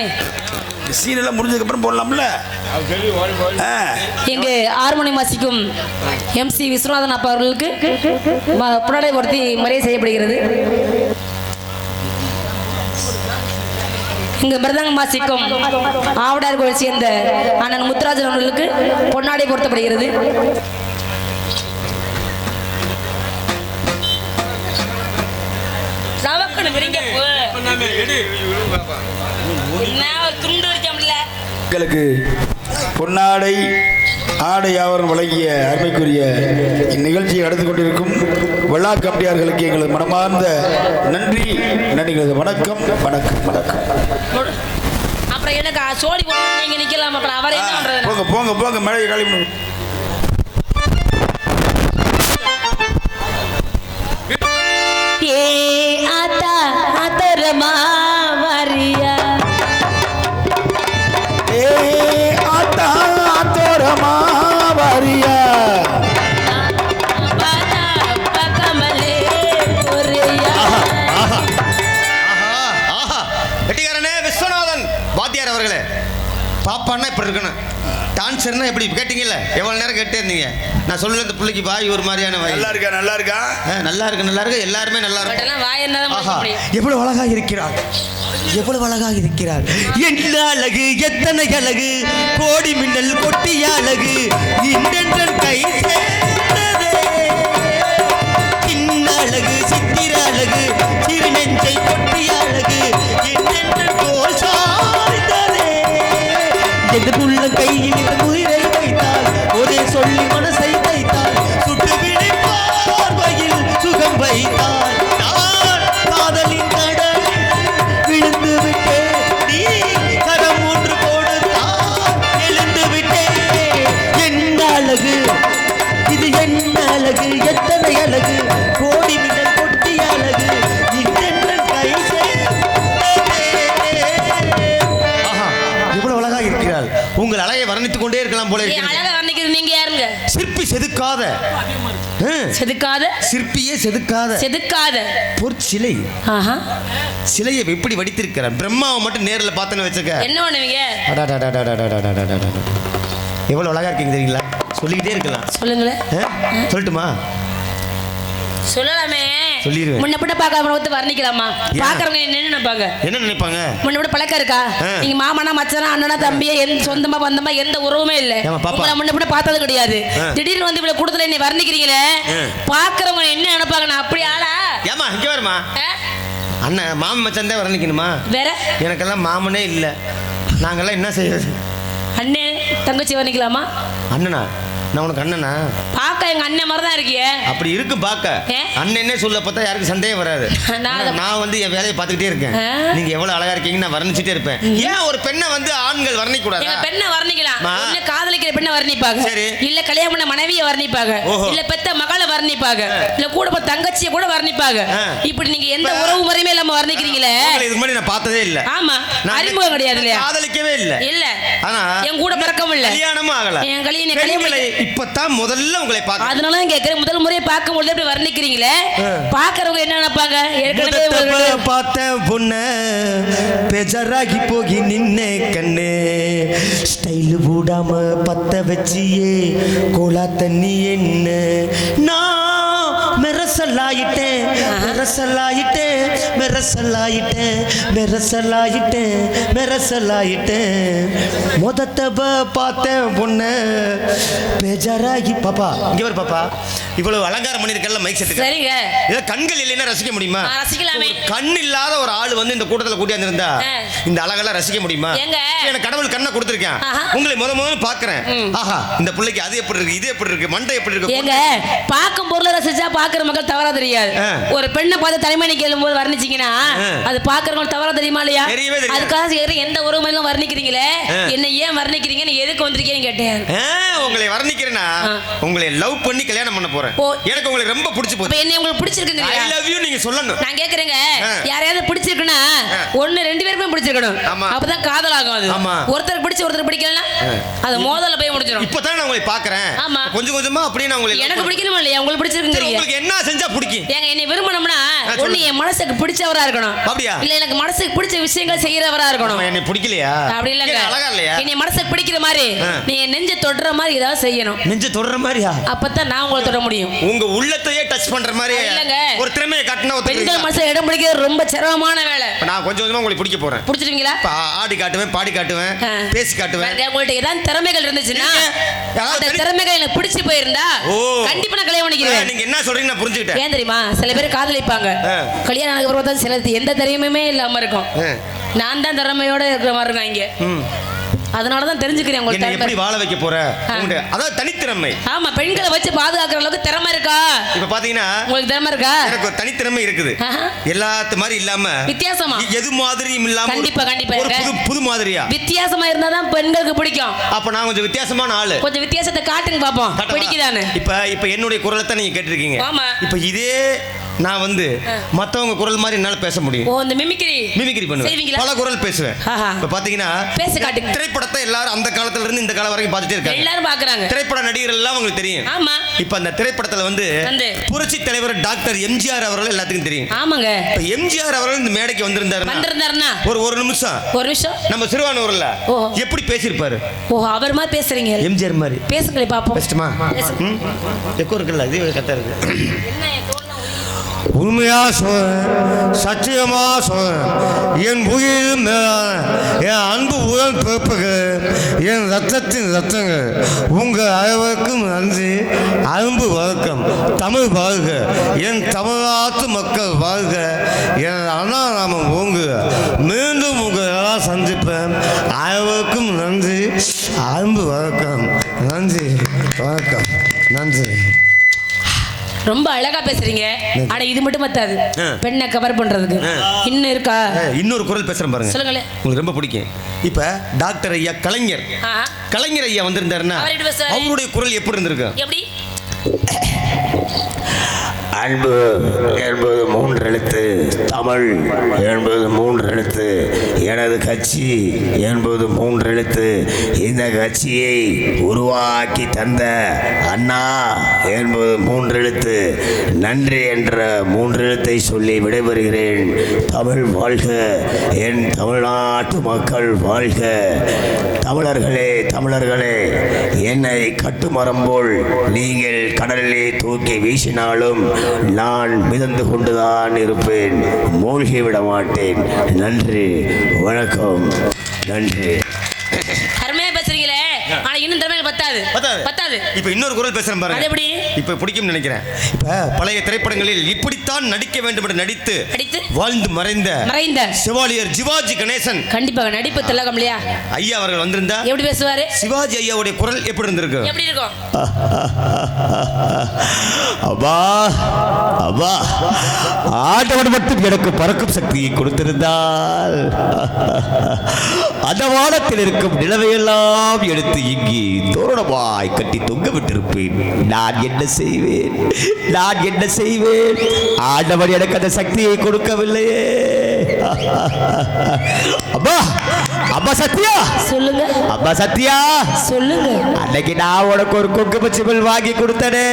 சீன் எல்லாம் முடிஞ்சதுக்கு அப்புறம் போடலாம்ல இங்கு ஹார்மோனியம் வாசிக்கும் MC விஸ்வநாதன் அப்பா அவர்களுக்கு புனடைப்படுத்தி மரியாதை செய்யப்படுகிறது இங்க மிருதங்கம் வாசிக்கும் ஆவடார் கோயில் சேர்ந்த அண்ணன் முத்துராஜன் அவர்களுக்கு பொன்னாடை பொருத்தப்படுகிறது. எங்களுக்கு பொன்னாடை ஆடை யாவரும் வழங்கிய அருமைக்குரிய இந்நிகழ்ச்சியை நடத்தி கொண்டிருக்கும் விழா கமிட்டியார்களுக்கு எங்களது மனமார்ந்த நன்றி நன்றிகளது. வணக்கம் வணக்கம் வணக்கம். அப்புறம் எனக்கு சோடி போட்டு நீங்க நிக்கலாம் மக்கள். அவரை என்ன பண்றது? போங்க போங்க போங்க மழை காலி. ஏ ஆத்தா ஆத்தரமா வாரியா, ஏ ஆத்தா ஆத்தரமா வாரியா, பாத்தா பக்கமலே பொரியா. வெட்டிக்காரனே விஸ்வநாதன் வாத்தியார் அவர்களே, பாப்பான்னா இப்படி இருக்கணும், டான்ஸர்னா எப்படி கேட்டீங்கல்ல, எவ்வளவு நேரம் கேட்டே இருந்தீங்க. நான் சொல்ல இந்த பிள்ளைக்கு வாய் ஒரு மாதிரியான வாய். நல்லா இருக்கா நல்லா இருக்கா? நல்லா இருக்கு நல்லா இருக்கு, எல்லாருமே நல்லா இருக்கு. வாய் என்னதான் எவ்வளவு அழகாக இருக்கிறார், எவ்வளவு அழகாக இருக்கிறார். என்ன அழகு, எத்தனை அழகு, கோடி மின்னல் கொட்டிய அழகு, இன்றென்றன் கை சேர்ந்ததே. சின்ன அழகு, சித்திர அழகு, சிறு நெஞ்சை கொட்டிய அழகு, இன்றென்றன் தோல் சாய்ந்ததே. எதுக்குள்ள கையில் உயிரை வைத்தால், ஒரே சொல்லி மனசை வைத்தால், சுட்டுவிழி பார்வையில் சுகம் வைத்தால், நான் காதலின் கடல் விழுந்து விட்டேன், நீ கரம் ஒன்று கொடுத்தால் எழுந்து விட்டேன். என்ன அழகு இது, என்ன அழகு, எத்தனை அழகு, கோடி மின்னல் கொட்டிய அழகு, இன்றென்றன் கை சேர்ந்ததே. ஆஹா, எவ்வளவு அழகாக இருக்கிறாள். உங்கள் அழகை வர்ணித்துக் கொண்டே இருக்கலாம் போல இருக்கிறது. அழகா வர்ணிக்கிறது நீங்க யாருங்க? சிற்பி செதுக்காத, செதுக்காத, சிற்பியே செதுக்காத செதுக்காத பொற்சிலை. ஆஹா, சிலையை எப்படி வடித்திருக்கிறார். பிரம்மாவை மட்டும் நேர்ல பார்த்தேன்னு வச்சுக்க. என்ன பண்ணுவீங்க? எவ்வளவு அழகா இருக்கீங்க தெரியுங்களா? சொல்லிக்கிட்டே இருக்கலாம். சொல்லுங்களேன். சொல்லட்டுமா? சொல்லலாமே. சொல்லிடுவேன். முன்னப்பட்ட பார்க்காம வந்து வர்ணிக்கலாமா? பாக்குறவங்க என்ன நினைப்பாங்க? என்ன நினைப்பாங்க? முன்னப்பட்ட பழக்கம் இருக்கா? நீங்க மாமனா மச்சனா அண்ணனா தம்பியா எந்த சொந்தமா பந்தமா எந்த உறவுமே இல்ல. உங்களை முன்னப்பட்ட பார்த்தது கிடையாது. திடீர்னு வந்து இவ்வளவு கூட்டத்துல என்ன வர்ணிக்கிறீங்களே, பாக்குறவங்க என்ன நினைப்பாங்க? நான் அப்படி ஆளா? ஏமா இங்க வருமா? அண்ணன் மாமன் மச்சான் தான் வர்ணிக்கணுமா? வேற எனக்கெல்லாம் மாமனே இல்ல. நாங்கெல்லாம் என்ன செய்யறது? அண்ணே தங்கச்சி வர்ணிக்கலாமா? அண்ணனா? நான் உனக்கு அண்ணனா? பாக்க எங்க அண்ணன் மாதிரி தான் இருக்கிய. அப்படி இருக்கு பாக்க. அண்ணனே சொல்ல பார்த்தா யாருக்கு சந்தேகம் வராது. நான் வந்து என் வேலையை பார்த்துக்கிட்டே இருக்கேன். நீங்க எவ்வளவு அழகா இருக்கீங்க நான் வர்ணிச்சுட்டே இருப்பேன். ஏன் ஒரு பெண்ணை வந்து ஆண்கள் வர்ணிக்க கூடாது? பெண்ணை வர்ணிக்கலாம். இல்ல காதலிக்கிற பெண்ணை வர்ணிப்பாங்க, இல்ல கல்யாணம் பண்ண மனைவியை வர்ணிப்பாங்க, இல்ல பெத்த மகளை வர்ணிப்பாங்க, இல்ல கூட போற தங்கச்சியை கூட வர்ணிப்பாங்க. இப்படி நீங்க எந்த உறவு முறையுமே இல்லாம வர்ணிக்கிறீங்களே. இதுக்கு முன்னாடி நான் பார்த்ததே இல்ல. ஆமா, அறிமுகம் கிடையாது இல்லையா? காதலிக்கவே இல்ல. இல்ல, ஆனா என் கூட பிறக்கவும் இல்ல, கல்யாணமும் ஆகல. என் கல்யாணம் இப்பதான் முதல்ல உங்களை பார்க்க. அதனால தான் கேக்குறேன், முதல் முறையை பார்க்கும் பொழுது இப்படி வர்ணிக்கிறீங்களே, பாக்குறவங்க என்ன நினைப்பாங்க? ஏற்கனவே பார்த்த பொண்ண பெஜராகி போகி நின்னே கண்ணே, ஸ்டைல் போடாம பத்த வச்சியே கோலா தண்ணி என்ன, நான் மெரசலாயிட்டேன் மெரசலாயிட்டேன் மெரசலாயிட்டேன் மெரசலாயிட்டேன் மெரசலாயிட்டேன், மொதத்தவ பார்த்தேன் பொண்ண பேஜாராகி. பாப்பா இங்க வர பாப்பா, இவ்வளவு அலங்காரம் பண்ணிருக்கல மைக் செட். சரிங்க, இத கண்கள் இல்லைன்னா ரசிக்க முடியுமா? ரசிக்கலாமே. கண் இல்லாத ஒரு ஆள் வந்து இந்த கூட்டத்துல கூட்டியாந்து இருந்தா இந்த அழகெல்லாம் ரசிக்க முடியுமா? எனக்கு கடவுள் கண்ணை கொடுத்திருக்கேன். உங்களை முதல்ல பாக்குறேன். ஆஹா, இந்த பிள்ளைக்கு அது எப்படி இருக்கு, இது எப்படி இருக்கு, மண்டை எப்படி இருக்கு. ஏங்க பாக்கும் பொருளை ரசிச்சா பாக்குற மக்கள் தவறா தெரியாது. ஒரு பெண்ணை பார்த்து தலைமணி கேளும் போது வர்ணிச்சீங்கன்னா அது பாக்குறவங்க தவறா தெரியுமா இல்லையா? அதுக்காக எந்த உறவுமையிலும் வர்ணிக்கிறீங்களே, என்ன ஏன் வர்ணிக்கிறீங்க, நீ எதுக்கு வந்திருக்கீங்கன்னு கேட்டேன். உங்களை வர்ணிக்கிறேன்னா உங்களை லவ் பண்ணி கல்யாணம் பண்ண போறேன். எனக்கு உங்களுக்கு ரொம்ப பிடிச்சு போச்சு. என்ன உங்களுக்கு பிடிச்சிருக்குங்க? ஐ லவ் யூ நீங்க சொல்லணும். நான் கேக்குறேங்க, யாரையாவது பிடிச்சிருக்குன்னா ஒன்னு ரெண்டு பேருமே பிடிச்சிருக்கணும். அப்பதான் காதல் ஆகும். அது ஒருத்தர் பிடிச்சு ஒருத்தர் பிடிக்கலன்னா அது மோதல்ல போய் முடிஞ்சிடும். இப்பதான் நான் உங்களை பாக்குறேன். கொஞ்சம் கொஞ்சமா அப்படியே நான் உங்களுக்கு எனக்கு பிடிக்கணுமா இல்லையா? உங்களுக்கு பிடிச்சிருக்குங்க. உங்களுக்கு என்ன செஞ்சா பிடிக்கும்? ஏங்க என்னை விரும்பணும்னா ஒண்ணு என் மனசுக்கு பிடிச்சவரா இருக்கணும். அப்படியா? இல்ல எனக்கு மனசுக்கு பிடிச்ச விஷயங்கள் செய்யறவரா இருக்கணும். என்ன பிடிக்கலையா? அப்படி இல்லங்க, அழகா இல்லையா? என்னை மனசுக்கு பிடிக்கிற மாதிரி நீ நெஞ்ச தொடுற மாதிரி ஏதாவது செய்யணும். நெஞ்ச தொடுற மாதிரியா? அப்பதான் நான் உங்களை தொட முடியும். உங்க உள்ளத்தையே டச் பண்ற மாதிரி இல்லங்க, ஒரு திறமையை காட்டினா பெண்கள் மனசுல இடம் பிடிக்கிறது ரொம்ப சிரமமான வேலை. நான் கொஞ்சம் கொஞ்சமா உங்களுக்கு பிடிக்க போறேன். பிடிச்சிருவீங்களா? ஆடி காட்டுவேன், பாடி காட்டுவேன், பேசி காட்டுவேன். உங்கள்ட்ட ஏதாவது திறமைகள் இருந்துச்சுன்னா அந்த திறமைகள் எனக்கு பிடிச்சி போயிருந்தா கண்டிப்பா நான் கல்யாணம் பண்ணிக்கிறேன். நீங்க என்ன சொல்றீங்க நான் புரிஞ்சுக்கிட்டேன். ஏன் தெரியுமா, சில பேர் காதலிப்பாங்க, கல்யாணம் ஆனதுக்கு அப்புறம் தான் சில எந்த திறமையுமே இல்லாம இருக்கும். நான் தான் திறமையோட இருக்கிற மாதிரி இருக்கேன் இங்க. அதனாலதான் தெரிஞ்சுக்கிறேன் உங்களுக்கு எப்படி வாழ வைக்க போற, அதாவது தனித்திறமை. ஆமா, பெண்களை வச்சு பாதுகாக்கிற அளவுக்கு திறமை இருக்கா? இப்ப பாத்தீங்கன்னா உங்களுக்கு திறமை இருக்கா? எனக்கு ஒரு தனித்திறமை இருக்குது. எல்லாத்து மாதிரி இல்லாம வித்தியாசமா, எது மாதிரியும் இல்லாம கண்டிப்பா கண்டிப்பா புது மாதிரியா வித்தியாசமா இருந்தாதான் பெண்களுக்கு பிடிக்கும். அப்ப நான் கொஞ்சம் வித்தியாசமான ஆளு. கொஞ்சம் வித்தியாசத்தை காட்டுங்க பாப்போம், பிடிக்குதானே? இப்ப என்னுடைய குரலை தான் நீங்க கேட்டிருக்கீங்க. ஆமா. இப்ப இதே நான் வந்து மத்தவங்க குரல் மாதிரி என்னால பேச முடியும். இந்த மிமிக்ரி பண்ணுவேன், பல குரல் பேசுவேன். இப்ப பாத்தீங்கன்னா பேச காட்டுங்க. திரைப்படத்தை எல்லாரும் அந்த காலத்துல இருந்து இந்த காலம் வரைக்கும் பார்த்துட்டே இருக்காங்க. எல்லாரும் பாக்குறாங்க. திரைப்பட நடிகர்கள் எல்லாம் உங்களுக்கு தெரியும். ஆமா. இப்ப அந்த திரைப்படத்துல வந்து புரட்சி தலைவர் டாக்டர் எம்ஜிஆர் அவர்கள் எல்லாத்துக்கும் தெரியும். ஆமாங்க. இப்ப எம்ஜிஆர் அவர்கள் இந்த மேடைக்கு வந்திருந்தாருன்னா ஒரு நிமிஷம் நம்ம சிறுவானூர்ல எப்படி பேசியிருப்பாரு? அவர் மாதிரி பேசுறீங்க. எம்ஜிஆர் மாதிரி பேசுங்களே பாப்போம். பேசுமா? எக்கோ இருக்குல்ல, இது கரெக்டா இருக்கு. உண்மையா சொல்றேன், சத்தியமா சொல்றேன், என் உயிர் என் அன்பு உடல் பிறப்புகள், என் ரத்தத்தின் ரத்தங்கள், உங்கள் அனைவருக்கும் நன்றி. அன்பு வணக்கம். தமிழ் வாழ்க, என் தமிழ்நாட்டு மக்கள் வாழ்க, என் அண்ணா நாமம் ஓங்குக. மீண்டும் உங்கள் எல்லாம் சந்திப்பேன். அனைவருக்கும் நன்றி. அன்பு வணக்கம். நன்றி, வணக்கம், நன்றி. ரொம்ப அழகா பேசுறீங்க. ஆனா இது மட்டும் பத்தாது, பெண்ணை கவர் பண்றதுக்கு இன்னும் இருக்கா? இன்னொரு குரல் பேசுறேன் பாருங்க, சொல்லுங்களேன். உங்களுக்கு ரொம்ப பிடிக்கும். இப்ப டாக்டர் ஐயா கலைஞர் ஐயா வந்திருந்தாருன்னா அவருடைய குரல் எப்படி இருந்திருக்கு? எப்படி? அன்பு என்பது 3 எழுத்து, தமிழ் என்பது 3 எழுத்து, எனது கட்சி என்பது 3 எழுத்து. இந்த கட்சியை உருவாக்கி தந்த அண்ணா என்பது 3 எழுத்து. நன்றி என்ற 3 எழுத்தை சொல்லி விடைபெறுகிறேன். தமிழ் வாழ்க, என் தமிழ்நாட்டு மக்கள் வாழ்க. தமிழர்களே, என்னை கட்டுமரம் போல் நீங்கள் கடலிலே தூக்கி வீசினாலும் நான் மிதந்து கொண்டுதான் இருப்பேன், மூழ்கி விட மாட்டேன். நன்றி, வணக்கம், நன்றி. அருமையா பேசுறீங்களே, ஆனா இன்னும் திறமைகள் பத்தாது. இப்ப இன்னொரு குரல் பேசுறேன் பாருங்க. அது எப்படி? இப்ப பிடிக்கும் நினைக்கிறேன். இப்ப பழைய திரைப்படங்களில் இப்படித்தான் நடிக்க வேண்டும் என்று நடித்து வாழ்ந்து மறைந்த சிவாலியர் சிவாஜி கணேசன் கண்டிப்பா நடிப்பு திலகம் இல்லையா ஐயா அவர்கள் வந்திருந்தா எப்படி பேசுவாரு? சிவாஜி ஐயாவுடைய குரல் எப்படி இருந்திருக்கு? எப்படி இருக்கும்? அப்பா அப்பா, ஆண்டவன் மட்டும் எனக்கு பறக்கும் சக்தியை கொடுத்திருந்தால் அந்த வானத்தில் இருக்கும் நிலவையெல்லாம் எடுத்து இங்கே தோரணமாய் கட்டி தொங்க விட்டிருப்பேன். நான் என்ன செய்வேன்? ஆண்டவன் எனக்கு அந்த சக்தியை கொடுக்கவில்லையே. அப்பா சத்யா சொல்லுங்க. அப்பா சத்யா சொல்லுங்க. அன்னைக்கு நான் உனக்கு ஒரு குங்கும சிமிழ் வாங்கி கொடுத்தனே,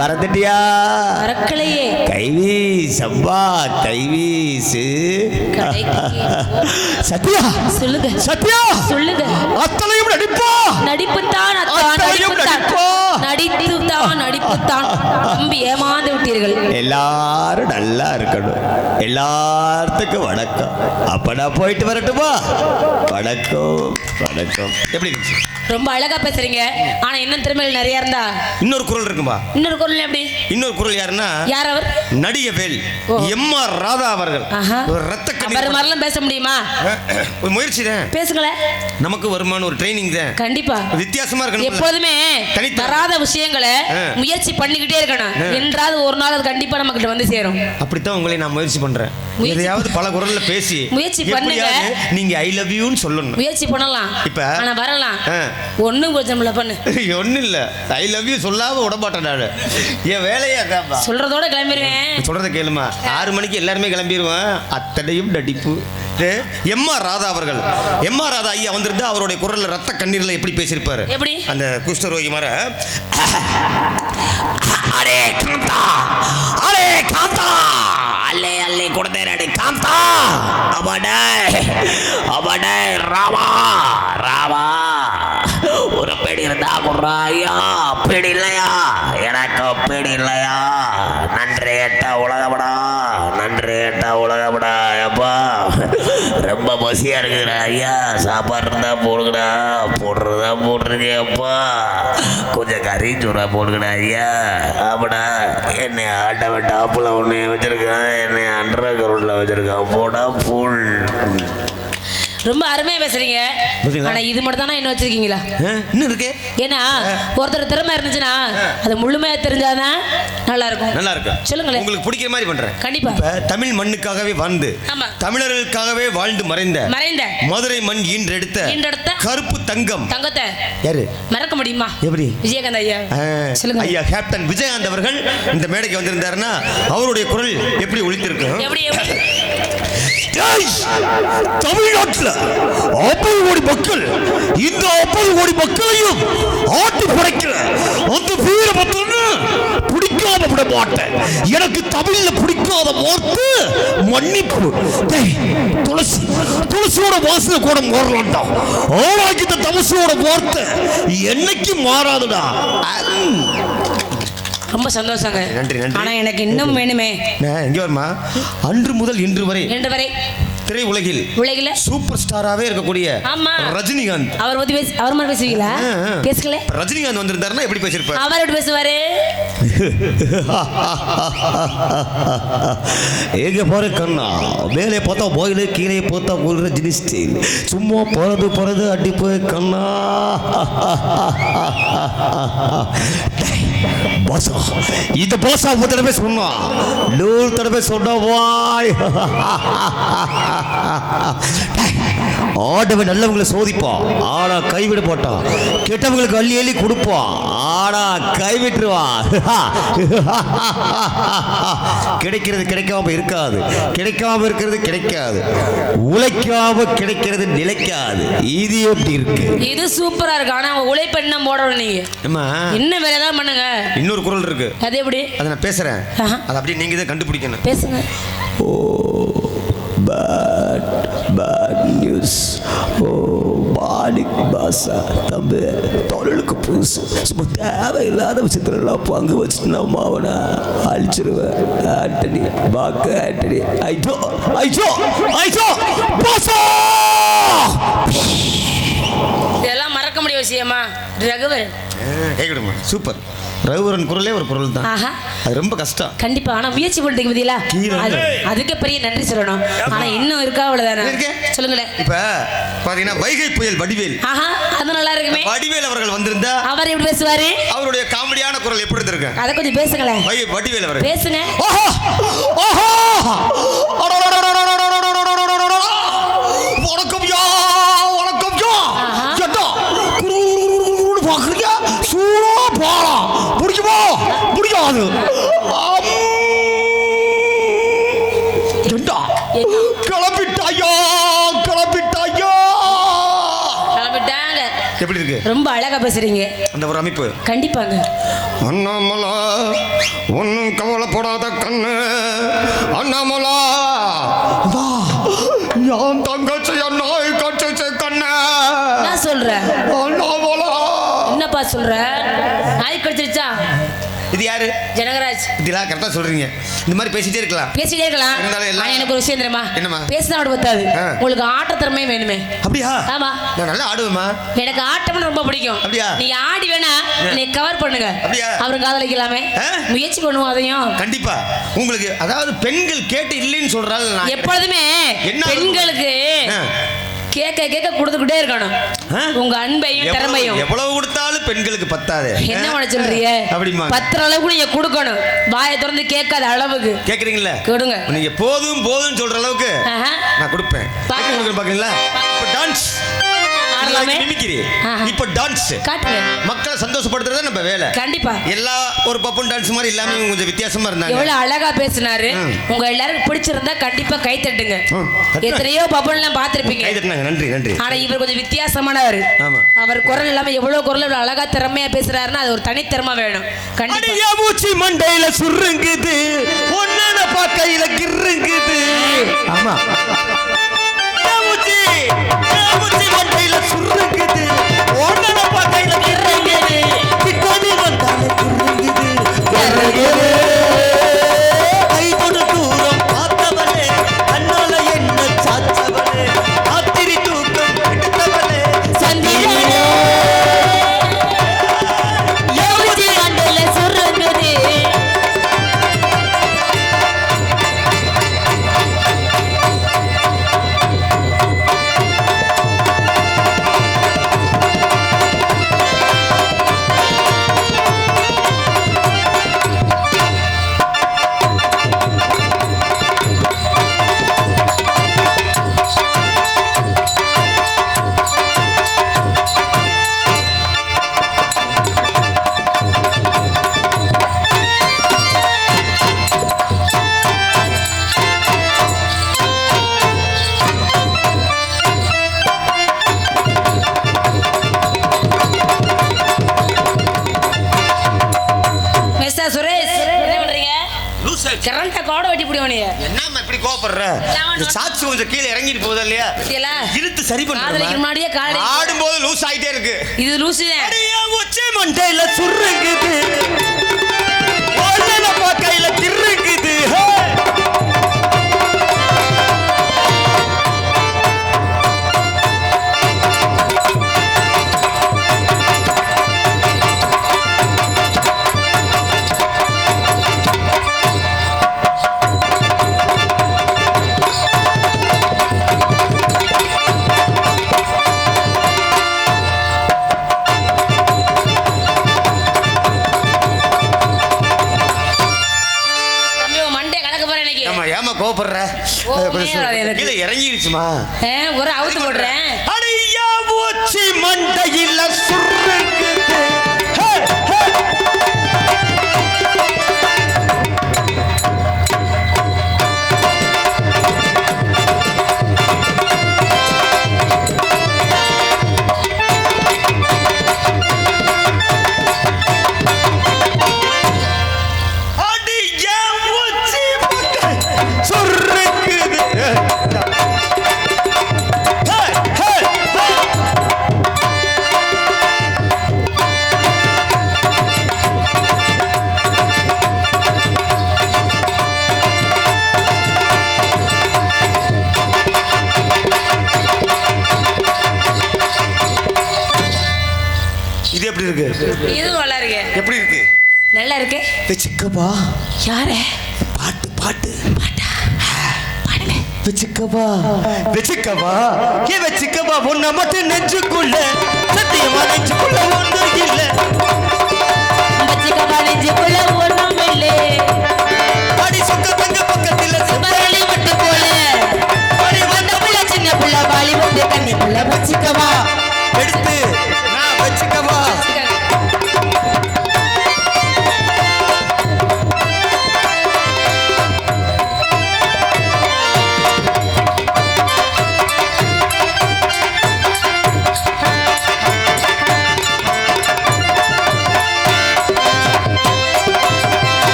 மறந்துட்டியா? மறக்கலையே. கைவீஸ் அப்பா, கைவீசு. சத்யா சொல்லுங்க. சத்யா சொல்லுங்க. அத்தனையும் நடிப்புத்தான் நம்பி ஏமாந்து விட்டீர்கள். எல்லாரும் நல்லா இருக்கணும். எல்லாத்துக்கும் வணக்கம். அப்ப நான் போயிட்டு வரட்டுமா? வணக்கம். எப்படி இருந்துச்சு? ரொம்ப அழகா பேசுறீங்க. ஆனா இன்னும் திறமைகள் நிறைய இருந்தா இன்னொரு குரல் இருக்கும்பா. இன்னொரு குரல் எப்படி? இன்னொரு குரல் யாருன்னா, யார் அவர்? நடிகவேல் எம்.ஆர். ராதா அவர்கள். ஒரு ரத்த கண்ணீர் மாதிரிலாம் பேச முடியுமா? ஒரு முயற்சி தான். பேசுங்களேன். நமக்கு வருமான ஒரு ட்ரைனிங் தான். கண்டிப்பா வித்தியாசமா இருக்கணும். எப்போதுமே வராத விஷயங்களை முயற்சி பண்ணிக்கிட்டே இருக்கணும். என்றாவது ஒரு நாள் அது கண்டிப்பா நமக்கு வந்து சேரும். அப்படித்தான் உங்களை நான் முயற்சி பண்றேன். எதையாவது பல குரல்ல பேசி முயற்சி பண்ணுங்க. நீங்க ஐ லவ் யூன்னு சொல்லணும். முயற்சி பண்ணலாம். இப்ப ஆனா வரலாம். ஒண்ணும் கொஞ்சம்ல பண்ணு. ஒண்ணும் இல்ல, ஐ லவ் யூ சொல்லாம விட மாட்டேன் நானு. என் வேலையே அதான்ப்பா. சொல்றதோட கிளம்பிடுவேன். சொல்றத கேளுமா. 6 மணிக்கு எல்லாருமே கிளம்பிடுவேன். அத்தனையும் நடிப்பு. எம்.ஆர். ராதா அவர்கள், எம்.ஆர். ராதா ஐயா வந்திருந்தா அவருடைய குரல்ல ரத்த கண்ணீர்ல எப்படி பேசியிருப்பாரு? எப்படி? அந்த குஷ்டரோகி மாதிரி அடே காந்தா, அடே காந்தா, அல்லே அல்லே கொடுத்தேன் காந்தா, அவடே ராமா ராமா, ஒரு பேடி இருந்தா குர்ராயா, பேடி இல்லையா? எனக்கு பேடி இல்லையா? நன்றி கேட்ட உலகமடா, நன்றி கேட்ட உலகம். உலகப்படா அப்பா ரொம்ப பசியா இருக்குதுடா ஐயா சாப்பாடு இருந்தா போடுங்கடா போடுறதா போட்டிருக்கேன் அப்பா கொஞ்சம் கறி சூறா போடுங்கடா ஐயா ஆமாடா என்னை ஆட்டவன் டாப்பில் ஒன்று வச்சிருக்கான் என்னை அண்டர் கிரவுண்டில் வச்சிருக்கான் போடா புல் ரொம்ப அருமையா பேசுறீங்க. ஆனா இது மட்டும் தானே என்ன வச்சிருக்கீங்களா? இன்னும் இருக்கு. ஏன்னா ஒருத்தர் திறமை இருந்துச்சுன்னா அது முழுமையா தெரிஞ்சாதான் நல்லா இருக்கும். நல்லா இருக்கும். சொல்லுங்களேன். உங்களுக்கு பிடிக்கிற மாதிரி பண்றேன். கண்டிப்பா. தமிழ் மண்ணுக்காகவே வாழ்ந்து தமிழர்களுக்காகவே வாழ்ந்து மறைந்த மதுரை மண் ஈன்றெடுத்த கருப்பு தங்கத்தை யாரு மறக்க முடியுமா? எப்படி? விஜயகாந்த் ஐயா. சொல்லுங்க ஐயா. கேப்டன் விஜயகாந்த் அவர்கள் இந்த மேடைக்கு வந்திருந்தாருன்னா அவருடைய குரல் எப்படி ஒலித்திருக்கும்? எப்படி தமிழ்நாட்டில் 50 கோடி மக்கள் இந்த 50 கோடி மக்களையும் ஆட்டி படைக்கிற அந்த வீரபத்திரன்னு பிடிக்காம விட மாட்டேன். எனக்கு தமிழ்ல பிடிக்காத வார்த்தை மன்னிப்பு. துளசியோட வாசனை கூட மாறலாம்டா. ஆனா இந்த தமசோட வார்த்தை என்னைக்கு மாறாதுடா. ரொம்ப சந்தோஷங்க. நன்றி நன்றி. ஆனா எனக்கு இன்னும் வேணுமே. இங்க வருமா அன்று முதல் இன்று வரை திரை உலகில் சூப்பர் ஸ்டாராவே இருக்கக்கூடிய ரஜினிகாந்த் அவர் மாதிரி பேசுவீங்களா? பேசல. ரஜினிகாந்த் வந்திருந்தாருன்னா எப்படி பேசிருப்பாரு? அவர் எப்படி பேசுவாரு? எங்க பாரு கண்ணா மேலே பார்த்தா போயில கீழே பார்த்தா போகிற ஜினிஸ் சும்மா போறது அடி போய் கண்ணா பாசா இந்த பாசா ஒரு தடவை சொன்னா 100 தடவை சொன்னா வாய் ஆண்டவன் நல்லவங்களை சோதிப்பான் ஆனா கைவிட போட்டான். கெட்டவங்களுக்கு அள்ளி அள்ளி கொடுப்பான் ஆனா கைவிட்டுருவான். கிடைக்கிறது கிடைக்காம இருக்காது, கிடைக்காம இருக்கிறது கிடைக்காது, உழைக்காம கிடைக்கிறது நிலைக்காது. இது எப்படி இருக்கு? இது சூப்பரா இருக்கு. ஆனா உழைப்பெண்ண போடணும். நீங்க என்ன வேலை தான் பண்ணுங்க. இன்னொரு குரல் இருக்கு. அது எப்படி? அதை நான் பேசுறேன். அது அப்படியே நீங்க தான் கண்டுபிடிக்கணும். பேசுங்க. ஓ பேட் நியூஸ். ஓ பாடிக் பாசா தம்பி தொழிலுக்கு புதுசு சும்மா தேவையில்லாத விஷயத்துலாம் பங்கு வச்சுட்டு நம்ம அவனை அழிச்சிருவேன். ஆண்டனி பாக்க ஆண்டனி ஐயோ ஐயோ ஐயோ பாசா. இதெல்லாம் மறக்க முடிய விஷயமா? ரகுவரன் கேட்கணுமா? சூப்பர். ரகுவரன் குரலே ஒரு குரல் தான். அது ரொம்ப கஷ்டம். கண்டிப்பா. ஆனா முயற்சி பண்ணிட்டீங்க பதிலா அதுக்கு பெரிய நன்றி சொல்லணும். ஆனா இன்னும் இருக்கா அவ்வளவுதானே? சொல்லுங்களேன். இப்ப பாத்தீங்கன்னா வைகை புயல் வடிவேல். அது நல்லா இருக்குமே. வடிவேல் அவர்கள் வந்திருந்தா அவர் எப்படி பேசுவாரு? அவருடைய காமெடியான குரல் எப்படி இருக்கு? அதை கொஞ்சம் பேசுங்களேன். வடிவேல் அவர்கள் பேசுங்க. வணக்கம் யா வணக்கம் யா ஜட்டா குரு பாக்குறியா சூடா பாலா புடிக்குமா புடிக்காது ஜட்டா கிளம்பிட்டாயா கிளம்பிட்டாங்க. எப்படி இருக்கு? ரொம்ப அழகா பேசுறீங்க. அந்த ஒரு அமைப்பு கண்டிப்பாங்க. அண்ணாமலா ஒன்னும் கவலைப்படாத கண்ணு அண்ணாமலா யான் தங்கச்சி நாய் கட்சி கண்ணு நான் சொல்றேன். அண்ணாமலா என்னப்பா சொல்ற? நாய் கடிச்சிருச்சா? இது யாரு? ஜனகராஜ். இதெல்லாம் கரெக்டா சொல்றீங்க. இந்த மாதிரி பேசிட்டே இருக்கலாம். எனக்கு ஒரு விஷயம் தெரியுமா? என்னமா? பேசினா ஆட பத்தாது. உங்களுக்கு ஆட்ட திறமை வேணுமே. அப்படியா? ஆமா. நான் நல்லா ஆடுவேமா. எனக்கு ஆட்டம்னு ரொம்ப பிடிக்கும். அப்படியா? நீங்க ஆடி வேணா நீ கவர் பண்ணுங்க. அப்படியா? அவரும் காதலிக்கலாமே. முயற்சி பண்ணுவோம் அதையும். கண்டிப்பா. உங்களுக்கு அதாவது பெண்கள் கேட்டு இல்லைன்னு சொல்றாங்க. எப்பொழுதுமே பெண்களுக்கு கேட்க கேட்க கொடுத்துக்கிட்டே இருக்கணும். உங்க அன்பையும் திறமையும் எவ்வளவு கொடுத்தாலும் பெண்களுக்கு பத்தாது. என்ன பண்ண சொல்றீங்க? அப்படிமா பத்துற அளவுக்கு நீங்க கொடுக்கணும். வாயை திறந்து கேட்காத அளவுக்கு கேக்குறீங்களா? கொடுங்க. நீங்க போதும் போதும் சொல்ற அளவுக்கு நான் கொடுப்பேன். பாக்குறீங்களா? இப்ப டான்ஸ் இப்ப டான்ஸ் மக்களை சந்தோஷப்படுத்துறது நம்ம வேலை. கண்டிப்பா. எல்லா ஒரு பப்பன் டான்ஸ் மாதிரி இல்லாம கொஞ்சம் வித்தியாசமா இருந்தாங்க. எவ்வளவு அழகா பேசினாரு. உங்க எல்லாருக்கும் பிடிச்சிருந்தா கண்டிப்பா கை தட்டுங்க. எத்தனையோ பப்பன் எல்லாம் பாத்திருப்பீங்க. நன்றி நன்றி. ஆனா இவர் கொஞ்சம் வித்தியாசமானவர். அவர் குரல் இல்லாம எவ்வளவு குரல் அழகா திறமையா பேசுறாருன்னா அது ஒரு தனித்திறமை வேணும். கண்டிப்பா. மூச்சு மண்டையில சுருங்குது ஒன்னன பாக்கையில கிருங்குது. ஆமா மூச்சு மண்டையில சுருங்குது ஒன்னன பாக்கையில கிருங்குது. கிட்டோடி வந்தாலே குருங்குது கை தொடு தூரம் பார்த்தவனே கரண்ட கோட வெட்டி பிடிவனே. என்னம்மா இப்படி கோவப்படுற? இந்த சாக்ஸ் கொஞ்சம் கீழே இறங்கிட்டு போகுது இல்லையா? இழுத்து சரி காதலிக்கு பண்ணு. முன்னாடியே காலை ஆடும்போது லூஸ் ஆயிட்டே இருக்கு. இது லூசு தான். அடியா உச்சி மண்டையில சுருங்குது, ஓடல பாக்கையில திருங்குது. ஏமா கோபப்படுற? கீழே இறங்கிருச்சுமா. ஒரு அவுத்து போடுறேன். அடியா உச்சி மண்டையில சுருங்குது. இது எப்படி இருக்கு? இது நல்லா இருக்கு. எப்படி இருக்கு? நல்லா இருக்கு. வெச்சுக்கப்பா. யாரே? பாட்டு பாட்டு பாட்டா பாடுங்க. வெச்சுக்கப்பா வெச்சுக்கப்பா ஏ வெச்சுக்கப்பா உன்னை மட்டும் நெஞ்சுக்குள்ள சத்தியமா நெஞ்சுக்குள்ள ஒன்றும் இல்லை. வெச்சுக்கப்பா நெஞ்சுக்குள்ள ஒன்றும் இல்லை. அடி சொக்க தங்க பக்கத்தில் சிவரளி விட்டு போல அடி வந்த புள்ள சின்ன புள்ள பாலி வந்து கண்ணி புள்ள வெச்சுக்கப்பா எடுத்து நான் வெச்சுக்கப்பா.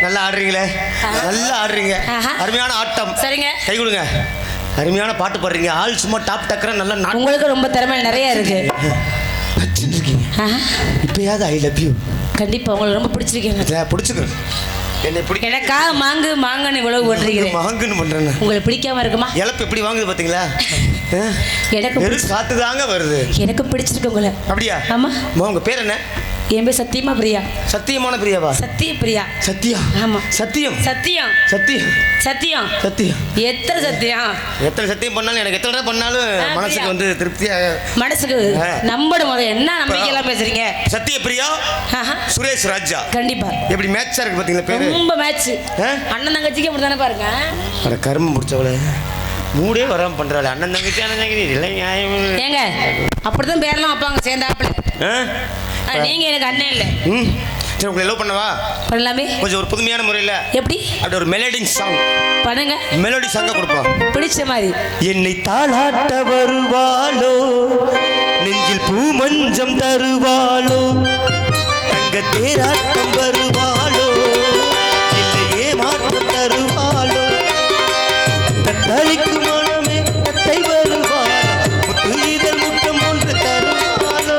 நல்லா ஆடுறீங்களே, நல்லா ஆடுறீங்க. அருமையான ஆட்டம். சரிங்க, கை கொடுங்க. அருமையான பாட்டு பாடுறீங்க. ஆள் சும்மா டாப் டக்கரா நல்லா. உங்களுக்கு ரொம்ப திறமை நிறைய இருக்கு. இருக்கீங்க. இப்பயாவது ஐ லவ் யூ. கண்டிப்பா உங்களுக்கு ரொம்ப பிடிச்சிருக்கீங்க. பிடிச்சிருக்கு. என்னை பிடிக்க எனக்காக மாங்கு மாங்கன்னு இவ்வளவு போட்டுருக்கீங்க. மாங்குன்னு பண்றேன். உங்களுக்கு பிடிக்காம இருக்குமா? இழப்பு எப்படி வாங்குது பாத்தீங்களா? எனக்கு காத்து தாங்க வருது. எனக்கு பிடிச்சிருக்கு உங்களை. அப்படியா? ஆமா. உங்க பேர் என்ன? என் பேர் சத்தியமா பிரியா. சத்தியமான பிரியாவா? சத்திய பிரியா. சத்தியா? ஆமா. சத்தியம் சத்தியம் சத்தியம் சத்தியம் சத்தியம். எத்தனை சத்தியம்? எத்தனை சத்தியம் பண்ணாலும் எனக்கு எத்தனை பண்ணாலும் மனசுக்கு வந்து திருப்தியா. மனசுக்கு நம்படும் போது என்ன நம்பிக்கை எல்லாம் பேசுறீங்க? சத்திய பிரியா சுரேஷ் ராஜா. கண்டிப்பா. எப்படி மேட்சா இருக்கு பாத்தீங்களா பேரு? ரொம்ப மேட்ச். அண்ணன் தங்கச்சிக்கு அப்படி தானே பாருங்க. அட கர்மம் முடிச்சவளே, மூடே வராம பண்றாள். அண்ணன் தங்கச்சி அண்ணன் தங்கச்சி இல்லை நியாயம். ஏங்க அப்படிதான் பேர்லாம் வைப்பாங்க சேர்ந்தாப்புல. நீங்க எனக்கு அண்ணன் இல்லை. சரி, உங்களை லவ் பண்ணவா? பண்ணலாமே. கொஞ்சம் ஒரு புதுமையான முறையில். எப்படி? அப்படி ஒரு மெலடி சாங் பண்ணுங்க. மெலடி சாங்க கொடுப்போம் பிடிச்ச மாதிரி. என்னை தாளாட்ட வருவாளோ, நெஞ்சில் பூ மஞ்சம் தருவாளோ, தங்க தேராட்டம் வருவாளோ, இல்லையே மாற்றம் தருவாளோ, தத்தளிக்கும் மனமே தத்தை வருவாளோ, முத்து இதழ் முத்தம் ஒன்று தருவாளோ,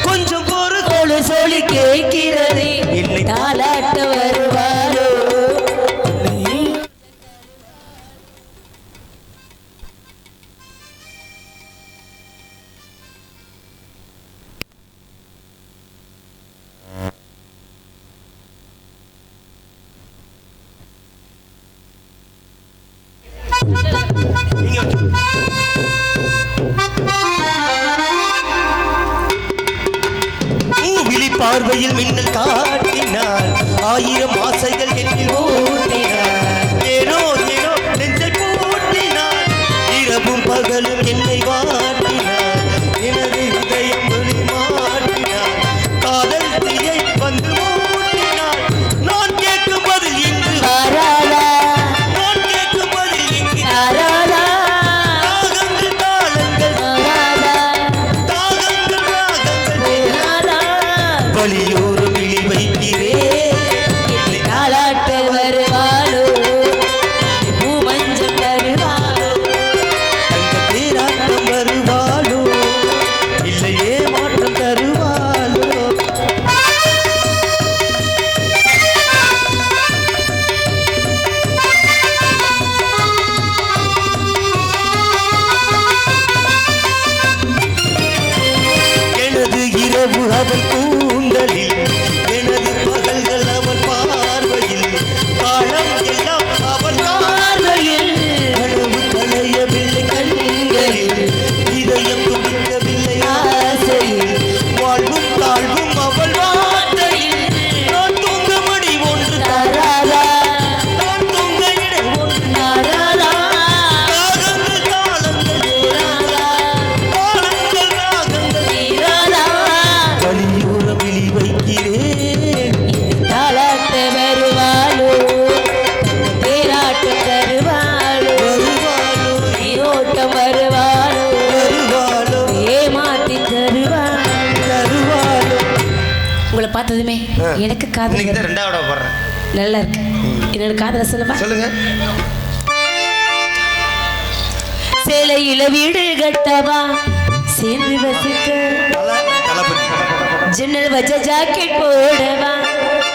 கொஞ்சம் பொறு சொல்லி கேட்கிறது, என்னை தாளாட்ட வருவாளோ. பார்வையில் மின்னல் காட்டினாள், ஆயிரம் ஆசைகள் என்னில் ஊட்டினாள். ஏனோ ஏனோ நெஞ்சை பூட்டினாள், இரவும் பகலும் என்னை வாட்டினாள். எனது இதயம் ஒளி மாட்டினாள், காதல் தீயை வந்து மூட்டினாள். நான் கேட்கும் பதில் இங்கு வராதா, நான் கேட்கும் பதில் இங்கு வராதா, ராகங்கள் தாளங்கள் வராதா, தாளங்கள் ராகங்கள் வராதா. வழியோரம் இழி வைக்கிறேன். என்னை தாலாட்ட வருவாளோ, பூமஞ்சம் தருவாளோ, தங்க தேராட்டம் வருவாளோ, இல்லையே மாற்றம் தருவாளோ. எனது இரவு அவன் கூந்தலில், எனது பகல்கள் அவன் பார்வையில், காலம் எல்லாம் அவன் பார்வையில். கனவு களையவில்லை கண்களில், இதயம் துடிக்கவில்லை ஆசையில், வாழ்வும் தாழ்வும் அவள் வார்த்தையில். நான் தூங்க மடி ஒன்று தராதா, நான் தூங்க இடை ஒன்று. தராதா, ராகங்கள் தாளங்கள் தராதா, தாளங்கள் ராகங்கள் தராதா. வழியோரம் இழி வைக்கிறேன். தாலாட்ட வருவாளோ, தேராட்டம் தருவாளோ, வருவாளோ நீரோட்டம் வருவாளோ, வருவாளோ ஏமாத்தி தருவாளோ. தருவாளோ. உங்களை பார்த்ததுமே எனக்கு காதல் இன்னைக்கு தான் ரெண்டாவது போடுறேன். நல்லா இருக்கு. என்னோட காதல சொல்லுமா? சொல்லுங்க. சேலையில வீடு கட்டவா, சேர்ந்து வசிக்க, தளபதி ஜன்னல் வச்ச ஜாக்கெட் போடவா,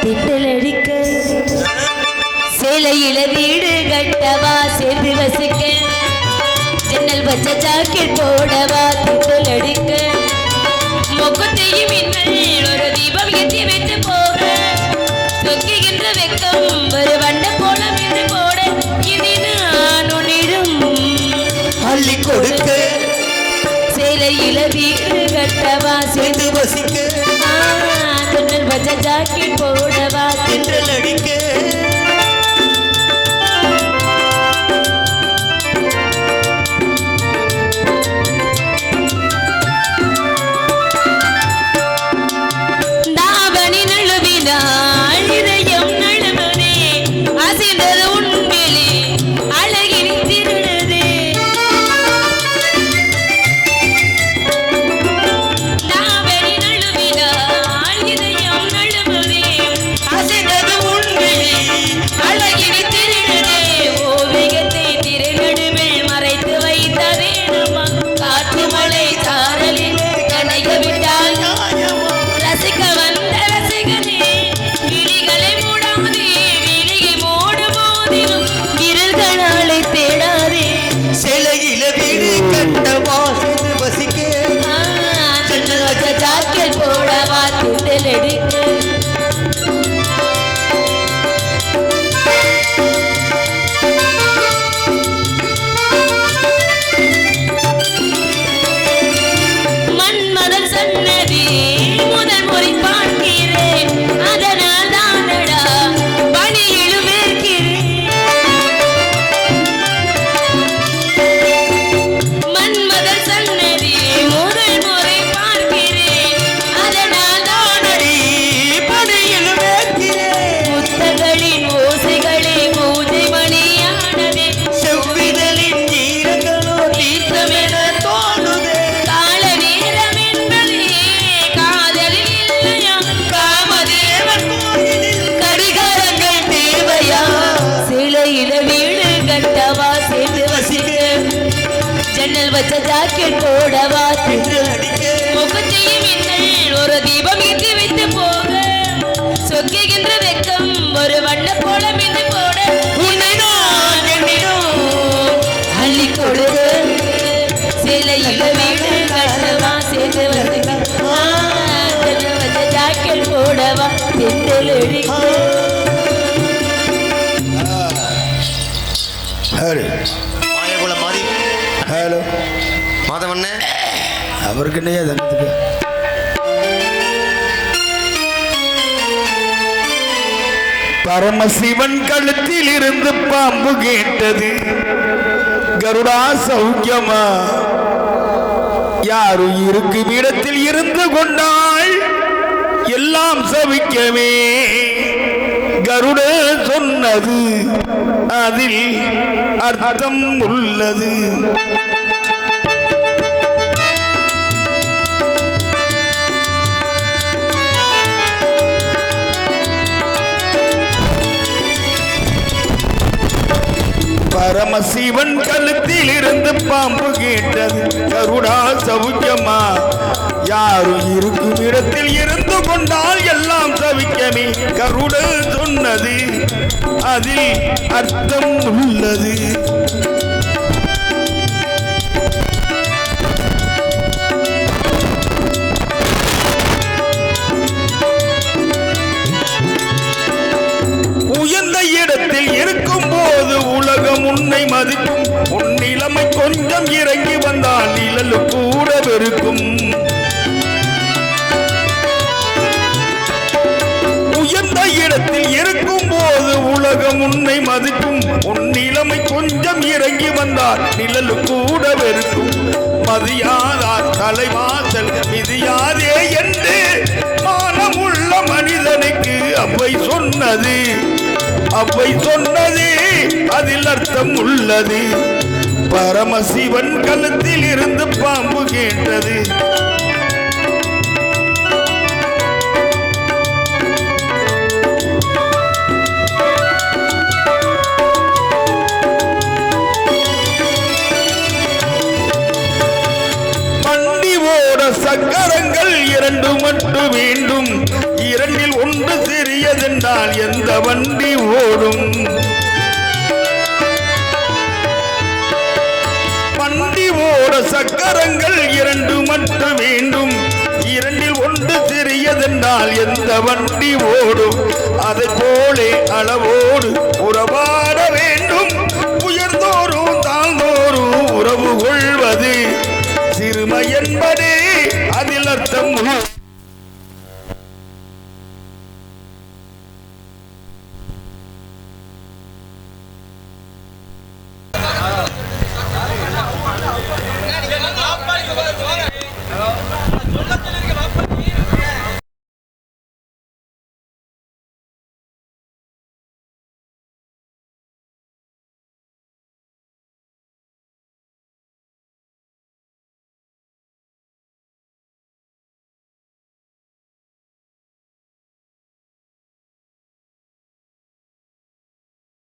திண்டல் அடிக்க. சேலையில வீடு கட்டவா, சேர்ந்து வசிக்க, ஜன்னல் வச்ச ஜாக்கெட் போடவா, திண்டல் அடிக்க. மொக்கத்தையும் மின்னல் ஒரு தீபம் ஏற்றி வைத்து போக, சொக்குகின்ற வெக்கம் ஒரு வண்ண கோலம் என்று போட, இனி நான் உன்னிடம் அள்ளி கொடுக்க, சேலையில வீடு கட்டவா, சேர்ந்து வசிக்க, ஜன்னல் வச்ச ஜாக்கெட் போடவா, திண்டல் அடிக்க. தாவணி நழுவினாள், இதயம் நழுவுதே, அசைந்தது உண்மையிலே அழகின் திருடுதே. தாவணி நழுவினாள், இதயம் நழுவுதே, அசைந்தது உண்மையிலே அழகின் திருடுதே. ஓவியத்தை திரைநடுவில் மறைத்து வைத்ததே நம்ம காற்று மழை சாரலில் கனைக விட்டால் ரசிக்க வந்த ரசிகனே, விழிகளை மூடாதே, விழியை மூடும் போதிலும் இருள்களாலை தேடாதே. சிலையில வீடு கட்டவா, சேர்ந்து வசிக்க, ஜன்னல் வச்ச ஜாக்கெட் போடவா, திண்டல் அடிக்க. மன்மதன் சன்னதி முதல் முறை பார்க்கிறேன், அதனால் தானடா பணியிலும் இருக்கிறேன். மன்மதன் சன்னதி முதல் முறை பார்க்கிறேன், அதனால் தானடி பணியில் வைக்கிறேன். முத்தங்களின் ஓசைகளே பூஜை மணியானதே, செவ்விதழின் ஈரங்களோ தீர்த்தமென தோணுதே. கால நேரம் என்பதே காதலில் இல்லையா, காமதேவன் கோயிலில் கடிகாரங்கள் தேவையா. சிலையில வீடு கட்டவா, சேர்ந்து வசிக்க, ஜன்னல் வச்ச ஜாக்கெட் போடவா, திண்டல் அடிக்க. முகத்தையும் மின்னல் ஒரு தீபம் ஏற்றி வைத்து போக, சொக்குகின்ற வெக்கம் ஒரு வண்ண கோலம் என்று போட, உன்னை நான் என்னிடம் அள்ளி கொடுக்க. சிலையில வீடு கட்டவா, சேர்ந்து வசிக்க, ஜன்னல் வச்ச ஜாக்கெட் போடவா, திண்டல் அடிக்க. மாயகுல மாறி. ஹலோ, மாதவண்ணே அவருக்கு என்னையா தண்டத்துக்கு? பரமசிவன் கழுத்தில் இருந்து பாம்பு கேட்டது, கருடா சௌக்கியமா? யார் இருக்கும் இடத்தில் இருந்து கொண்டாள் எல்லாம் சவிக்கவே. கருட சொன்னது அதில் அர்த்தம் உள்ளது. பரமசிவன் கழுத்தில் இருந்து பாம்பு கேட்டது, கருடா சவுக்கியமா? யாரும் இருக்கும் இடத்தில் இருந்து கொண்டால் எல்லாம் சவிக்கமே. கருட சொன்னது அதில் அர்த்தம் உள்ளது. உயர்ந்த இடத்தில் இருக்கும் போது உலகம் உன்னை மதிக்கும். உன் நிலைமை கொஞ்சம் இறங்கி வந்தால் நிழலு கூட வெறுக்கும். உயர்ந்த இடத்தில் இருக்கும் போது உலகம் உன்னை மதிக்கும். உன் நிலைமை கொஞ்சம் இறங்கி வந்தால் நிழலு கூட வெறுக்கும். மதியாதார் தலைவாசல் மிதியாதே என்று மானமுள்ள மனிதனுக்கு அவை சொன்னது. அவை சொன்னது அதில் அர்த்தம் உள்ளது. பரமசிவன் கழுத்தில் இருந்து பாம்பு கேட்டது. மண்டி ஓட சக்கரங்கள் இரண்டு மட்டும் வேண்டும். இரண்டில் ஒன்று சிறியதென்றால் எந்த வண்டி ஓடும்? வண்டி ஓட சக்கரங்கள் இரண்டு மட்டும் வேண்டும். இரண்டில் ஒன்று சிறியதென்றால் எந்த வண்டி ஓடும்? அதை போலே அளவோடு உறவாட வேண்டும். உயர்ந்தோறும் தாழ்ந்தோறும் உறவு கொள்வது சிறுமை என்பதே அதில் அர்த்தம்.